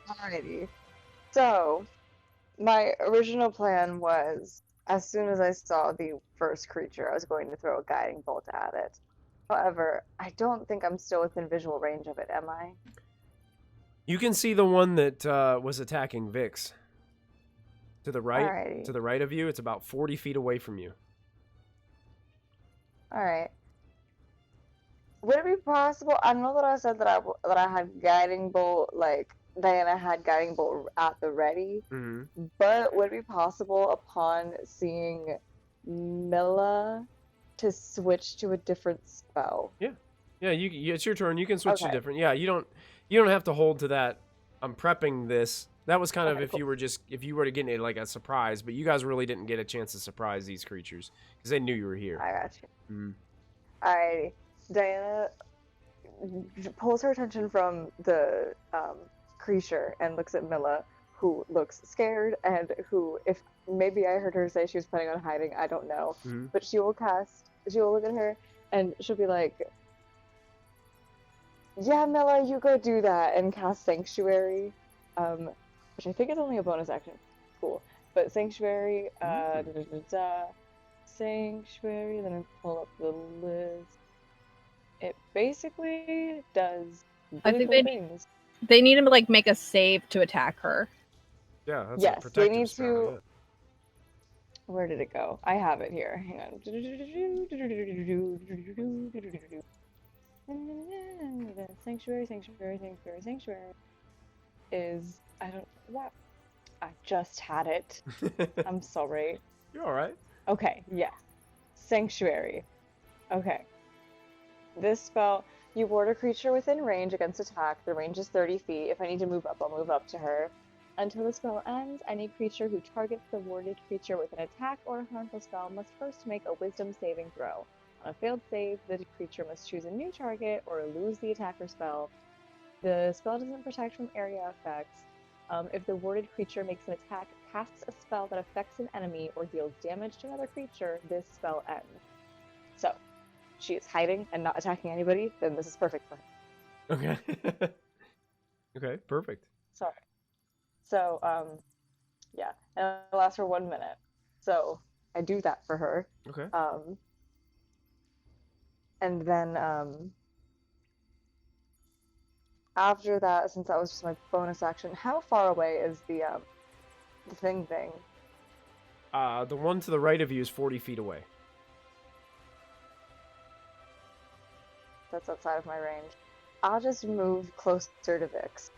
Alrighty. So, my original plan was, as soon as I saw the first creature, I was going to throw a guiding bolt at it. However, I don't think I'm still within visual range of it, am I? You can see the one that was attacking Vix. To the right. Alrighty. To the right of you. It's about 40 feet away from you. Alright. Would it be possible? I know that I said that I had guiding bolt, like Diana had guiding bolt at the ready, Mm-hmm. but would it be possible upon seeing Milla to switch to a different spell? Yeah, it's your turn. You can switch to Okay. different. Yeah, you don't have to hold to that. I'm prepping this. That was kind of Okay, if cool. you were to get it like a surprise, but you guys really didn't get a chance to surprise these creatures because they knew you were here. I got you. Mhm. Alrighty. Diana pulls her attention from the creature and looks at Milla, who looks scared and who, if maybe I heard her say she was planning on hiding, I don't know. Mhm. But she will look at her and she'll be like, yeah, Milla, you go do that, and cast Sanctuary, which I think is only a bonus action. Cool. But Sanctuary, Sanctuary, then I pull up the list. It basically does I really think cool they- things. They need to like make a save to attack her. Yeah, that's Yes, a they protective need spell. to- Where did it go? I have it here. Hang on. Sanctuary is what? I just had it. Yeah. I'm sorry. You're all right. Okay, yeah. Sanctuary. Okay. This spell, you ward a creature within range against attack. The range is 30 feet. If I need to move up, I'll move up to her. Until the spell ends, any creature who targets the warded creature with an attack or a harmful spell must first make a wisdom saving throw. On a failed save, the creature must choose a new target or lose the attack or spell. The spell doesn't protect from area effects. If the warded creature makes an attack, casts a spell that affects an enemy, or deals damage to another creature, this spell ends. So, she is hiding and not attacking anybody, then this is perfect for her. Okay. Okay. Perfect. Sorry. So, yeah, and it lasts for 1 minute. So, I do that for her. Okay. And then, after that, since that was just my bonus action, how far away is the thing? The one to the right of you is 40 feet away. That's outside of my range. I'll just move closer to Vix.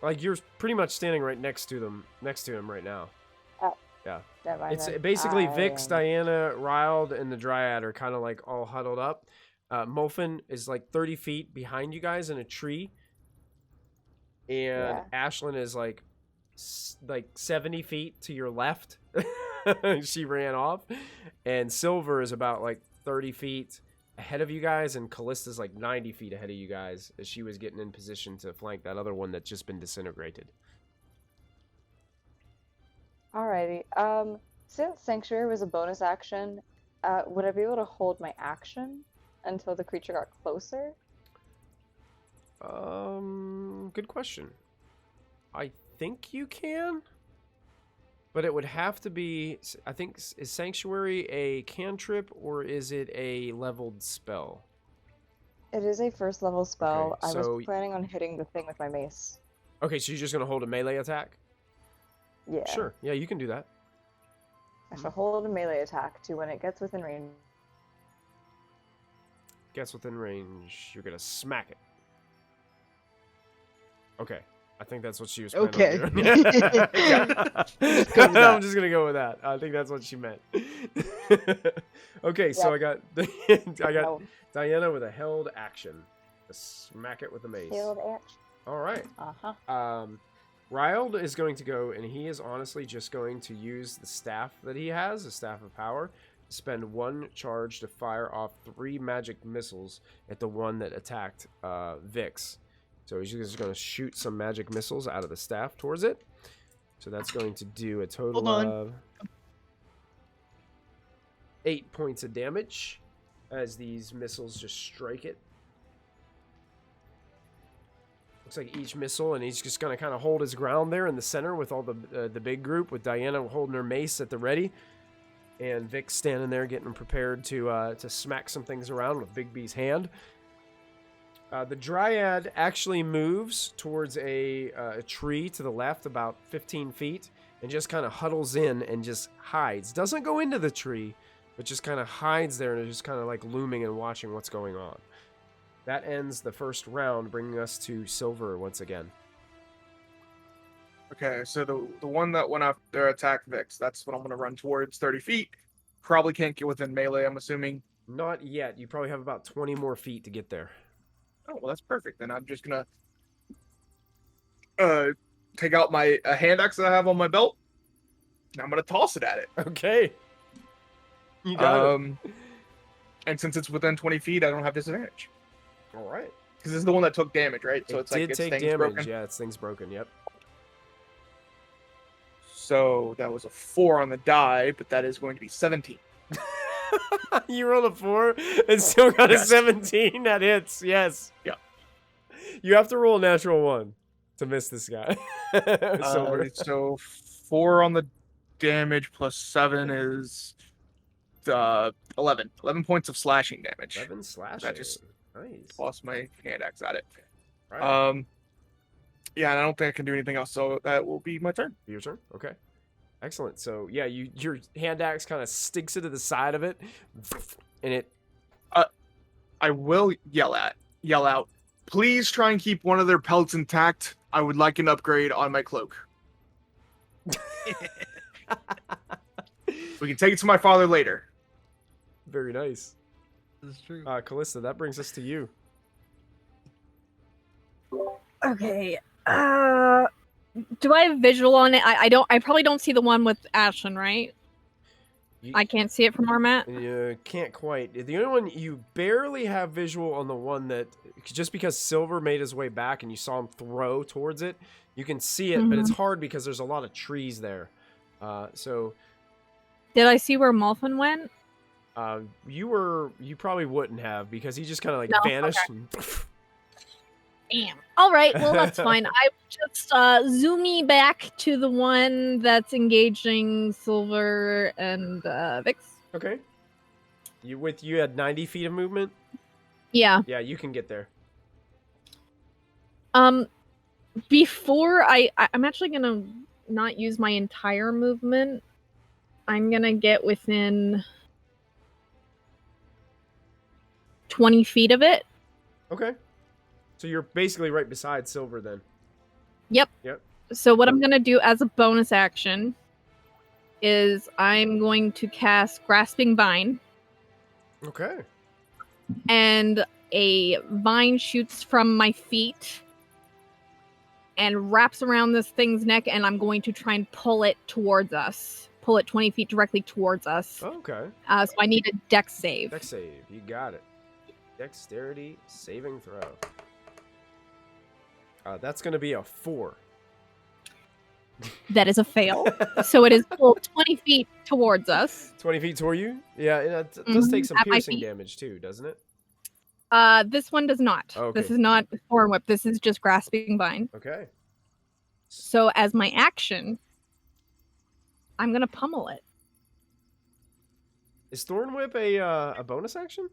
Like you're pretty much standing right next to him right now. Never mind It's then. basically Vix, I- Diana, Riled, and the Dryad are kind of like all huddled up. Molfin is like 30 feet behind you guys in a tree. And Yeah. Ashlyn is like 70 feet to your left. She ran off. And Silver is about like 30 feet ahead of you guys. And Callista's like 90 feet ahead of you guys as she was getting in position to flank that other one that's just been disintegrated. Alrighty. Since Sanctuary was a bonus action, would I be able to hold my action until the creature got closer? Good question. I think you can, but it would have to be. I think is Sanctuary a cantrip or is it a leveled spell? It is a first level spell. Okay, I so- was planning on hitting the thing with my mace. Okay, so you're just gonna hold a melee attack? Yeah. Sure. Yeah, you can do that. I shall hold a melee attack to when it gets within range. Gets within range. You're gonna smack it. Okay. I think that's what she was planning Okay. on doing. Just go with that. I'm just gonna go with that. I think that's what she meant. Okay, so I got No, Diana with a held action. To smack it with the mace. field action. All right. Uh-huh. Riled is going to go, and he is honestly just going to use the staff that he has, the Staff of Power, to spend 1 charge to fire off 3 magic missiles at the one that attacked Vix. So he's just going to shoot some magic missiles out of the staff towards it. So that's going to do a total Hold on. of 8 points of damage as these missiles just strike it. Looks like each missile, and he's just going to kind of hold his ground there in the center with all the big group, with Diana holding her mace at the ready, and Vic standing there getting prepared to smack some things around with Big B's hand. The Dryad actually moves towards a tree to the left about 15 feet and just kind of huddles in and just hides. Doesn't go into the tree, but just kind of hides there and is just kind of like looming and watching what's going on. That ends the first round, bringing us to Silver once again. Okay, so the one that went after attack Vix, that's what I'm going to run towards, 30 feet. Probably can't get within melee, I'm assuming. Not yet. You probably have about 20 more feet to get there. Oh, well, that's perfect. Then I'm just going to take out my hand axe that I have on my belt, and I'm going to toss it at it. Okay. You got it. And since it's within 20 feet, I don't have disadvantage. All right. Because this is the one that took damage, right? So It it's like did its take thing's damage. broken. Yeah, its thing's broken. Yep. So that was a 4 on the die, but that is going to be 17. You rolled a 4 and still got a Yes. 17. That hits. Yes. Yeah. You have to roll a natural 1 to miss this guy. Silver. So 4 on the damage plus 7 is 11. 11 points of slashing damage. 11 slashing. That just Nice. lost my hand axe at it. Right. Yeah, and I don't think I can do anything else, so that will be my turn. Your turn. Okay. Excellent. So yeah, your hand axe kind of sticks into the side of it, and it. I will yell out. Please try and keep one of their pelts intact. I would like an upgrade on my cloak. We can take it to my father later. Very nice. This is true. Callista, that brings us to you. Okay. Do I have visual on it? I don't. I probably don't see the one with Ashlyn, right? I can't see it from our map. You can't quite. The only one you barely have visual on the one that, just because Silver made his way back and you saw him throw towards it, you can see it, but it's hard because there's a lot of trees there. So Did I see where Molfin went? you probably wouldn't have, because he just kind of like No, vanished. okay. And Damn. All right. Well, that's fine. I will just zoomie back to the one that's engaging Silver and Vix. Okay. You had 90 feet of movement? Yeah. Yeah, you can get there. Before I'm actually gonna not use my entire movement. I'm gonna get within 20 feet of it. Okay. So you're basically right beside Silver then. Yep. Yep. So what I'm gonna do as a bonus action is I'm going to cast Grasping Vine, Okay. and a vine shoots from my feet and wraps around this thing's neck, and I'm going to try and pull it towards us. Pull it 20 feet directly towards us. Okay. So I need a dex save. Dex save. You got it. Dexterity saving throw. That's going to be a 4. That is a fail. So it is pulled 20 feet towards us. 20 feet toward you? Yeah, it does take some At my piercing feet. damage too, doesn't it? This one does not. Okay. This is not Thorn Whip. This is just Grasping Vine. Okay. So as my action, I'm gonna pummel it. Is Thorn Whip a bonus action?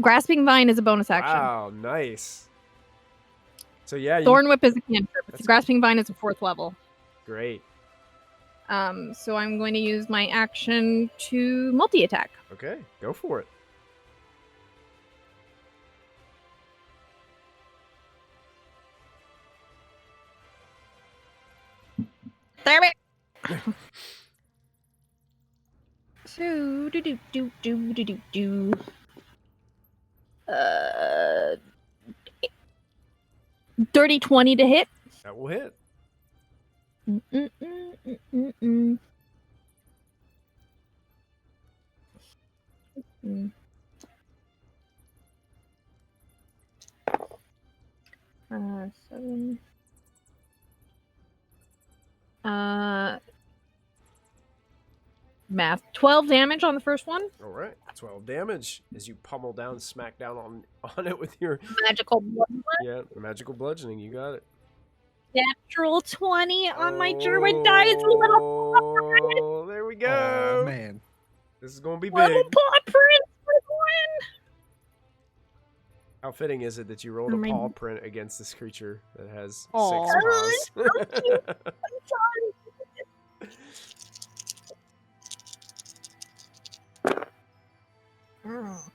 Grasping Vine is a bonus action. Wow, nice. So yeah, Thorn Whip is a cantrip. That's- Grasping Vine is a 4th level. great. So I'm going to use my action to multi-attack. Okay, go for it. Damn it! So do. Dirty 20 to hit. That will hit. Mm. Seven. Math. 12 damage on the first one. All right, 12 damage as you pummel down, smack down on it with your Magical bludgeoning. magical bludgeoning. You got it. Natural 20 on my druid dice. Little Oh, there we go. Oh, man. This is gonna be big. little paw print for the win. How fitting is it that you rolled a Oh my- paw print against this creature that has Aw. 6 paws? Oh.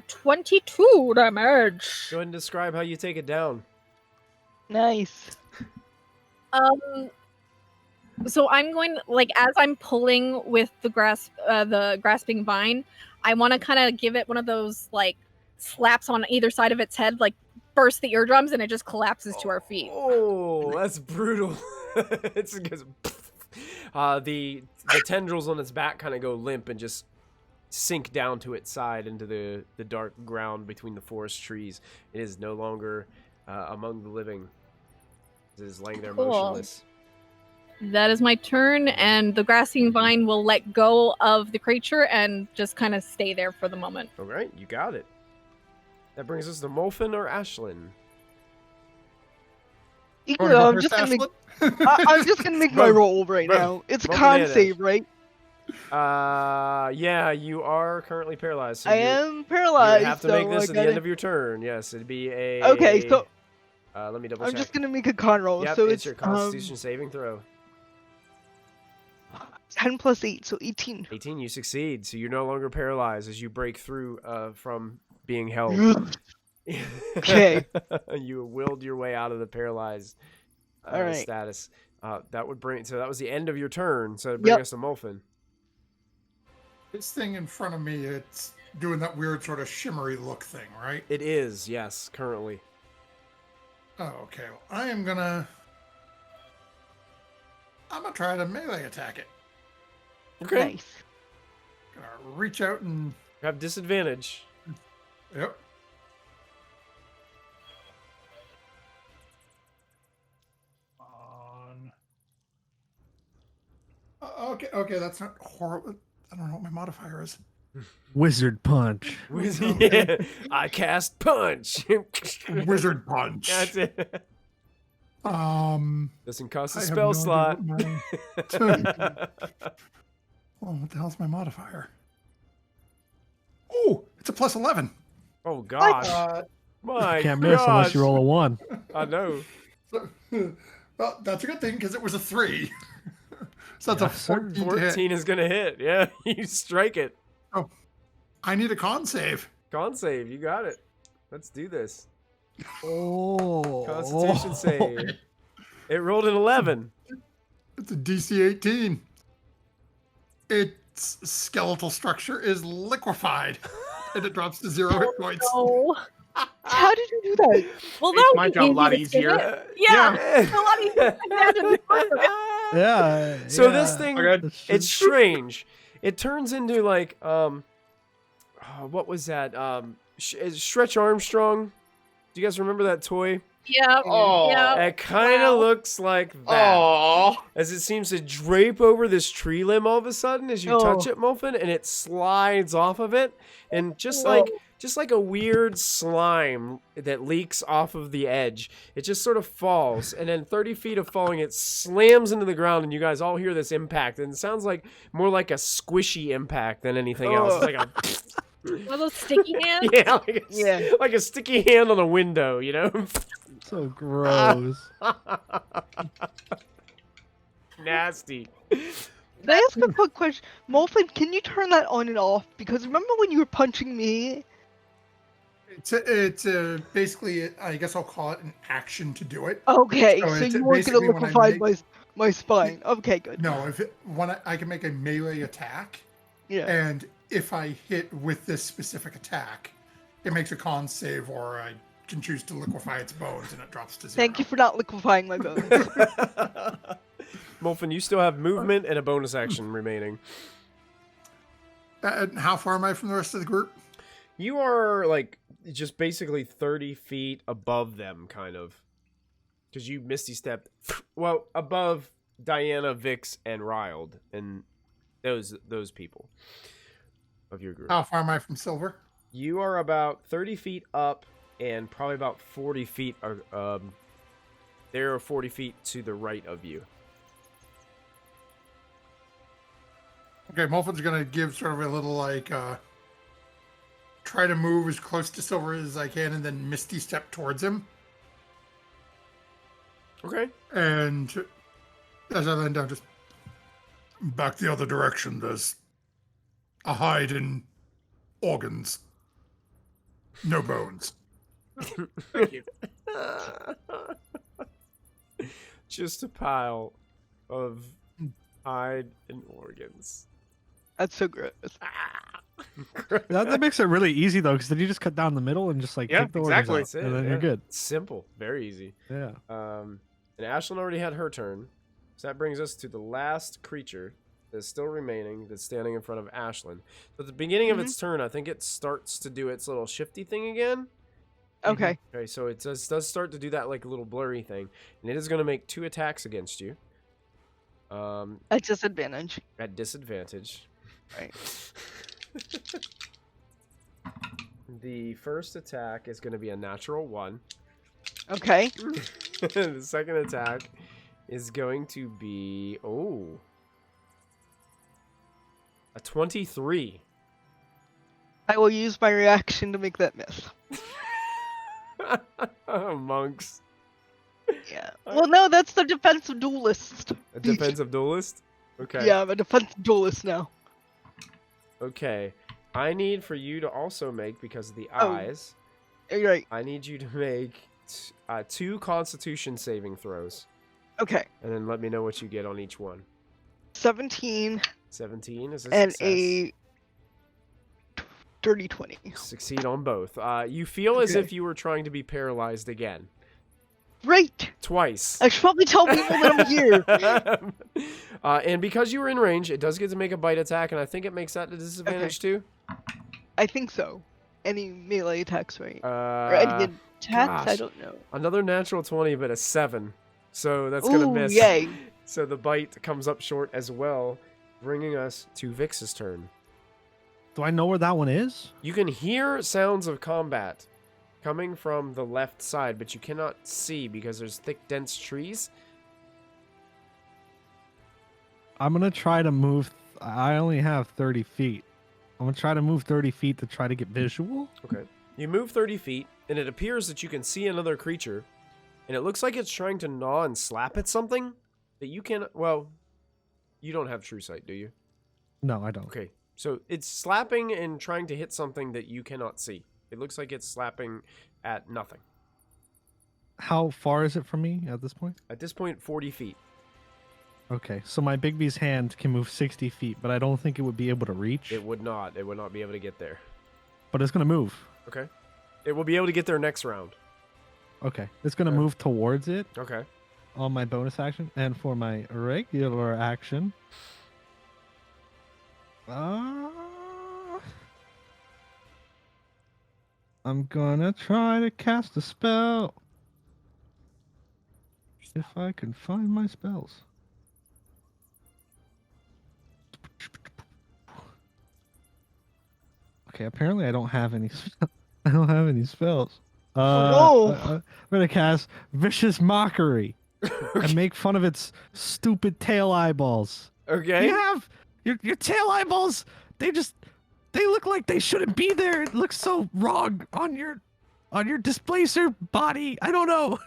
22 damage. Go ahead and describe how you take it down. Nice. So I'm going as I'm pulling with the grasping vine, I want to kind of give it one of those slaps on either side of its head, burst the eardrums, and it just collapses to our feet. Oh, that's brutal. It's because the tendrils on its back kind of go limp and just sink down to its side into the dark ground between the forest trees. It is no longer among the living. It is laying there Cool. motionless. That is my turn, and the grasping vine will let go of the creature and just kind of stay there for the moment. All right, you got it. That brings us to Molfin or Ashlyn. Equally, I'm just gonna make. I'm just gonna make my Run. roll right Run. now. It's Roll con bananas. save, right? Yeah, you are currently paralyzed. So I you am paralyzed. You have to so make this I at the gotta- end of your turn. Yes, it'd be a. Okay, so let me double I'm check. just gonna make a con roll. Yep, so it's your it's Constitution saving throw. 10 plus 8, so 18. 18, you succeed. So you're no longer paralyzed as you break through from being held. Okay. You willed your way out of the paralyzed All right. status. That would bring. So that was the end of your turn. So it'd bring Yep. us to Molfin. This thing in front of me, it's doing that weird sort of shimmery look thing, right? It is, yes, currently. Oh, okay. Well, I'm gonna try to melee attack it. Okay. Nice. Gonna reach out and You have disadvantage. yep. On. Okay, that's not horrible. I don't know what my modifier is. Wizard punch. Yeah, I cast punch. Wizard punch. That's it. Doesn't cost a I have spell no slot. idea what what the hell's my modifier? Oh, it's a plus 11. Oh gosh. My Can't miss unless you gosh. roll a 1. I know. So, well, that's a good thing because it was a 3. So that's Yes, a sir. 14 to hit. 14 is gonna hit. Yeah, you strike it. I need a con save. Con save, you got it. Let's do this. Oh. Constitution save. It rolled an 11. It's a DC 18. Its skeletal structure is liquefied, and it drops to 0 hit points. Oh. How did you do that? Well, Makes that my would be job a lot easy to easier. hit. Yeah, it's a lot easier. Imagine the first. Yeah. So yeah. this thing, Okay. That's it's true. strange. It turns into like, what was that? Stretch Armstrong. Do you guys remember that toy? Yeah. Oh. Yeah. It kind of Wow. looks like that. Oh. As it seems to drape over this tree limb all of a sudden as you touch Oh. it, Muffin, and it slides off of it, and just like a weird slime that leaks off of the edge, it just sort of falls, and then 30 feet of falling, it slams into the ground, and you guys all hear this impact, and it sounds like more like a squishy impact than anything else. It's like a One of those sticky hands. yeah, Yeah. like a sticky hand on a window, you know. So gross. Nasty. Can I ask a quick question? Molfin, can you turn that on and off? Because remember when you were punching me? It's basically, I guess I'll call it an action to do it. Okay, So so it's you weren't gonna basically when I liquefy make- my spine. Okay, good. No, when I can make a melee attack, Yeah. and if I hit with this specific attack, it makes a con save, or I can choose to liquefy its bones, and it drops to 0. Thank you for not liquefying my bones. Molfin, you still have movement and a bonus action remaining. And how far am I from the rest of the group? You are like just basically 30 feet above them, kind of. Because you misty stepped, well, above Diana, Vix, and Riled, and those people of your group. How far am I from Silver? You are about 30 feet up, and probably about 40 feet. There are 40 feet to the right of you. Okay, Molfin's gonna give sort of a little try to move as close to Silver as I can, and then misty step towards him. Okay. And as I land down, just back the other direction. There's a hide and organs, no bones. Thank you. Just a pile of hide and organs. That's so gross. That makes it really easy though, because then you just cut down the middle and just like Yeah, take the organs exactly. out, That's it, and then yeah. you're good. Simple. Very easy. Yeah. And Ashlyn already had her turn. So that brings us to the last creature that's still remaining that's standing in front of Ashlyn. So at the beginning of its turn, I think it starts to do its little shifty thing again. Okay. Okay, so it does start to do that like little blurry thing. And it is going to make 2 attacks against you. At disadvantage. At disadvantage. Right. The first attack is going to be a natural 1. Okay. The second attack is going to be a 23. I will use my reaction to make that miss. Monks. Yeah. Well, no, that's the defensive duelist. A defensive duelist? Okay. Yeah, I'm a defensive duelist now. Okay. I need for you to also make, because of the Oh. eyes, You're right. I need you to make 2 constitution saving throws. Okay. And then let me know what you get on each one. 17 17 is a and success. a dirty 20. Succeed on both. You feel as Okay. if you were trying to be paralyzed again. Great! Twice. I should probably tell people that I'm here. And because you were in range, it does get to make a bite attack, and I think it makes that a disadvantage too. I think so. Any melee attacks, right? Or Uh, any attacks? I gosh. don't know. Another natural 20, but a 7. So that's going to Ooh, miss. yay. So the bite comes up short as well, bringing us to Vix's turn. Do I know where that one is? You can hear sounds of combat coming from the left side, but you cannot see because there's thick, dense trees. I'm gonna try to move. I only have 30 feet. I'm gonna try to move 30 feet to try to get visual. Okay. You move 30 feet, and it appears that you can see another creature, and it looks like it's trying to gnaw and slap at something that you can. Well, you don't have true sight, do you? No, I don't. Okay. So it's slapping and trying to hit something that you cannot see. It looks like it's slapping at nothing. How far is it from me at this point? At this point, 40 feet. Okay, so my Bigby's hand can move 60 feet, but I don't think it would be able to reach. It would not. It would not be able to get there. But it's going to move. Okay. It will be able to get there next round. Okay, it's going to move towards it Okay. on my bonus action. And for my regular action... I'm gonna try to cast a spell. If I can find my spells. Okay, apparently I don't have any. I don't have any spells. no. I'm gonna cast Vicious Mockery and make fun of its stupid tail eyeballs. Okay. You have your tail eyeballs. They look like they shouldn't be there. It looks so wrong on your displacer body. I don't know.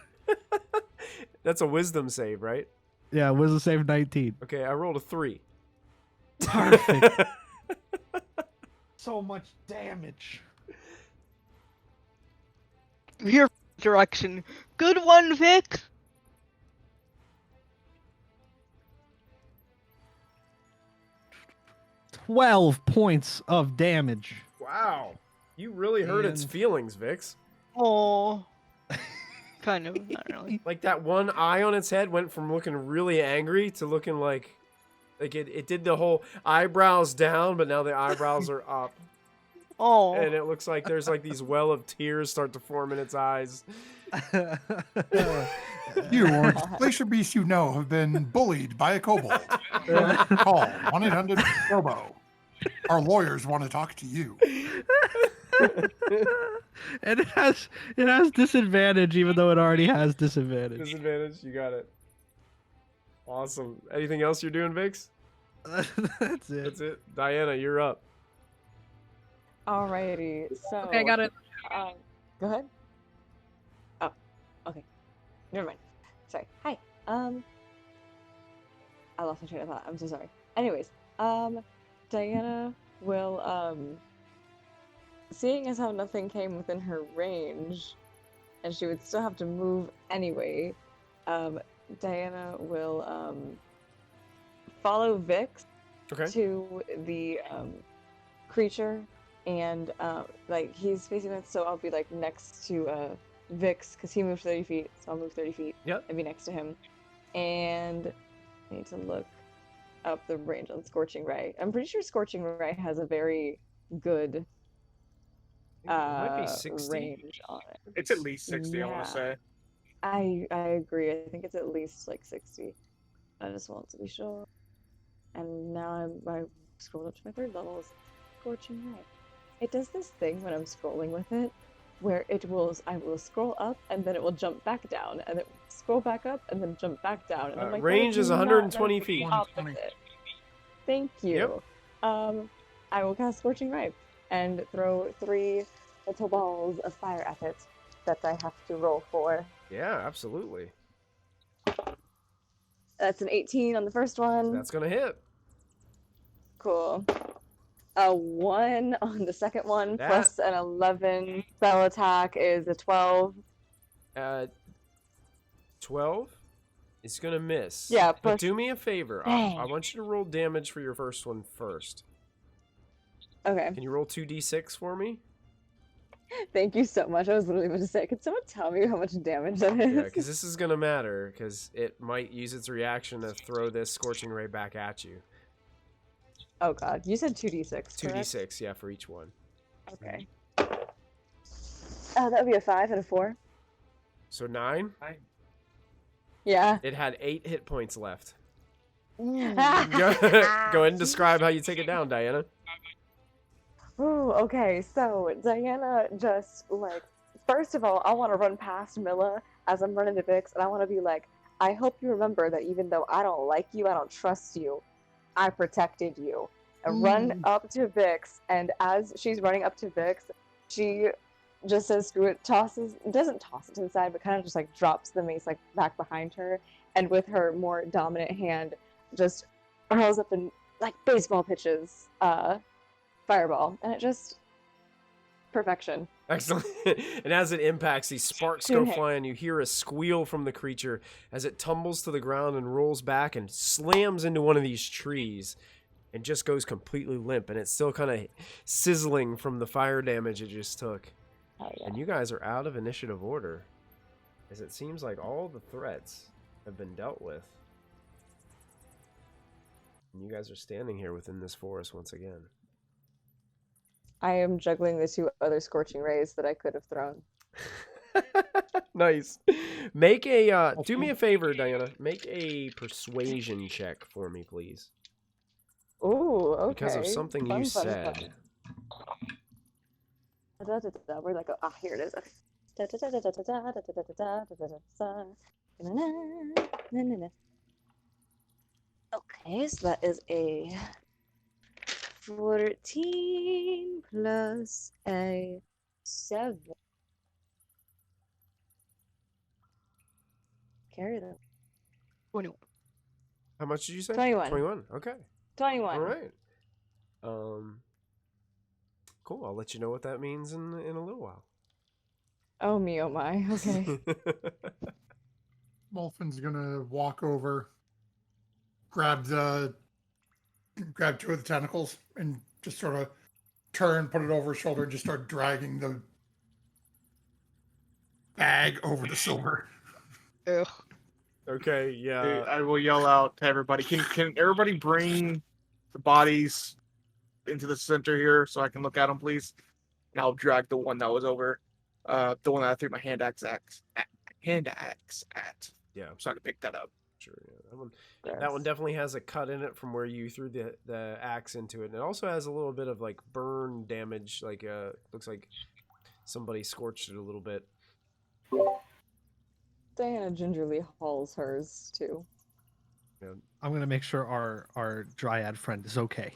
That's a wisdom save, right? Yeah, Wisdom save 19. Okay, I rolled a 3. Perfect. So much damage. Here, direction. Good one, Vic. $12 points of damage. Wow. You really hurt its And- feelings, Vix. Oh. Kind of, not really. Like that one eye on its head went from looking really angry to looking like it did the whole eyebrows down, but now the eyebrows are up. Oh. And it looks like there's like these well of tears start to form in its eyes. You or glacier beasts you know have been bullied by a kobold. Call 1-800-ROBO. Our lawyers want to talk to you. And it has disadvantage even though it already has disadvantage. Disadvantage, you got it. Awesome. Anything else you're doing, Vix? That's it. That's it. Diana, you're up. Alrighty, so. Okay, I got it. Go ahead. Oh, okay. Never mind. Sorry. Hi. I lost my train of thought. I'm so sorry. Anyways, Diana will, seeing as how nothing came within her range, and she would still have to move anyway, Diana will, follow Vix Okay. to the, creature, and, like, he's facing it, so I'll be, like, next to, Vix, because he moved 30 feet, so I'll move 30 feet. Yep. And be next to him. And I need to look up the range on Scorching Ray. I'm pretty sure Scorching Ray has a very good It might be 60. range on it. It's at least 60, I want Yeah. to say. I agree. I think it's at least like 60. I just want to be sure. And now I scrolled up to my 3rd level. Scorching Ray. It does this thing when I'm scrolling with it, where I will scroll up and then it will jump back down, and it will scroll back up and then jump back down. And I'm like, range that is not- 120 that's the feet. opposite. Thank you. I will cast Scorching Ray and throw 3 little balls of fire at it that I have to roll for. Yeah, absolutely. That's an 18 on the first one. That's gonna hit. Cool. A 1 on the second one, That- plus an 11 spell attack is a 12. 12 is gonna miss. Yeah, But plus- do me a favor. Dang. I want you to roll damage for your first one first. Okay. Can you roll 2d6 for me? Thank you so much. I was literally about to say, could someone tell me how much damage that is? Yeah, because this is gonna matter. Because it might use its reaction to throw this Scorching Ray back at you. Oh god, you said 2d6. 2d6, yeah, for each one. Okay. Oh, that would be a 5 and a 4. So 9. Yeah. It had 8 hit points left. Go Go ahead and describe how you take it down, Diana. Ooh, okay, so Diana just, like, first of all, I want to run past Milla as I'm running to Vix, and I want to be like, I hope you remember that even though I don't like you, I don't trust you, I protected you. And run up to Vix, and as she's running up to Vix, she just says screw it, doesn't toss it to the side, but kind of just, like, drops the mace, like, back behind her, and with her more dominant hand, just hurls up and, like, baseball pitches, fireball, and it just perfection. Excellent. And as it impacts, these sparks go Two hits. flying. You hear a squeal from the creature as it tumbles to the ground and rolls back and slams into one of these trees and just goes completely limp. And it's still kind of sizzling from the fire damage it just took. Oh, yeah. And you guys are out of initiative order, as it seems like all the threats have been dealt with. And you guys are standing here within this forest once again. I am juggling the 2 other scorching rays that I could have thrown. Nice. Make a do me a favor, Diana. Make a persuasion check for me, please. Ooh, okay. Because of something Fun, you fun, said. fun. Where'd that go? Ah, here it is. Okay, so that is a 14 plus a 7. Carry that. 21. How much did you say? 21. 21. Okay. 21. All right. Cool. I'll let you know what that means in a little while. Oh me, oh my. Okay. Molfin's gonna walk over, grab 2 of the tentacles, and just sort of turn, put it over his shoulder, and just start dragging the bag over to Silver. Ugh. Okay. Yeah. I will yell out to everybody. Can everybody bring the bodies into the center here so I can look at them, please? And I'll drag the one that was over, the one that I threw my hand axe at, Yeah. so I can pick that up. Sure. Yeah. That one definitely has a cut in it from where you threw the axe into it, and it also has a little bit of like burn damage. Like looks like somebody scorched it a little bit. Diana gingerly hauls hers too. I'm gonna make sure our dryad friend is okay.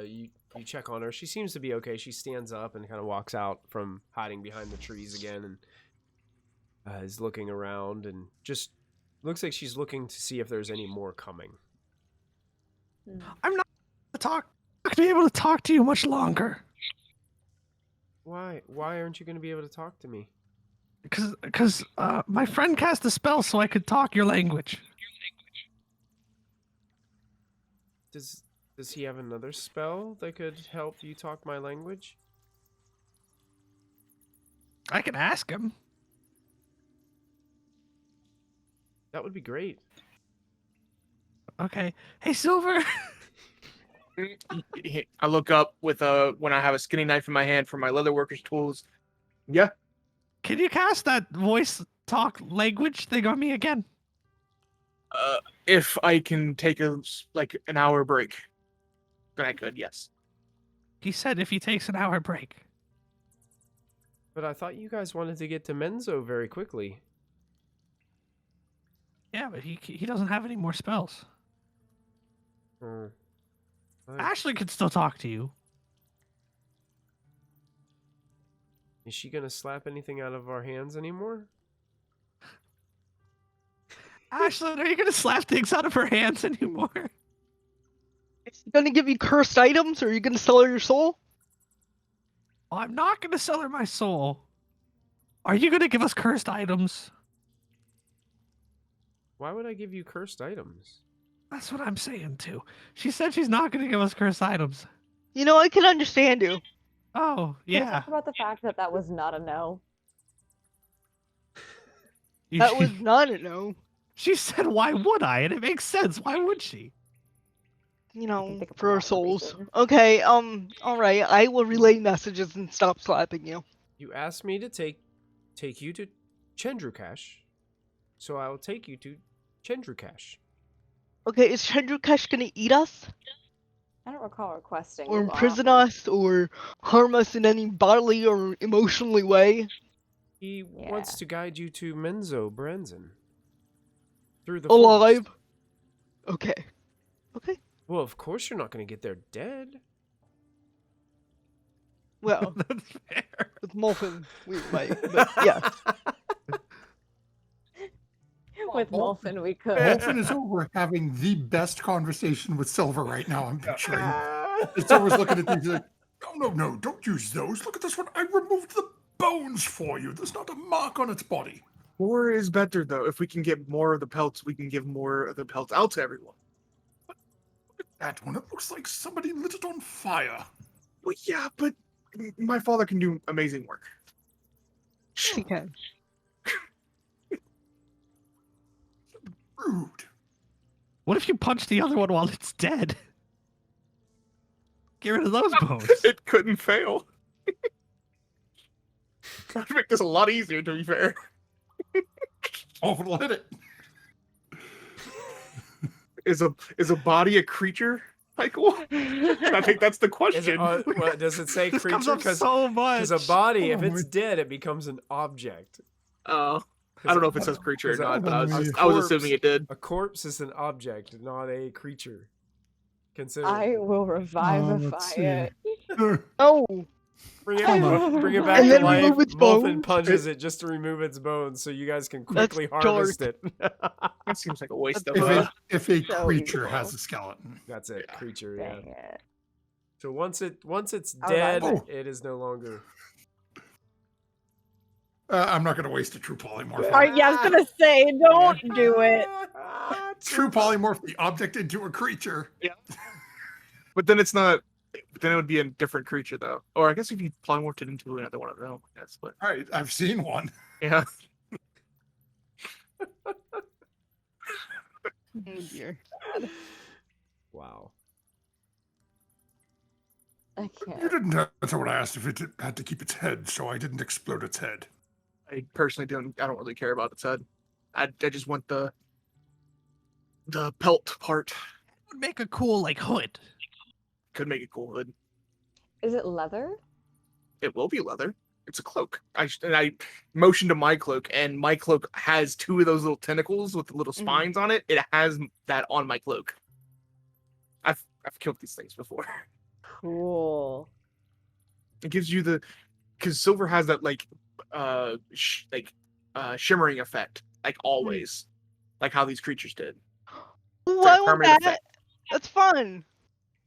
You check on her. She seems to be okay. She stands up and kind of walks out from hiding behind the trees again, and is looking around and just looks like she's looking to see if there's any more coming. I'm not gonna be able to talk to you much longer. Why aren't you going to be able to talk to me? Because my friend cast a spell so I could talk your language. Does he have another spell that could help you talk my language? I can ask him. That would be great. Okay. Hey, Silver. I look up with when I have a skinny knife in my hand for my leatherworker's tools. Yeah. Can you cast that voice talk language thing on me again? If I can take an hour break, then I could. Yes. He said if he takes an hour break. But I thought you guys wanted to get to Menzo very quickly. Yeah, but he doesn't have any more spells. Ashley can still talk to you. Is she gonna slap anything out of our hands anymore? Ashley, are you gonna slap things out of her hands anymore? Is she gonna give you cursed items, or are you gonna sell her your soul? Oh, I'm not gonna sell her my soul. Are you gonna give us cursed items? Why would I give you cursed items? That's what I'm saying too. She said she's not gonna give us cursed items. You know, I can understand you. Oh, Can we yeah. talk about the fact that that was not a no? That was not a no. She said, why would I? And it makes sense. Why would she? You know, think for our about the souls. reason. Okay, alright, I will relay messages and stop slapping you. You asked me to take you to Chendrukash, so I will take you to Chendrukash. Okay, is Chendrukesh gonna eat us? I don't recall requesting. Or We've imprison offered- us, or harm us in any bodily or emotionally way? He Yeah. wants to guide you to Menzo Branson. Through the Alive? forest. Okay. Okay. Well, of course you're not going to get there dead. Well, That's fair. with Molfin, we might, but yeah. With Molfin- Molfin, we could. Molfin is over having the best conversation with Silver right now, I'm picturing. It's always looking at these like, no, don't use those. Look at this one. I removed the bones for you. There's not a mark on its body. More is better, though. If we can get more of the pelts, we can give more of the pelts out to everyone. That one, it looks like somebody lit it on fire. Well, yeah, but my father can do amazing work. Okay. Rude. What if you punch the other one while it's dead? Get rid of those bones. It couldn't fail. That would make this a lot easier, to be fair. Oh, it'll hit it. Is a body a creature, Michael? I think that's the question. Does it say This creature? comes up so much. Because a body, if Oh, it's dead, it becomes an object. I don't know if it says creature or 'cause not, but I was corpse- assuming it did. A corpse is an object, not a creature. Consider. I will let's revivify see. it. Oh, Bring Come on. it, bring it back And to then life. remove its Molten bones. punches it just to remove its bones, so you guys can That's quickly harvest it. That seems like a waste of. If a So creature evil. has a skeleton. That's it, creature. Yeah. Dang it. So once it's Oh, dead, that's- it is no longer. I'm not going to waste a true polymorph. Yeah, I was gonna say, don't do it. True polymorph the object into a creature. But then it's not. Then it would be a different creature, though. Or I guess if you polymorphed it into another one of them, that's what. All right, I've seen one. Yeah. oh dear. Wow. I You can't. didn't answer when I asked if it had to keep its head, so I didn't explode its head. I personally don't. I don't really care about its head. I just want the pelt part. It would make a cool like hood. Could make a cool hood. Is it leather? It will be leather. It's a cloak. I motioned to my cloak, and my cloak has two of those little tentacles with the little spines on it. It has that on my cloak. I've killed these things before. Cool. It gives you because silver has that shimmering effect, like always, like how these creatures did. Ooh, It's like I a want permanent that. effect. That's fun.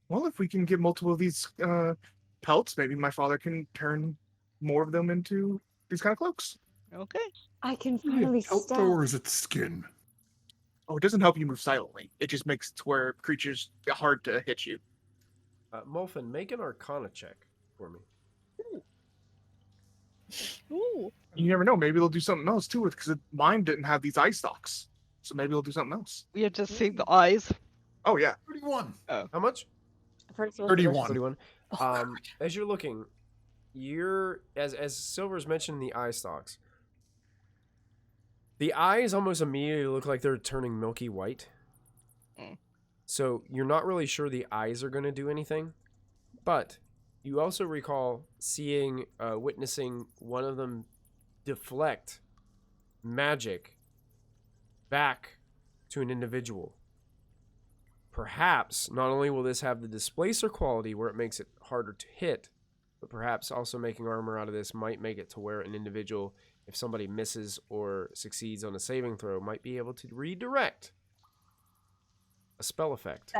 Well, if we can get multiple of these pelts, maybe my father can turn more of them into these kind of cloaks. Okay. I can Is it finally pelt step. though, or is it skin? Oh, it doesn't help you move silently. It just makes it to where creatures are hard to hit you. Molfen, make an Arcana check for me. Ooh. You never know. Maybe they'll do something else too, because mine didn't have these eye stalks. So maybe they'll do something else. We have to save the eyes. Oh yeah. 31. How much? First of all, 31. 31. Oh, As you're looking, you're as Silver's mentioned the eye stalks. The eyes almost immediately look like they're turning milky white. So you're not really sure the eyes are going to do anything, but you also recall witnessing one of them deflect magic back to an individual. Perhaps not only will this have the displacer quality where it makes it harder to hit, but perhaps also making armor out of this might make it to where an individual, if somebody misses or succeeds on a saving throw, might be able to redirect a spell effect.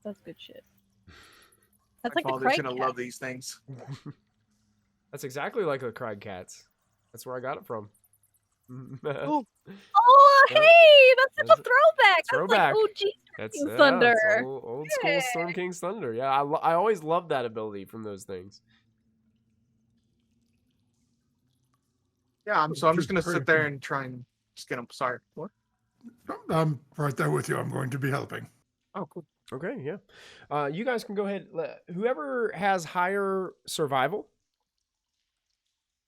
That's good shit. That's My like the father's Craig gonna cat. love these things. That's exactly like the Cried Cats. That's where I got it from. Ooh. Oh, Yeah. hey, that's such That's a throwback. throwback. That's like OG That's King's Thunder. It's old school Storm King's Thunder. Yeah, I always loved that ability from those things. Yeah, so I'm just gonna sit there and try and just get them. Sorry. What? I'm right there with you. I'm going to be helping. Oh, cool. Okay, yeah. You guys can go ahead. Whoever has higher survival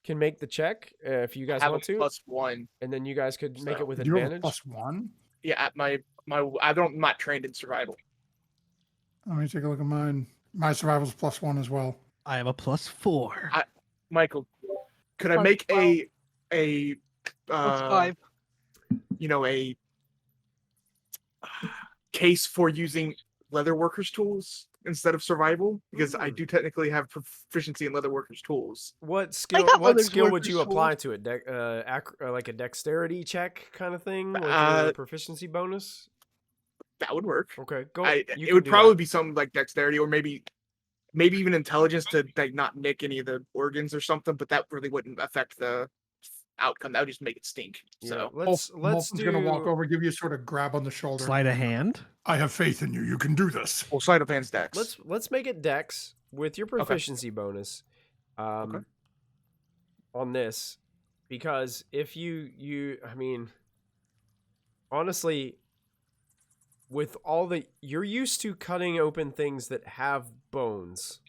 can make the check if you guys Have a want to, +1. and then you guys could make So, it with Do you have a advantage. +1? Yeah, at I'm not trained in survival. Let me take a look at mine. My survival's +1 as well. I have a +4. Michael, could I Plus make 12. a Plus 5. a case for using leather workers tools instead of survival? Because I do technically have proficiency in leather workers tools. What skill? got What others skill would workers you told. apply to it? Like a dexterity check kind of thing with your proficiency bonus. That would work. Okay, go. It can would do probably that. be something like dexterity or maybe even intelligence to like not nick any of the organs or something, but that really wouldn't affect the outcome. That would just make it stink. Yeah, So let's Molten's do. gonna walk over, give you a sort of grab on the shoulder. Slide a hand. I have faith in you. You can do this. we'll sleight of hand's dex. Let's make it dex with your proficiency bonus. Okay. On this, because if you I mean, honestly, with all the you're used to cutting open things that have bones.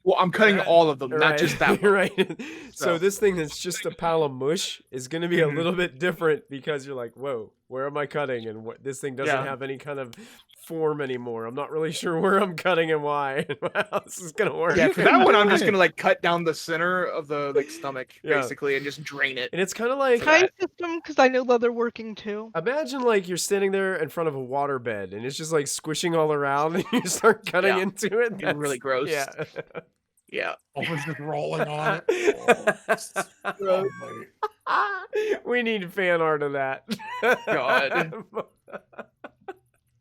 Well, I'm cutting all of them, not Right, just that one. right. So So- this thing that's just a pile of mush is going to be a Mhm. little bit different because you're like, whoa, where am I cutting? And what this thing doesn't Yeah. have any kind of form anymore. I'm not really sure where I'm cutting and why and how this is going to work. Yeah, for that one, I'm just gonna like cut down the center of the like stomach Yeah. basically and just drain it. And it's kind of like Kind system, because I know leather working too. imagine like you're standing there in front of a water bed and it's just like squishing all around and you start cutting Yeah. into it. It's really gross. Yeah. Yeah. Molten's just rolling on it. Oh, my. We need fan art of that. God.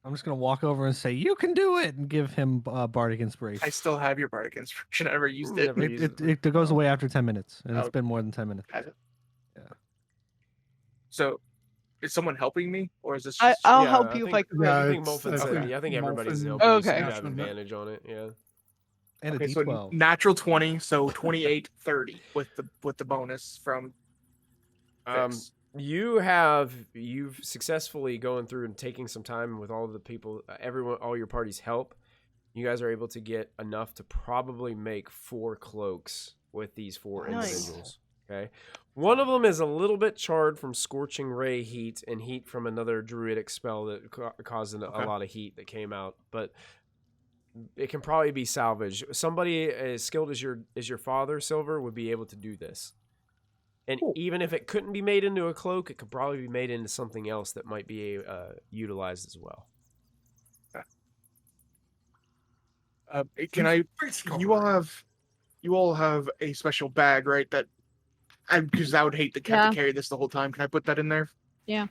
I'm just gonna walk over and say, "You can do it," and give him bardic inspiration. I still have your bardic inspiration. I never used it. Never used It goes away after 10 minutes, and it's Oh. been more than 10 minutes. Has it? Yeah. So, is someone helping me, or is this? I'll Yeah, help you if I think, can. Yeah, I think it's- Molfen it's said. okay. Yeah, I think everybody's Molfen- helping. you, so Okay. you have Ashman, advantage on it. Yeah. And Okay, a so D12. natural 20, so 28, 30 with the bonus from. Fix. You've successfully going through and taking some time with all of the people, everyone, all your party's help. You guys are able to get enough to probably make 4 cloaks with these 4 Nice. individuals. Okay, one of them is a little bit charred from scorching ray heat and heat from another druidic spell that caused a Okay. lot of heat that came out, but it can probably be salvaged. Somebody as skilled as your father, Silver, would be able to do this. And Cool. even if it couldn't be made into a cloak, it could probably be made into something else that might be utilized as well. Can I? Great You all have a special bag, right? That, because I would hate to have Yeah. to carry this the whole time. Can I put that in there? We have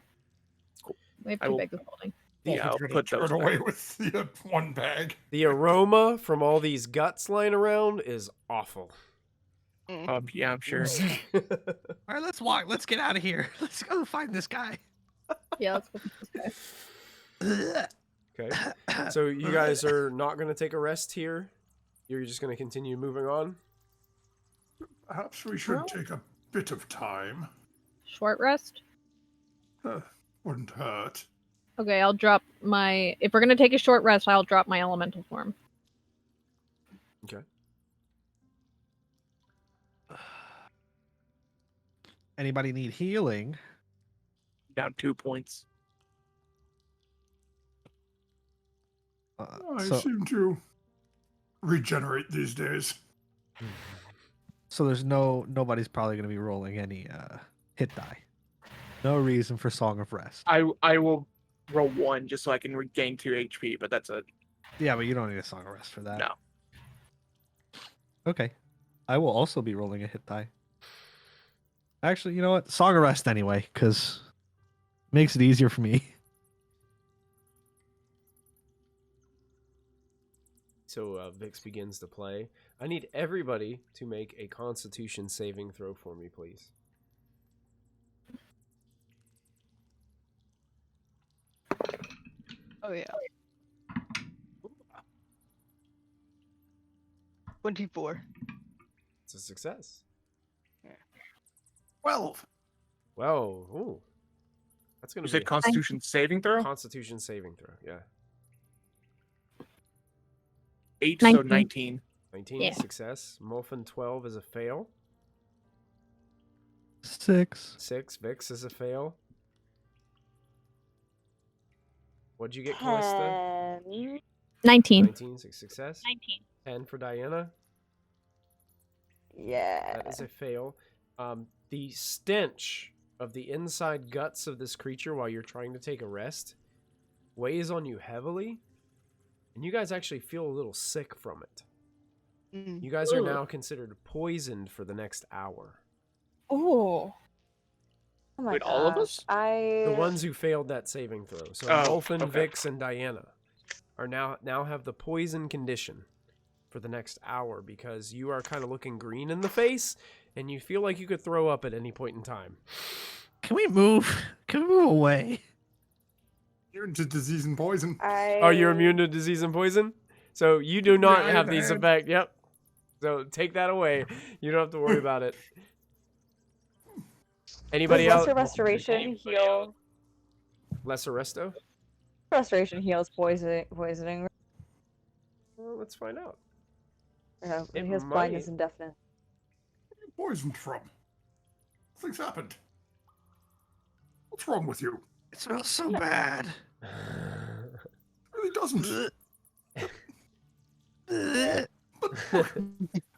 I 2 will- bags of holding. Yeah, I'll put those Turn away back. with the one bag. The aroma from all these guts lying around is awful. Yeah, I'm sure. All right, let's walk. Let's get out of here. Let's go find this guy. Yeah, let's go with this guy. Okay. So you guys are not going to take a rest here? You're just going to continue moving on? Perhaps we should Well- take a bit of time. Short rest. Wouldn't hurt. Okay, I'll drop my. If we're gonna take a short rest, I'll drop my elemental form. Okay. Anybody need healing? Down 2 points. I So, seem to regenerate these days. so there's nobody's probably gonna be rolling any hit die. No reason for Song of Rest. I will roll 1 just so I can regain 2 HP, but that's it. Yeah, but you don't need a Song of Rest for that. No. Okay. I will also be rolling a hit die. Actually, you know what? Song of Rest anyway, because makes it easier for me. So Vix begins to play. I need everybody to make a Constitution saving throw for me, please. Oh yeah. 24. It's a success. 12. Well, ooh. That's going You to be said Constitution saving throw? a Constitution saving throw. Yeah. 8, so 19. 19. 19 Yeah. success. Molfen 12 is a fail. 6. 6. Vix is a fail. What'd you get, Callista? 19. 19 is a success. 10 for Diana. Yeah. That is a fail. The stench of the inside guts of this creature while you're trying to take a rest weighs on you heavily, and you guys actually feel a little sick from it. Mm. You guys are Ooh. now considered poisoned for the next hour. Oh. Oh my Wait, gosh. all of us? The ones who failed that saving throw. So Oh, Molfin, okay. Vix, and Diana are now have the poison condition for the next hour because you are kind of looking green in the face and you feel like you could throw up at any point in time. Can we move? Can we move away? You're into disease and poison. Oh, you're immune to disease and poison? So you do not Yeah, have these man. effects. Yep. So take that away. You don't have to worry about it. Anybody Does else? lesser restoration heal? Lesser resto? Restoration heals poisoning. Well, let's find out. It It heals might. blindness and deafness. Where are you poisoned from? Things happened. What's wrong with you? It smells so bad. It really doesn't.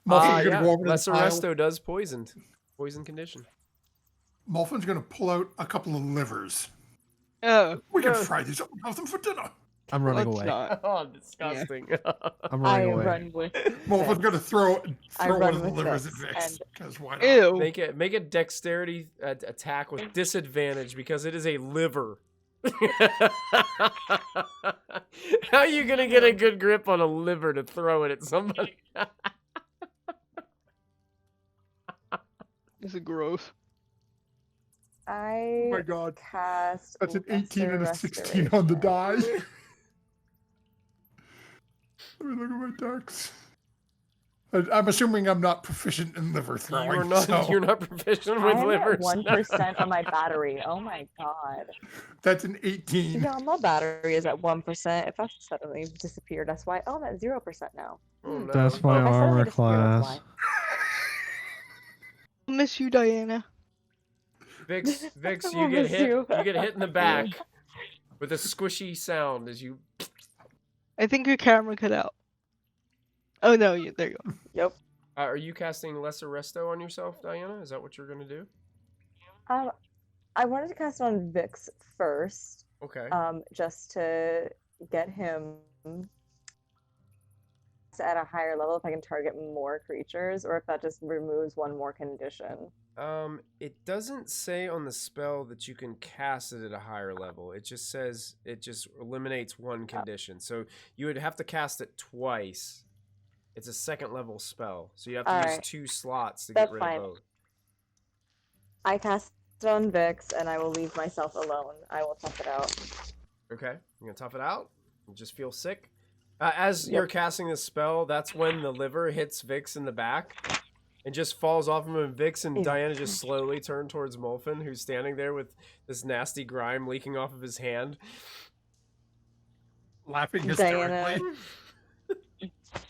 Muffin's gonna go over to the Lesser pile. resto does poison condition. Muffin's gonna pull out a couple of livers. Oh, We can No. fry these up and have them for dinner. I'm running let's away. not. Oh, disgusting. I'm I running away. run with. Muffin's gonna throw I one run of the with livers this, at Vix. and- Because why not? Ew. Make a dexterity attack with disadvantage because it is a liver. How are you gonna get a good grip on a liver to throw it at somebody? This is gross. I Oh my god. cast. That's an 18 and a Lesser 16 on the Restoration. die. Let me look at my decks. I'm assuming I'm not proficient in liver throwing. You're not. so You're not proficient with I'm livers. at 1% on my battery. Oh my god. That's an 18. Yeah, my battery is at 1%. If I suddenly disappeared, that's why. Oh, I'm at 0% now. Oh, no. That's my If I suddenly armor disappear, that's class. why. Miss you, Diana. Vix, I you get miss hit. you. You get hit in the back with a squishy sound as you. I think your camera cut out. Oh no, there you go. Yep. Are you casting lesser resto on yourself, Diana? Is that what you're gonna do? I wanted to cast on Vix first, Okay. just to get him at a higher level if I can target more creatures, or if that just removes one more condition. It doesn't say on the spell that you can cast it at a higher level. It just says it just eliminates one condition. So you would have to cast it twice. It's a second level spell, so you have to use Alright. 2 slots to That's get rid fine. of both. I cast it on Vix, and I will leave myself alone. I will tough it out. Okay, you're gonna tough it out. You just feel sick. As you're casting this spell, that's when the liver hits Vix in the back and just falls off him. And Vix and Ew. Diana just slowly turn towards Molfin, who's standing there with this nasty grime leaking off of his hand. Laughing Diana. hysterically.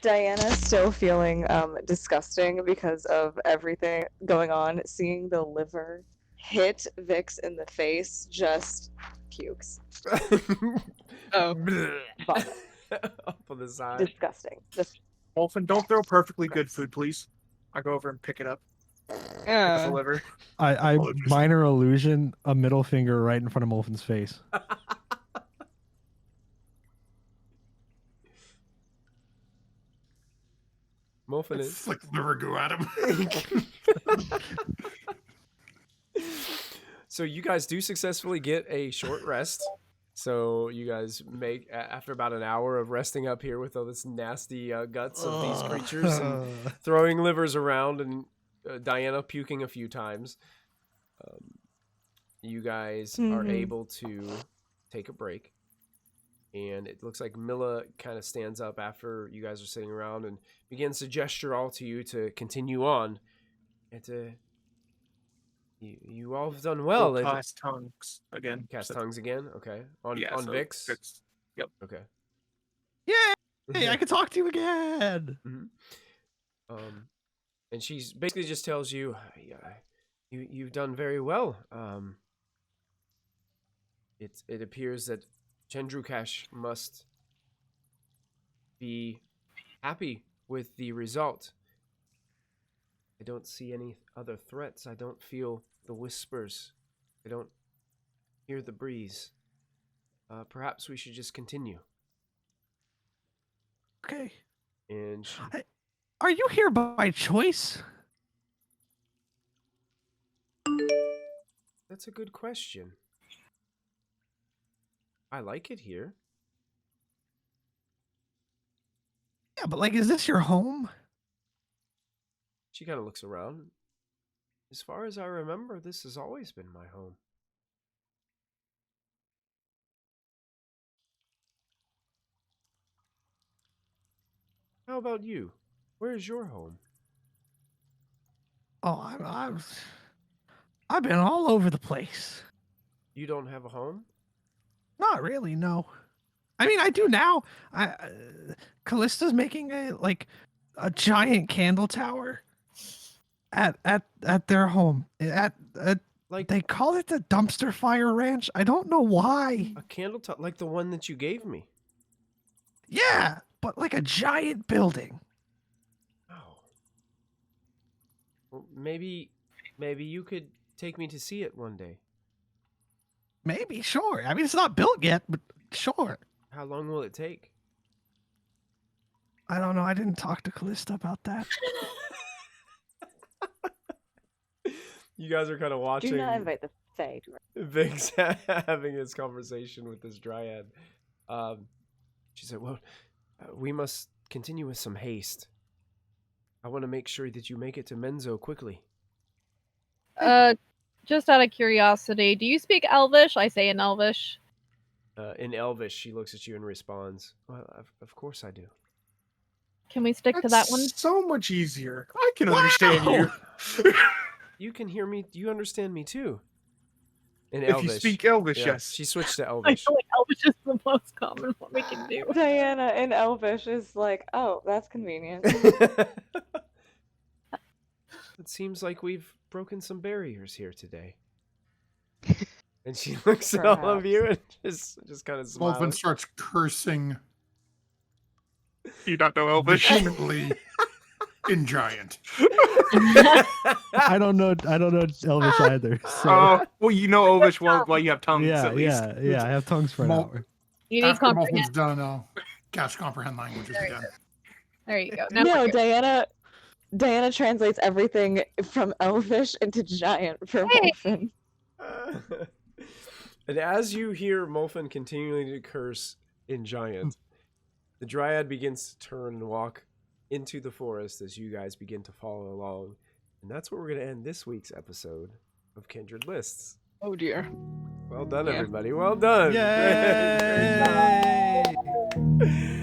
Diana's still feeling disgusting because of everything going on. Seeing the liver hit Vix in the face just pukes. Oh. Vomit. Up on the side. Disgusting. Just Wolfen, don't throw perfectly good food, please. I go over and pick it up. Yeah. Deliver. I Apologies. minor illusion a middle finger right in front of Molfin's face. Molfin is. Flick liver goo at him. So you guys do successfully get a short rest. So you guys make after about an hour of resting up here with all this nasty guts of these creatures and throwing livers around and Diana puking a few times. You guys are Mhm. able to take a break. And it looks like Milla kind of stands up after you guys are sitting around and begins to gesture all to you to continue on. And to you all have done well. We'll cast tongues again. Cast So- tongues again? Okay. On Yeah, so Vix? Yep. Okay. Yay! Hey, I can talk to you again. And she's basically just tells you, you've done very well. It appears that Chendrukash must be happy with the result. I don't see any other threats. I don't feel the whispers. I don't hear the breeze. Perhaps we should just continue. Okay. And she, Are you here by choice? That's a good question. I like it here. Yeah, but like, is this your home? She kind of looks around. As far as I remember, this has always been my home. How about you? Where is your home? Oh, I've been all over the place. You don't have a home? Not really, no. I mean, I do now. Callista's making a giant candle tower at their home. Like They call it the dumpster fire ranch. I don't know why. a candle top, like the one that you gave me. Yeah, but like a giant building. Oh. Well, maybe you could take me to see it one day. Maybe, sure. I mean, it's not built yet, but sure. How long will it take? I don't know. I didn't talk to Callista about that. You guys are kind of watching. Do not invite the Fae to Vig's having his conversation with this dryad. She said, well, we must continue with some haste. I want to make sure that you make it to Menzo quickly. Just out of curiosity, do you speak Elvish? I say in Elvish. In Elvish, she looks at you and responds, well, of course I do. Can we stick to that one? So much easier. I can understand you. You can hear me. You understand me too. In If Elvish. you speak Elvish, Yeah, yes. She switched to I Elvish. feel like Elvish is the most common one we can do. Diana in Elvish is like, oh, that's convenient. It seems like we've broken some barriers here today. And she looks at all of you and just kind of smiles. Wolfen starts cursing You don't know Elvish? vehemently in giant. I don't know Elvish either. So Oh, well, you know Elvish while you have tongues, yeah, at least. yeah. I have tongues for an Mul- hour. You need After comprehend. Wolfen's done, I'll cast comprehend languages again. There you go. Now No, we're good. Diana translates everything from Elvish into giant for Hey. Wolfen. And as you hear Molfen continuing to curse in giant, the dryad begins to turn and walk into the forest as you guys begin to follow along. And that's where we're going to end this week's episode of Kindred Lists. Oh dear. Well done, Yeah. everybody. Well done. Yay! Great job.